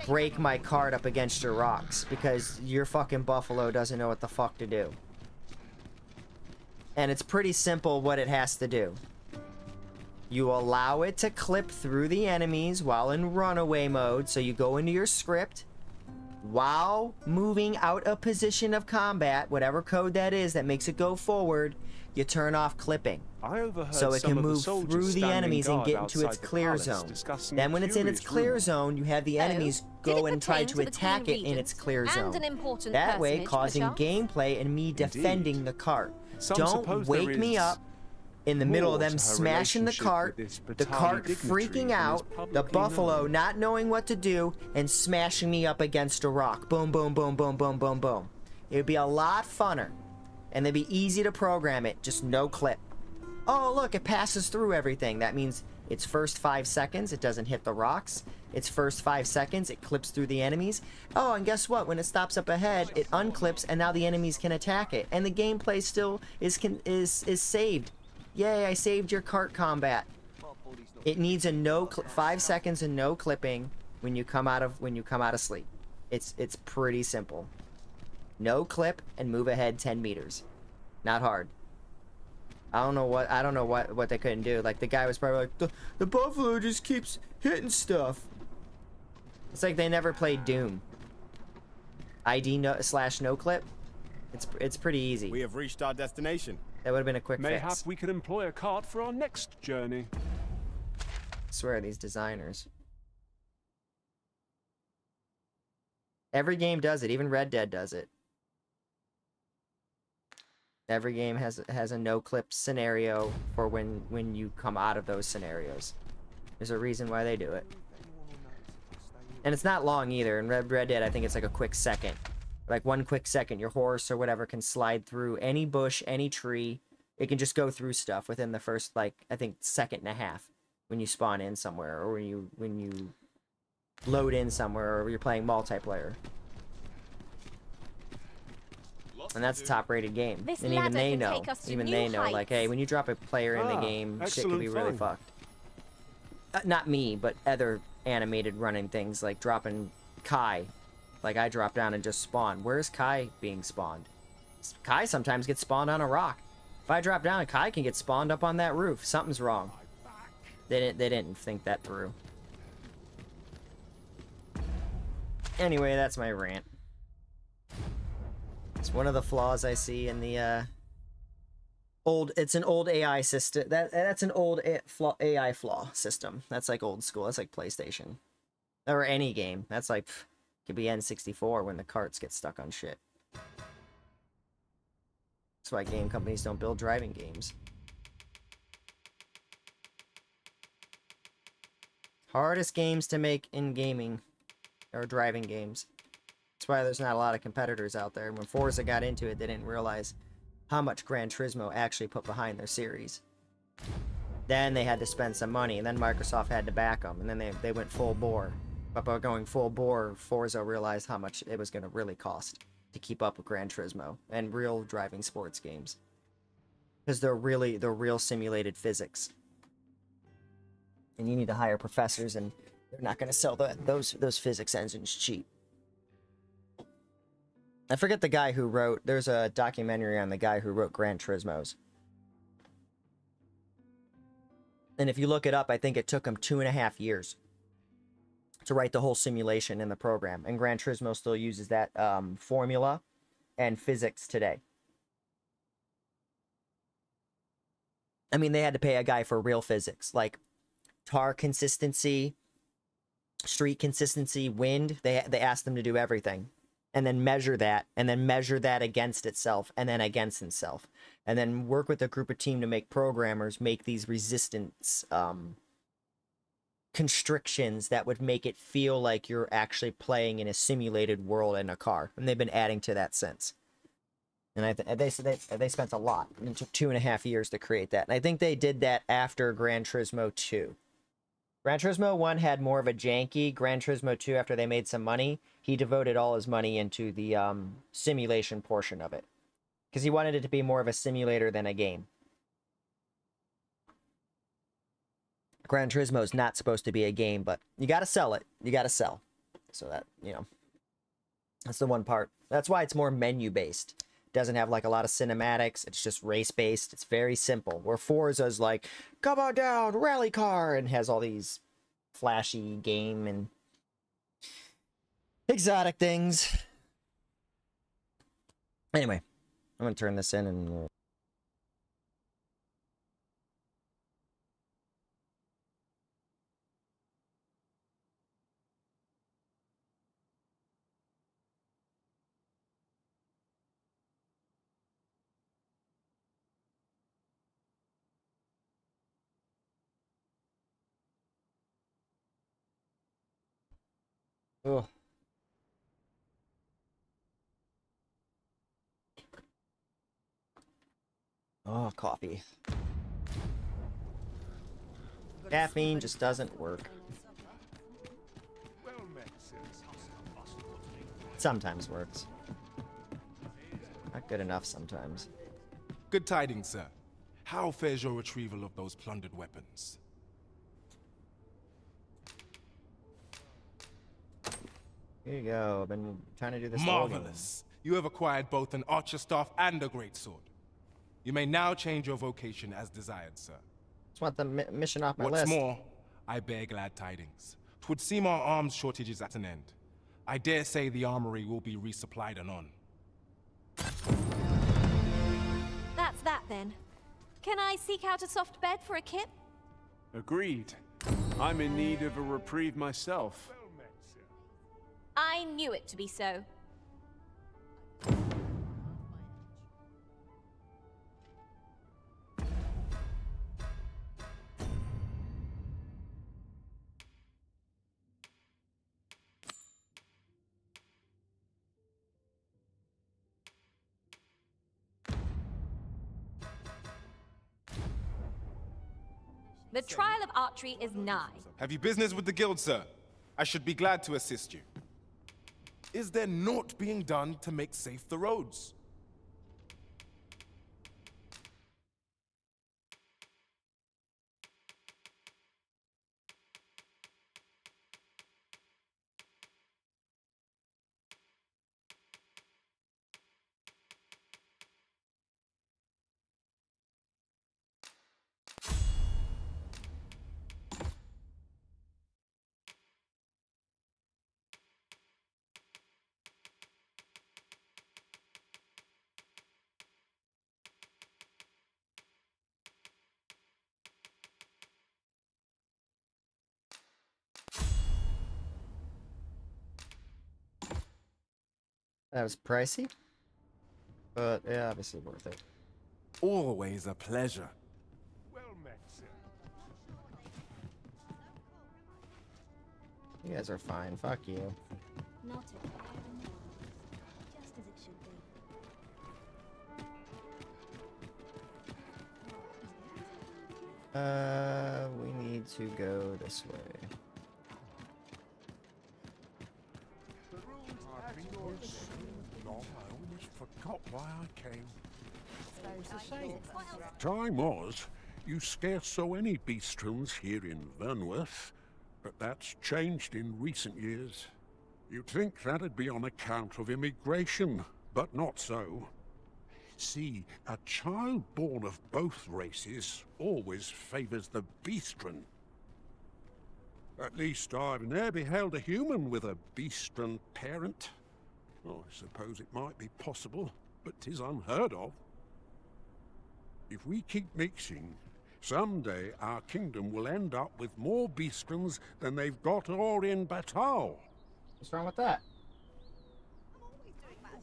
break my cart up against your rocks, because your fucking buffalo doesn't know what the fuck to do. And it's pretty simple what it has to do. You allow it to clip through the enemies while in runaway mode, so you go into your script. While moving out of position of combat, whatever code that is that makes it go forward, you turn off clipping. So it can move through the enemies and get into its clear zone. Then when it's in its clear zone, you have the enemies go and try to attack it in its clear zone. That way, causing gameplay and me defending the cart. Don't wake me up in the middle of them smashing the cart freaking out, the buffalo not knowing what to do, and smashing me up against a rock. Boom, boom, boom, boom, boom, boom, boom. It would be a lot funner, and it'd be easy to program it, just no clip. Oh, look, it passes through everything. That means its first 5 seconds, it doesn't hit the rocks. Its first 5 seconds, it clips through the enemies. Oh, and guess what? When it stops up ahead, it unclips, and now the enemies can attack it. And the gameplay still is saved. Yay, I saved your cart combat. It needs a 5 seconds and no clipping when you come out of sleep. It's pretty simple. No clip and move ahead 10 meters. Not hard. I don't know what they couldn't do. Like, the guy was probably like, the buffalo just keeps hitting stuff. It's like they never played Doom. ID /no clip. It's pretty easy. We have reached our destination. That would have been a quick Mayhap fix. we could employ a cart for our next journey. I swear, these designers. Every game does it. Even Red Dead does it. Every game has a no-clip scenario for when you come out of those scenarios. There's a reason why they do it. And it's not long either. In Red Dead, I think it's like a quick second. Like 1 quick second, your horse or whatever can slide through any bush, any tree. It can just go through stuff within the first, like, I think, second and a half when you spawn in somewhere, or when you load in somewhere, or you're playing multiplayer. And that's a top-rated game. This And even ladder they can know. take us to Even new they know, heights. like, hey, when you drop a player in the game, shit could be really fun. fucked. Not me, but other animated running things, like dropping Kai. Like, I drop down and just spawn. Where's Kai being spawned? Kai sometimes gets spawned on a rock. If I drop down, Kai can get spawned up on that roof. Something's wrong. They didn't think that through. Anyway, that's my rant. It's one of the flaws I see in the it's an old AI system. That's an old AI flaw system. That's like old school. That's like PlayStation. Or any game. That's like, could be N64 when the carts get stuck on shit. That's why game companies don't build driving games. Hardest games to make in gaming are driving games. That's why there's not a lot of competitors out there. When Forza got into it, they didn't realize how much Gran Turismo actually put behind their series. Then they had to spend some money, and then Microsoft had to back them, and then they went full bore. But by going full bore, Forza realized how much it was going to really cost to keep up with Gran Turismo and real driving sports games. Because they're real simulated physics. And you need to hire professors, and they're not going to sell those physics engines cheap. I forget the guy who wrote... There's a documentary on the guy who wrote Gran Turismo's. And if you look it up, I think it took him 2.5 years to write the whole simulation in the program. And Gran Turismo still uses that formula and physics today. I mean, they had to pay a guy for real physics. Like, tar consistency, street consistency, wind. They asked them to do everything. And then measure that, and then measure that against itself, and then against itself. And then work with a group of team to make programmers make these resistance constrictions that would make it feel like you're actually playing in a simulated world in a car. And they've been adding to that since. And they spent a lot. It took 2.5 years to create that. And I think they did that after Gran Turismo 2. Gran Turismo 1 had more of a janky. Gran Turismo 2, after they made some money, he devoted all his money into the simulation portion of it. Because he wanted it to be more of a simulator than a game. Gran Turismo is not supposed to be a game, but you gotta sell it. You gotta sell. So that, you know, that's the one part. That's why it's more menu-based. Doesn't have like a lot of cinematics. It's just race-based. It's very simple. Where Forza's like, come on down, rally car, and has all these flashy game and exotic things. Anyway, I'm gonna turn this in and... Ugh. Oh, coffee. Caffeine just doesn't work. Sometimes works. Not good enough sometimes. Good tidings, sir. How fares your retrieval of those plundered weapons? Here you go. I've been trying to do this all game. Marvelous. You have acquired both an archer staff and a greatsword. You may now change your vocation as desired, sir. Just want the mission off my What's list. more, I bear glad tidings. 'Twould seem our arms shortage is at an end. I dare say the armory will be resupplied anon. That's that then. Can I seek out a soft bed for a kip? Agreed. I'm in need of a reprieve myself. I knew it to be so. The trial of archery is nigh. Have you business with the guild, sir? I should be glad to assist you. Is there naught being done to make safe the roads? That was pricey, but yeah, obviously worth it. Always a pleasure. Well met, sir. You guys are fine. Fuck you. Not a care in the world. Just as it should be. We need to go this way. I almost forgot why I came. Time was, you scarce saw any beastrons here in Vernworth, but that's changed in recent years. You'd think that'd be on account of immigration, but not so. See, a child born of both races always favors the beastron. At least I've ne'er beheld a human with a beastron parent. Oh, I suppose it might be possible, but 'tis unheard of. If we keep mixing, someday our kingdom will end up with more beastrons than they've got or in Batal. What's wrong with that?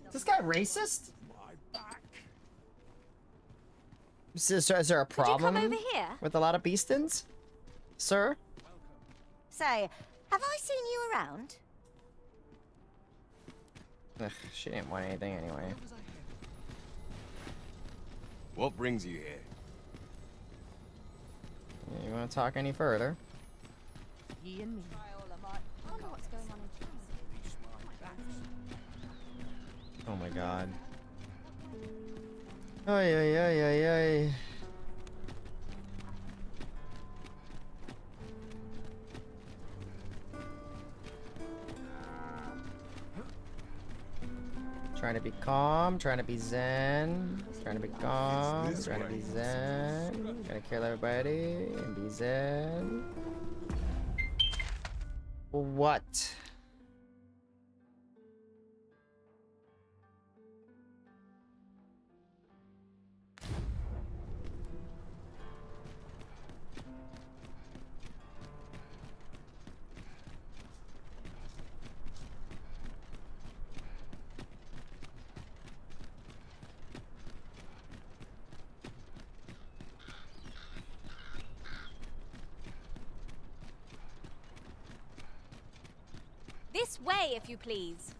Is this guy racist? Is there a problem over here? with a lot of beastons, sir? Say, have I seen you around? Ugh, she didn't want anything anyway. What brings you here? You want to talk any further? Ye and me. I wonder what's going on in town. Oh my god. Ay, ay, ay, ay, ay. Trying to be calm, trying to be zen, trying to be calm, trying to be zen, trying to kill everybody and be zen. What? This way, if you please.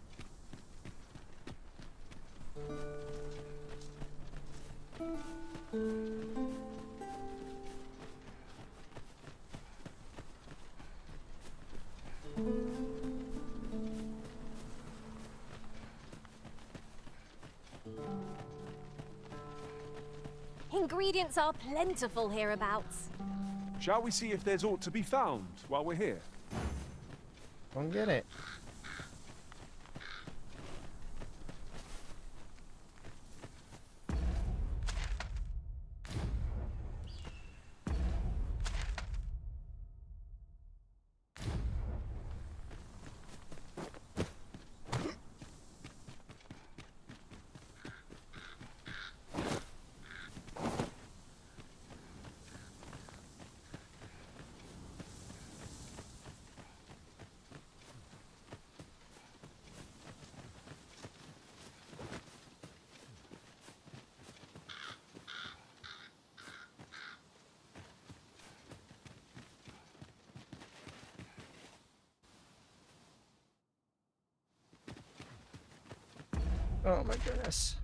Ingredients are plentiful hereabouts. Shall we see if there's aught to be found while we're here? Don't get it. Oh my goodness.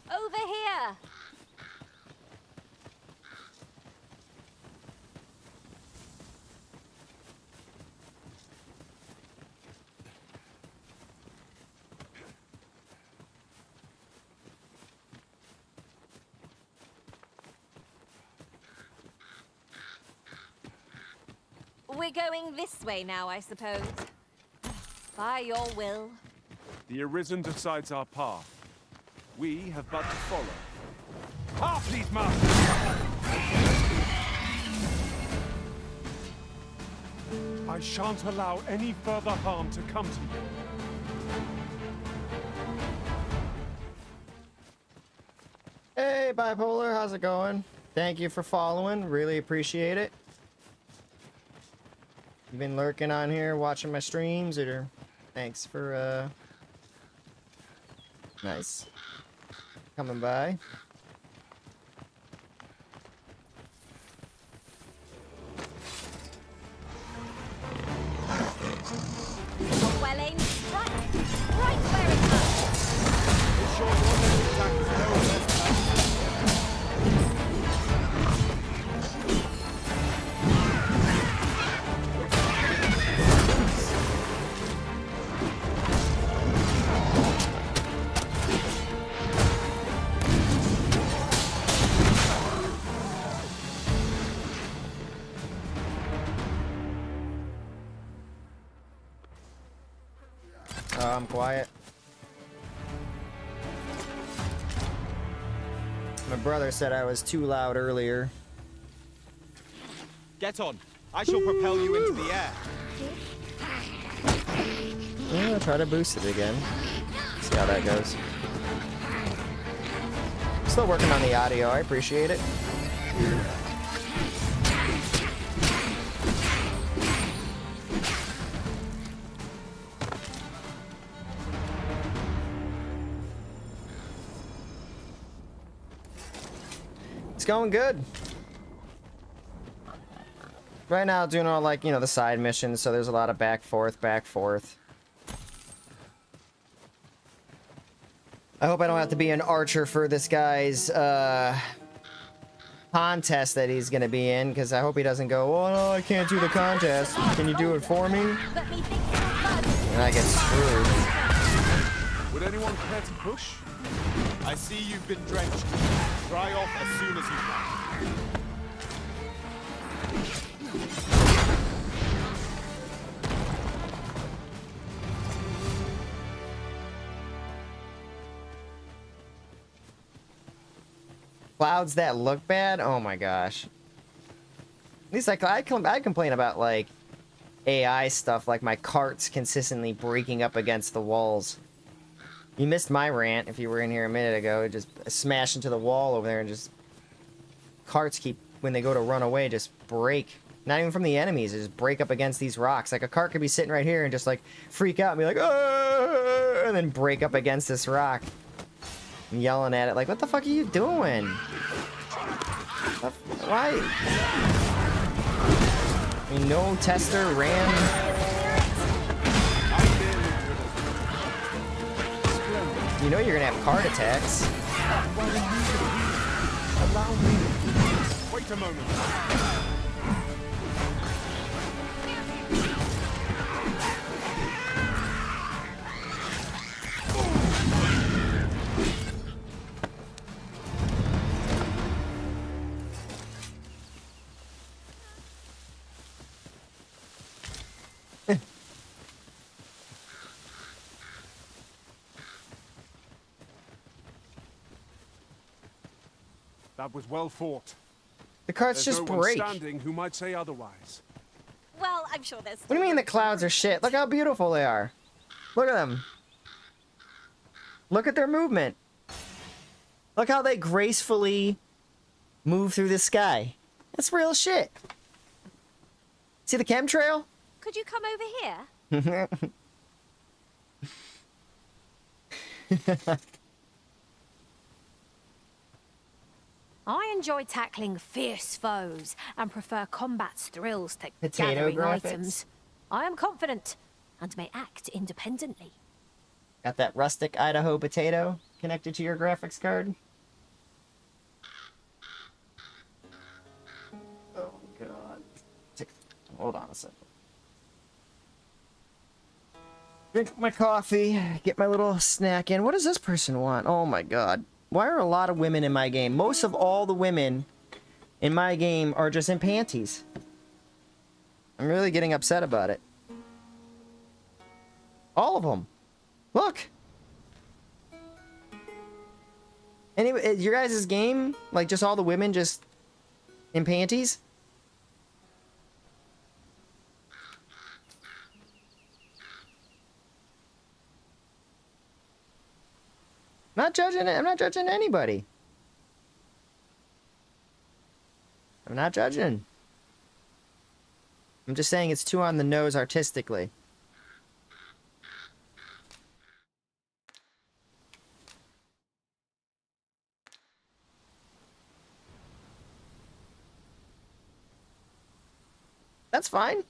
Over here. We're going this way now, I suppose. By your will. The Arisen decides our path. We have but to follow. Half these masters! I shan't allow any further harm to come to you. Hey, Bipolar, how's it going? Thank you for following. Really appreciate it. You've been lurking on here, watching my streams, or thanks for nice coming by. Well aimed strike, right where it hurts. Be sure your next attack is no less I'm quiet. My brother said I was too loud earlier. Get on. I shall propel you into the air. Yeah, I'll try to boost it again. See how that goes. Still working on the audio. I appreciate it. It's going good. Right now, doing all, like, you know, the side missions, so there's a lot of back, forth, back, forth. I hope I don't have to be an archer for this guy's, contest that he's gonna be in, because I hope he doesn't go, oh no, I can't do the contest. Can you do it for me? And I get screwed. Would anyone care to push? I see you've been drenched. Dry off as soon as you can. Clouds that look bad? Oh my gosh. At least I complain about, like, AI stuff, like my carts consistently breaking up against the walls. You missed my rant if you were in here a minute ago. Just smash into the wall over there and just... Carts keep, when they go to run away, just break. Not even from the enemies, they just break up against these rocks. Like, a cart could be sitting right here and just, like, freak out and be like, "Aah!" and then break up against this rock. I'm yelling at it like, what the fuck are you doing? Why? I mean, no tester ran... You know you're gonna have card attacks. Allow me. Wait a moment. That was well fought. The carts There's just no one break. standing who might say otherwise. Well, I'm sure there's... What do you mean the clouds are shit? Look how beautiful they are. Look at them. Look at their movement. Look how they gracefully move through the sky. That's real shit. See the chemtrail? Could you come over here? I enjoy tackling fierce foes and prefer combat's thrills to Potato gathering graphics? items. I am confident, and may act independently. Got that rustic Idaho potato connected to your graphics card? Oh, God. Hold on a second. Drink my coffee, get my little snack in. What does this person want? Oh, my God. Why are a lot of women in my game? Most of all the women in my game are just in panties. I'm really getting upset about it. All of them. Look. Anyway, your guys' game, like just all the women just in panties? Not judging it. I'm not judging anybody. I'm not judging. I'm just saying it's too on the nose artistically. That's fine.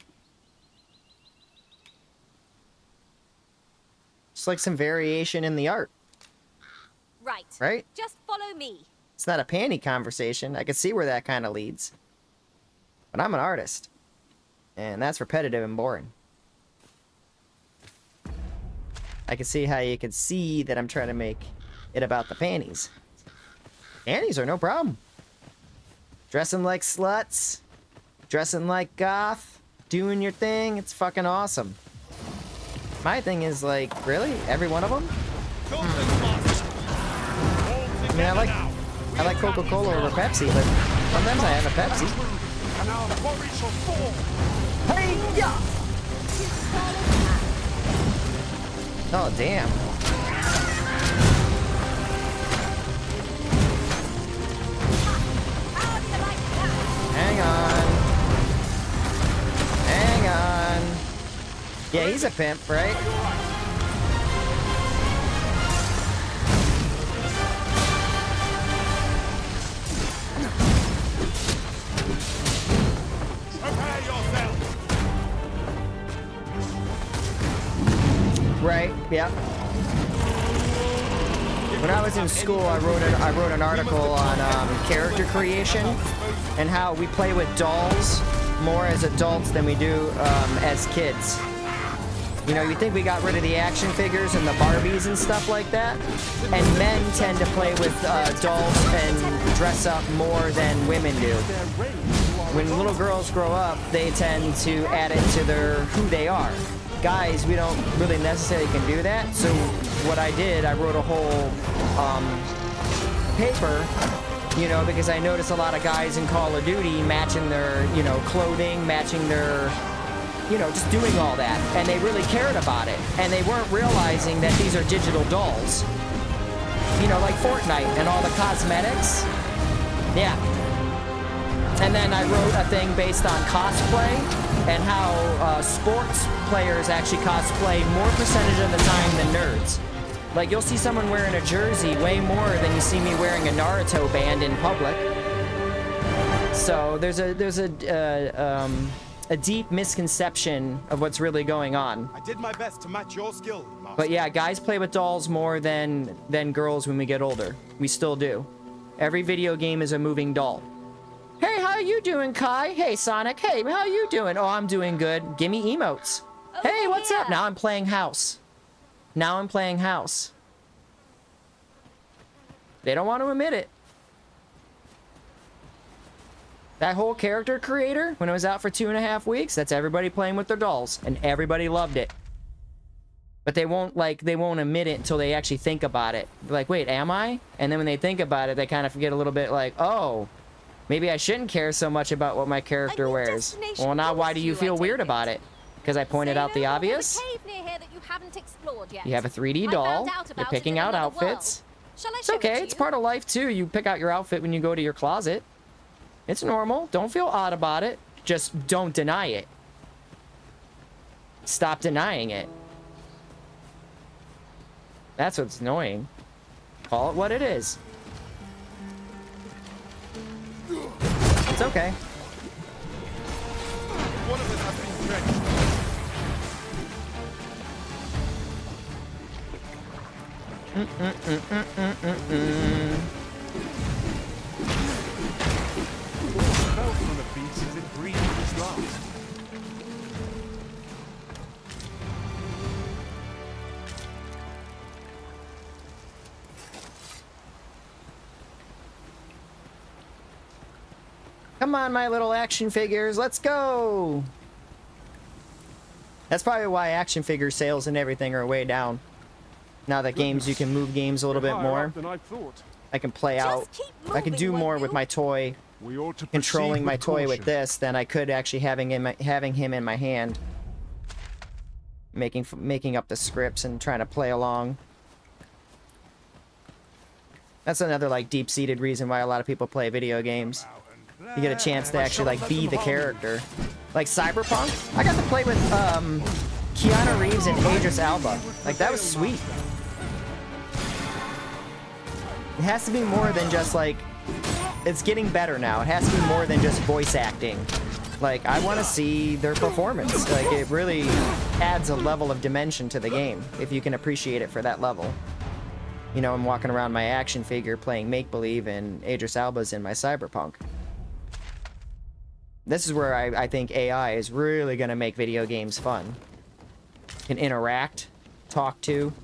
Just like some variation in the art. Right. Right? Just follow me. It's not a panty conversation. I can see where that kind of leads. But I'm an artist. And that's repetitive and boring. I can see how you can see that I'm trying to make it about the panties. Panties are no problem. Dressing like sluts. Dressing like goth. Doing your thing. It's fucking awesome. My thing is like, really? Every one of them? I mean, I like Coca-Cola over Pepsi, but sometimes I have a Pepsi. Hey, yeah! Oh, damn. Hang on. Hang on. Yeah, he's a pimp, right? Right, yeah. When I was in school, I wrote an article on character creation and how we play with dolls more as adults than we do as kids. You know, you think we got rid of the action figures and the Barbies and stuff like that, and men tend to play with dolls and dress up more than women do. When little girls grow up, they tend to add it to their who they are. Guys, we don't really necessarily can do that. So what I did, I wrote a whole paper, you know, because I noticed a lot of guys in Call of Duty matching their, you know, clothing, matching their, you know, just doing all that. And they really cared about it. And they weren't realizing that these are digital dolls. You know, like Fortnite and all the cosmetics. Yeah. And then I wrote a thing based on cosplay and how sports players actually cosplay more percentage of the time than nerds. Like, you'll see someone wearing a jersey way more than you see me wearing a Naruto band in public. So there's a deep misconception of what's really going on. I did my best to match your skill, Master. But yeah, guys play with dolls more than girls when we get older. We still do. Every video game is a moving doll. Hey, how you doing, Kai? Hey, Sonic. Hey, how you doing? Oh, I'm doing good. Give me emotes. Hey, what's up? Now I'm playing house. Now I'm playing house. They don't want to admit it. That whole character creator, when it was out for 2.5 weeks, that's everybody playing with their dolls, and everybody loved it. But they won't admit it until they actually think about it. They're like, wait, am I? And then when they think about it, they kind of forget a little bit like, oh, maybe I shouldn't care so much about what my character wears. Well, now why do you feel weird about it? Because I pointed out the obvious? You have a 3D doll. You're picking out outfits. It's okay. It's part of life, too. You pick out your outfit when you go to your closet. It's normal. Don't feel odd about it. Just don't deny it. Stop denying it. That's what's annoying. Call it what it is. It's okay. One of us has been drenched. Felt from the beast as it breathed its last. Come on, my little action figures, let's go! That's probably why action figure sales and everything are way down. Now that games, you can move games a little bit more. I can play out. I can do more with my toy. Controlling my toy with this than I could actually having him in my hand. Making up the scripts and trying to play along. That's another like deep-seated reason why a lot of people play video games. You get a chance to actually like be the character. Like Cyberpunk, I got to play with Keanu Reeves and Idris Elba. Like that was sweet. It has to be more than just like, it's getting better now. It has to be more than just voice acting. Like I want to see their performance. Like it really adds a level of dimension to the game if you can appreciate it for that level. You know, I'm walking around my action figure playing make-believe and Idris Elba's in my Cyberpunk. This is where I think AI is really going to make video games fun. Can interact, talk to.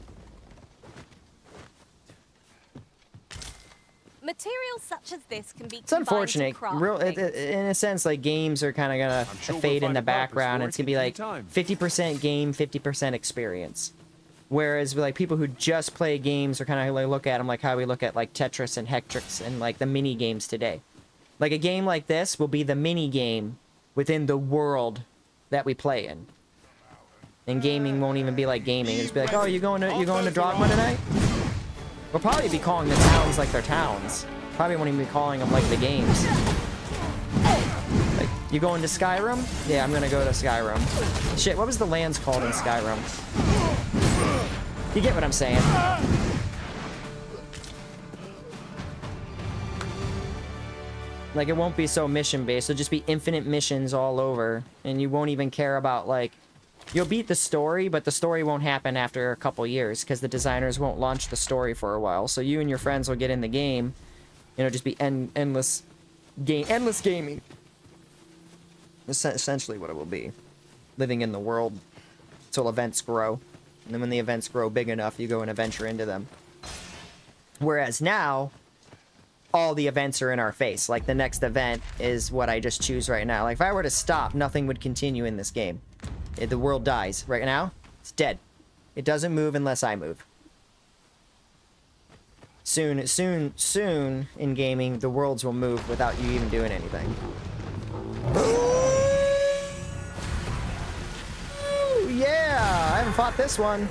Materials such as this can be It's unfortunate. In a sense, like games are kind of gonna fade in the background. It's gonna be like 50% game, 50% experience. Whereas like people who just play games are kind of like look at them like how we look at like Tetris and Hectrix and like the mini games today. Like a game like this will be the mini game within the world that we play in. And gaming won't even be like gaming. It'll just be like, oh, you going to Dogma tonight? We'll probably be calling the towns like they're towns. Probably won't even be calling them like the games. Like, you going to Skyrim? Yeah, I'm gonna go to Skyrim. Shit, what was the lands called in Skyrim? You get what I'm saying. Like, it won't be so mission-based. It'll just be infinite missions all over. And you won't even care about, like... You'll beat the story, but the story won't happen after a couple years, because the designers won't launch the story for a while. So you and your friends will get in the game, and it'll just be endless gaming. That's essentially what it will be. Living in the world until events grow. And then when the events grow big enough, you go and adventure into them. Whereas now... all the events are in our face. Like, the next event is what I just choose right now. Like, if I were to stop, nothing would continue in this game. The world dies. Right now, it's dead. It doesn't move unless I move. Soon in gaming, the worlds will move without you even doing anything. Ooh, yeah! I haven't fought this one.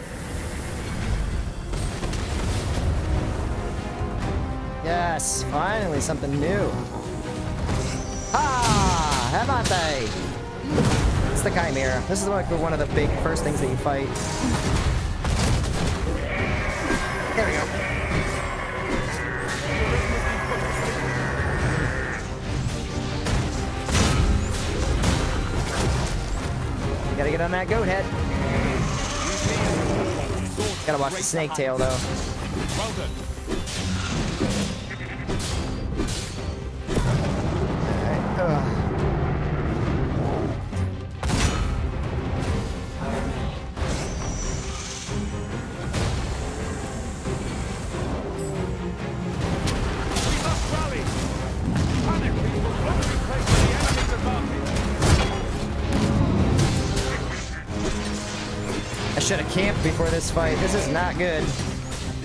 Yes, finally something new. Ah, how about they? It's the Chimera. This is like one of the big first things that you fight. There we go. You gotta get on that goat head. Gotta watch the snake tail though. Well done. I should have camped before this fight. This is not good.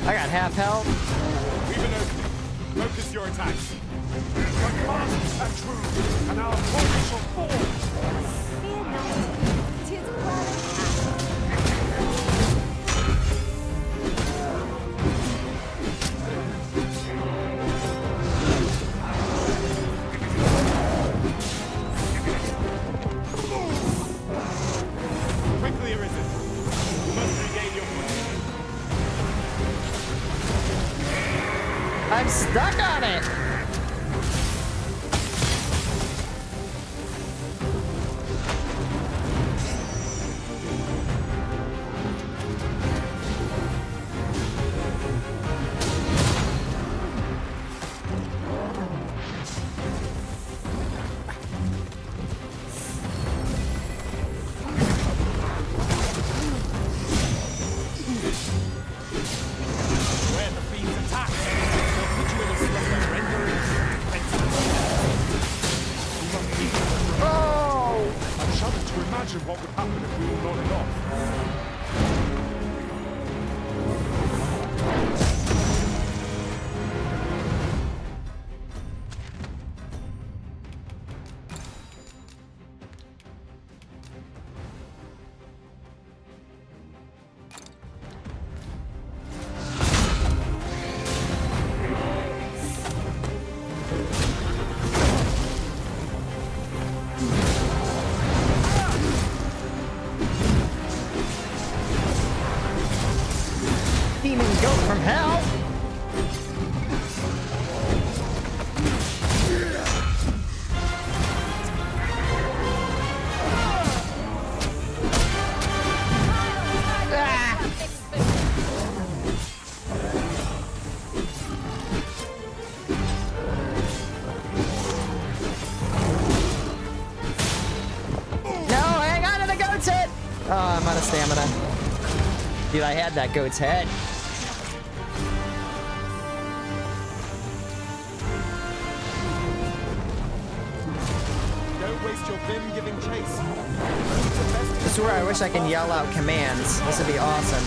I got half health. We've been open. Focus your attacks. But fast and true, and our force shall fall. Fear not. 'Tis well. Quickly arisen. You must regain your footing. I'm stuck on it. imagine what would happen if we all nodded off. Demon goat from hell! No, hang on to the goat's head! Oh, I'm out of stamina. Dude, I had that goat's head. Don't waste your vim giving chase. This is where I wish I can yell out commands. This would be awesome.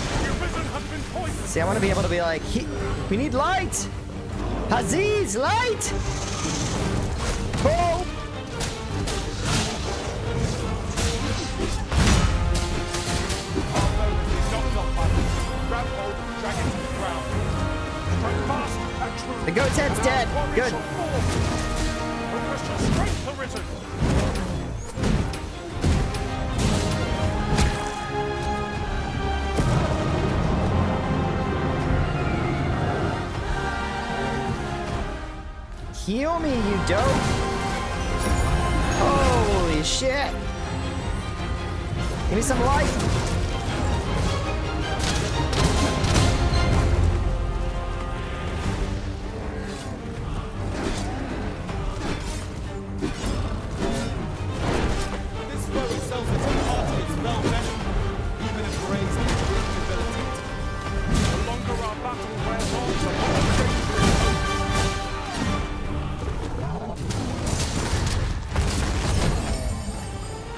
See, I want to be able to be like, we need light! Aziz, light! Oh! The goat's head's dead. Good. Heal me, you dope. Holy shit. Give me some light.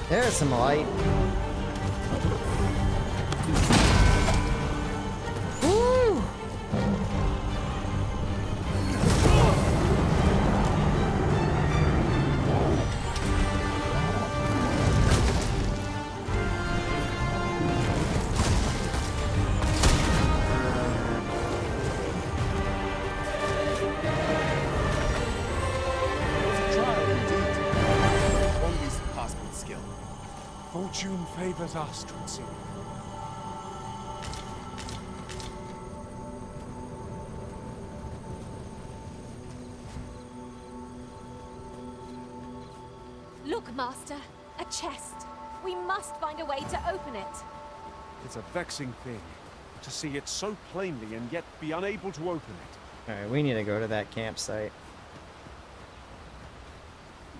There's some light. Woo! Fortune favors us, Trincy. Look, Master. A chest. We must find a way to open it. It's a vexing thing to see it so plainly and yet be unable to open it. Alright, we need to go to that campsite.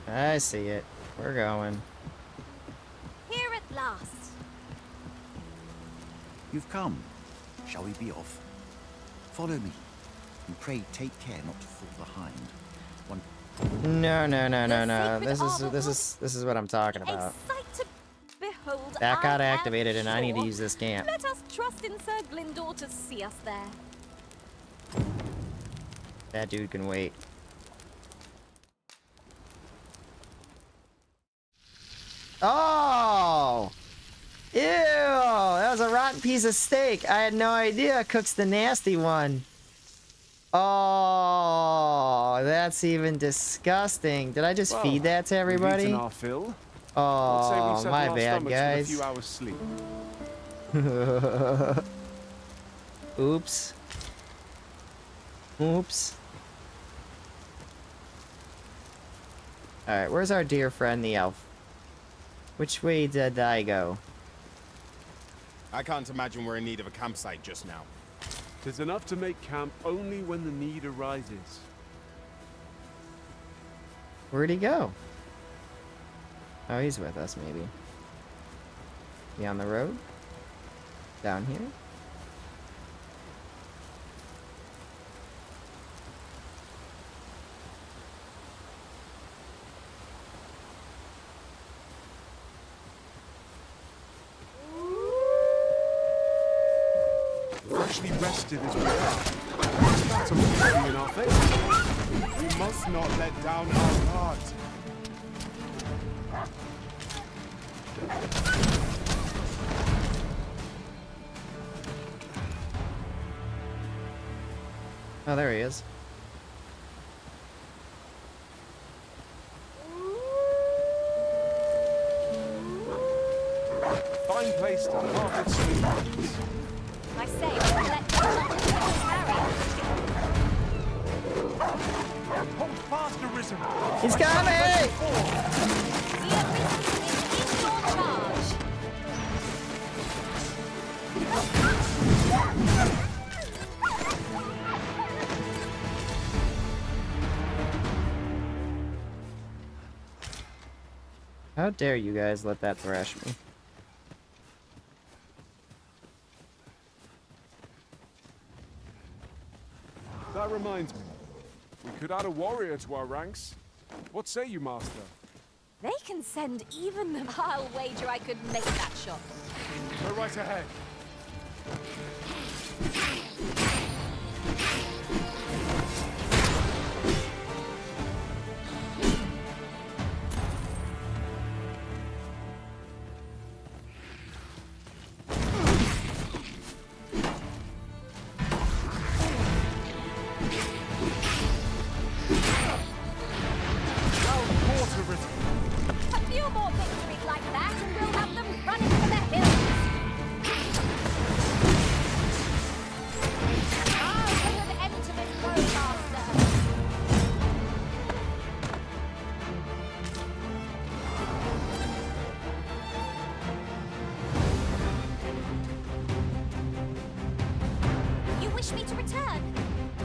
I see it. We're going. Here at last. You've come. Shall we be off? Follow me. And pray take care not to fall behind. No. This is what I'm talking about. Behold, That got I am activated and I need to sure. use this camp. Let us trust in Sir Glyndor to see us there. That dude can wait. Oh! Ew! That was a rotten piece of steak. I had no idea Cook's the nasty one. Oh, that's even disgusting. Did I just feed that to everybody? We've eaten our fill. Oh, my bad, guys. A few hours sleep. Oops. Oops. Alright, where's our dear friend the elf? Which way did I go? I can't imagine we're in need of a campsite just now. 'Tis enough to make camp only when the need arises. Where'd he go? Oh, he's with us, maybe. He on the road? Down here? foolishly rested as we are, this battle will be in our favor. We must not let down our guard. Oh, there he is. Fine place to park its sleeves. I say, don't let go carry. Hold fast, Arisen. He's coming! The Arisen is in your charge. How dare you guys let that thrash me? That reminds me. We could add a warrior to our ranks. What say you, Master? They can send even the... I'll wager I could make that shot. Go right ahead. A few more victories like that, and we'll have them running for the hills. I'll bring an end to this road, Master. You wish me to return?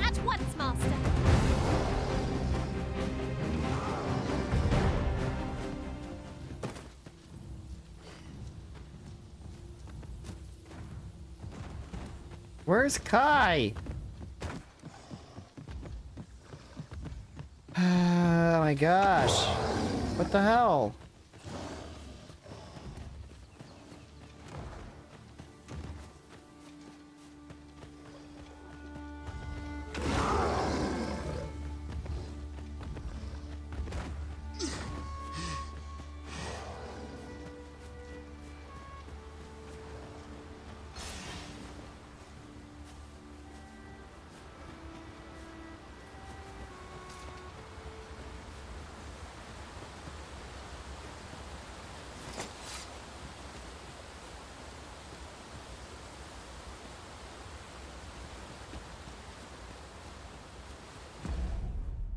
At once, Master. Where's Kai? Oh my gosh. What the hell?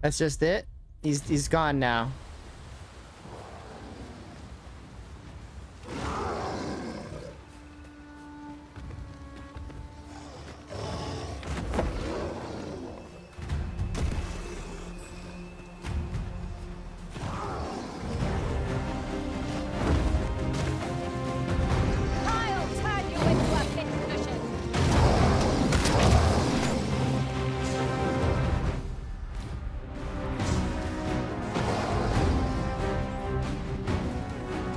That's just it? He's gone now. I'll turn you into a pincushion.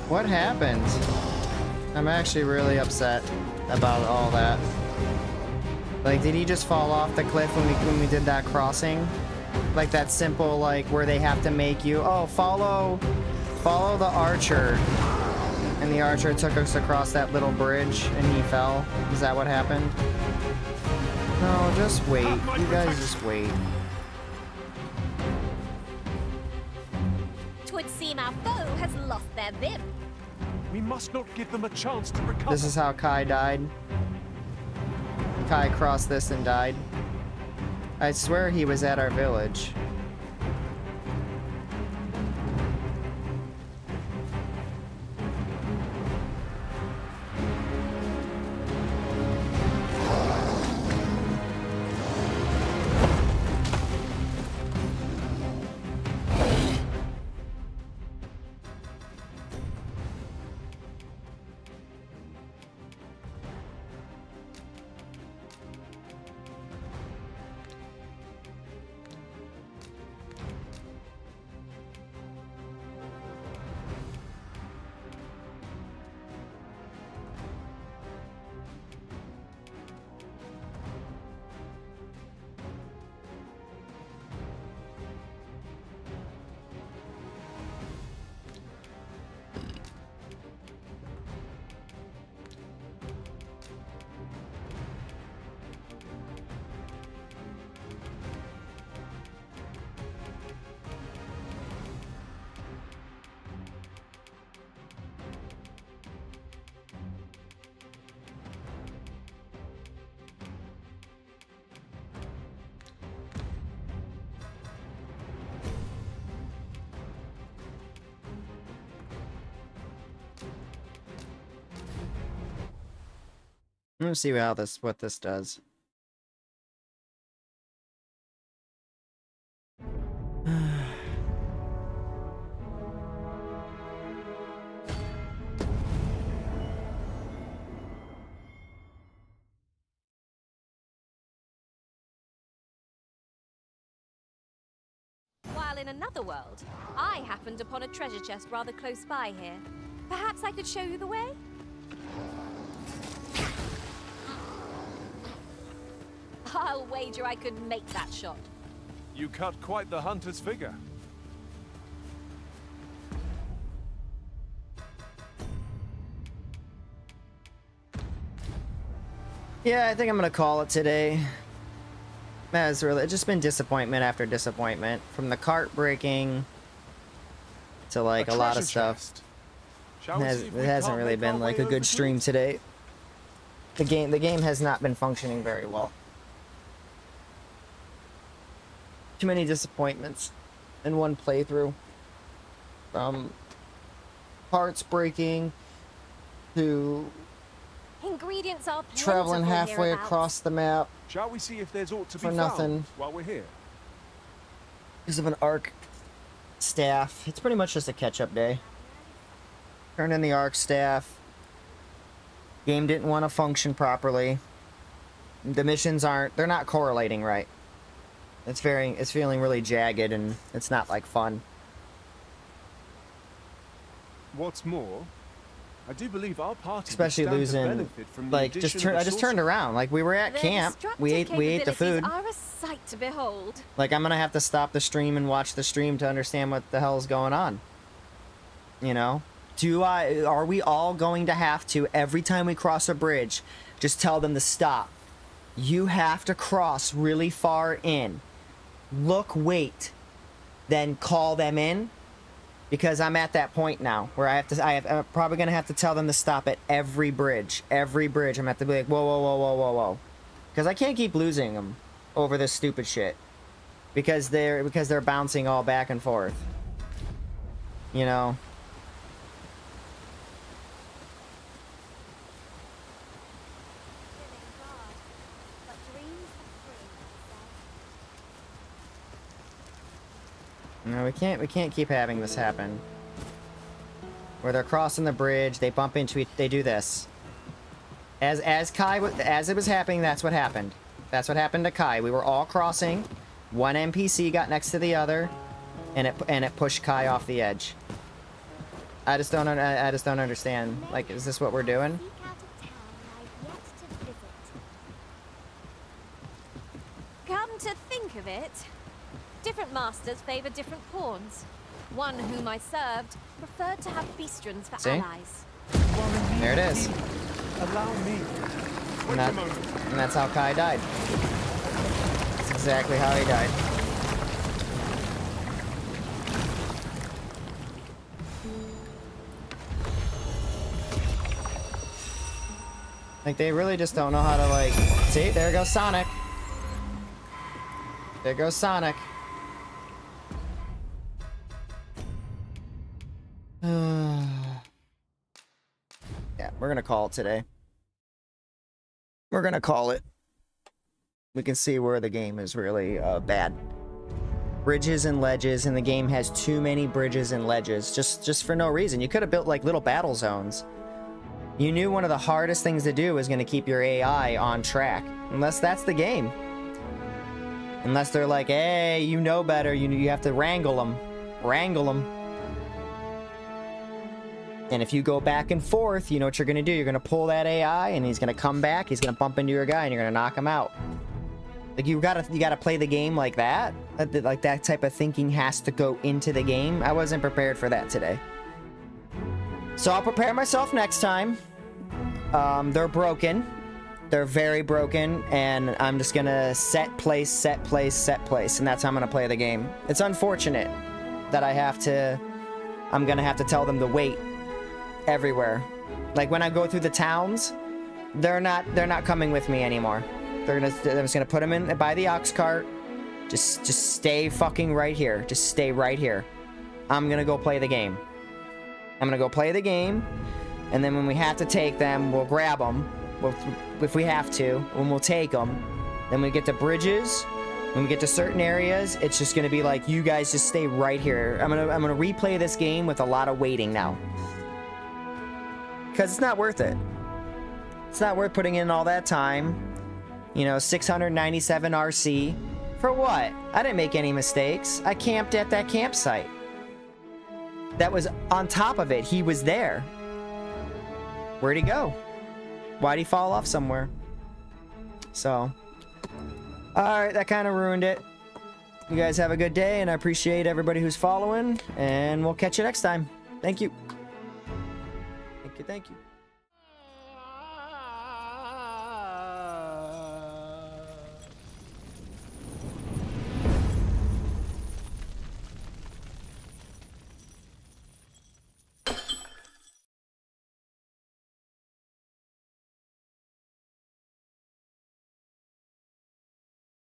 What happened? I'm actually really upset about all that. Like, did he just fall off the cliff when we did that crossing? Like that simple, like, where they have to make you, oh, follow the archer. And the archer took us across that little bridge and he fell. Is that what happened? No, just wait. You guys just wait. Twould seem our foe has lost their vim. We must not give them a chance to recover. This is how Kai died. Kai crossed this and died. I swear he was at our village. Let me see what this does. While in another world, I happened upon a treasure chest rather close by here. Perhaps I could show you the way? I'll wager I could make that shot. You cut quite the hunter's figure. Yeah, I think I'm gonna call it today. It's just been disappointment after disappointment. From the cart breaking to like a lot of stuff. It hasn't really been like a good stream today. The game has not been functioning very well. Too many disappointments in one playthrough. From parts breaking to ingredients are traveling halfway hereabouts. across the map. Shall we see if there's ought to be for nothing found while we're here? Because of an arc staff. It's pretty much just a catch-up day. Turned in the arc staff. Game didn't want to function properly. The missions they're not correlating right. It's feeling really jagged and it's not like fun. What's more, I do believe our party especially losing like I just turned around. Like we were at camp. We ate the food. Are a sight to behold. Like I'm gonna have to stop the stream and watch the stream to understand what the hell is going on. You know? Are we all going to have to, every time we cross a bridge, just tell them to stop? You have to cross really far in. Look, wait, then call them in, because I'm at that point now where I'm probably gonna have to tell them to stop at every bridge. Every bridge, I'm gonna have to be like, whoa, whoa, whoa, whoa, whoa, whoa, because I can't keep losing them over this stupid shit, because they're bouncing all back and forth. You know. No, we can't keep having this happen. Where they're crossing the bridge, they bump into it, they do this. As it was happening, that's what happened. That's what happened to Kai. We were all crossing. One NPC got next to the other, and it pushed Kai off the edge. I just don't understand. Like, is this what we're doing? Come to think of it, different masters favor different pawns. One whom I served preferred to have beastrons for See? allies. There it is. Allow me. And that's how Kai died. That's exactly how he died. Like, they really just don't know how to, like... See? There goes Sonic. There goes Sonic. Yeah, we're gonna call it today. We're gonna call it. We can see where the game is really bad. Bridges and ledges, and the game has too many bridges and ledges, just for no reason. You could have built like little battle zones. You knew one of the hardest things to do was going to keep your AI on track, unless that's the game. Unless they're like, hey, you know better, you have to wrangle them. Wrangle them. And if you go back and forth, you know what you're going to do. You're going to pull that AI, and he's going to come back, he's going to bump into your guy, and you're going to knock him out. Like, you gotta play the game like that. Like, that type of thinking has to go into the game. I wasn't prepared for that today. So I'll prepare myself next time. They're broken. They're very broken, and I'm just gonna set place, set place, set place, and that's how I'm gonna play the game. It's unfortunate that I'm gonna have to tell them to wait everywhere. Like, when I go through the towns, they're not coming with me anymore. They're just gonna put them in by the ox cart. Just stay fucking right here. Just stay right here. I'm gonna go play the game. I'm gonna go play the game, and then when we have to take them, we'll grab them, if we have to, when we'll take them. Then we get to bridges. When we get to certain areas, it's just gonna be like, you guys just stay right here. I'm gonna replay this game with a lot of waiting now. Because it's not worth it. It's not worth putting in all that time. You know, 697 RC. For what? I didn't make any mistakes. I camped at that campsite. That was on top of it. He was there. Where'd he go? Why'd he fall off somewhere? So. Alright, that kind of ruined it. You guys have a good day, and I appreciate everybody who's following, and we'll catch you next time. Thank you. Thank you, thank you.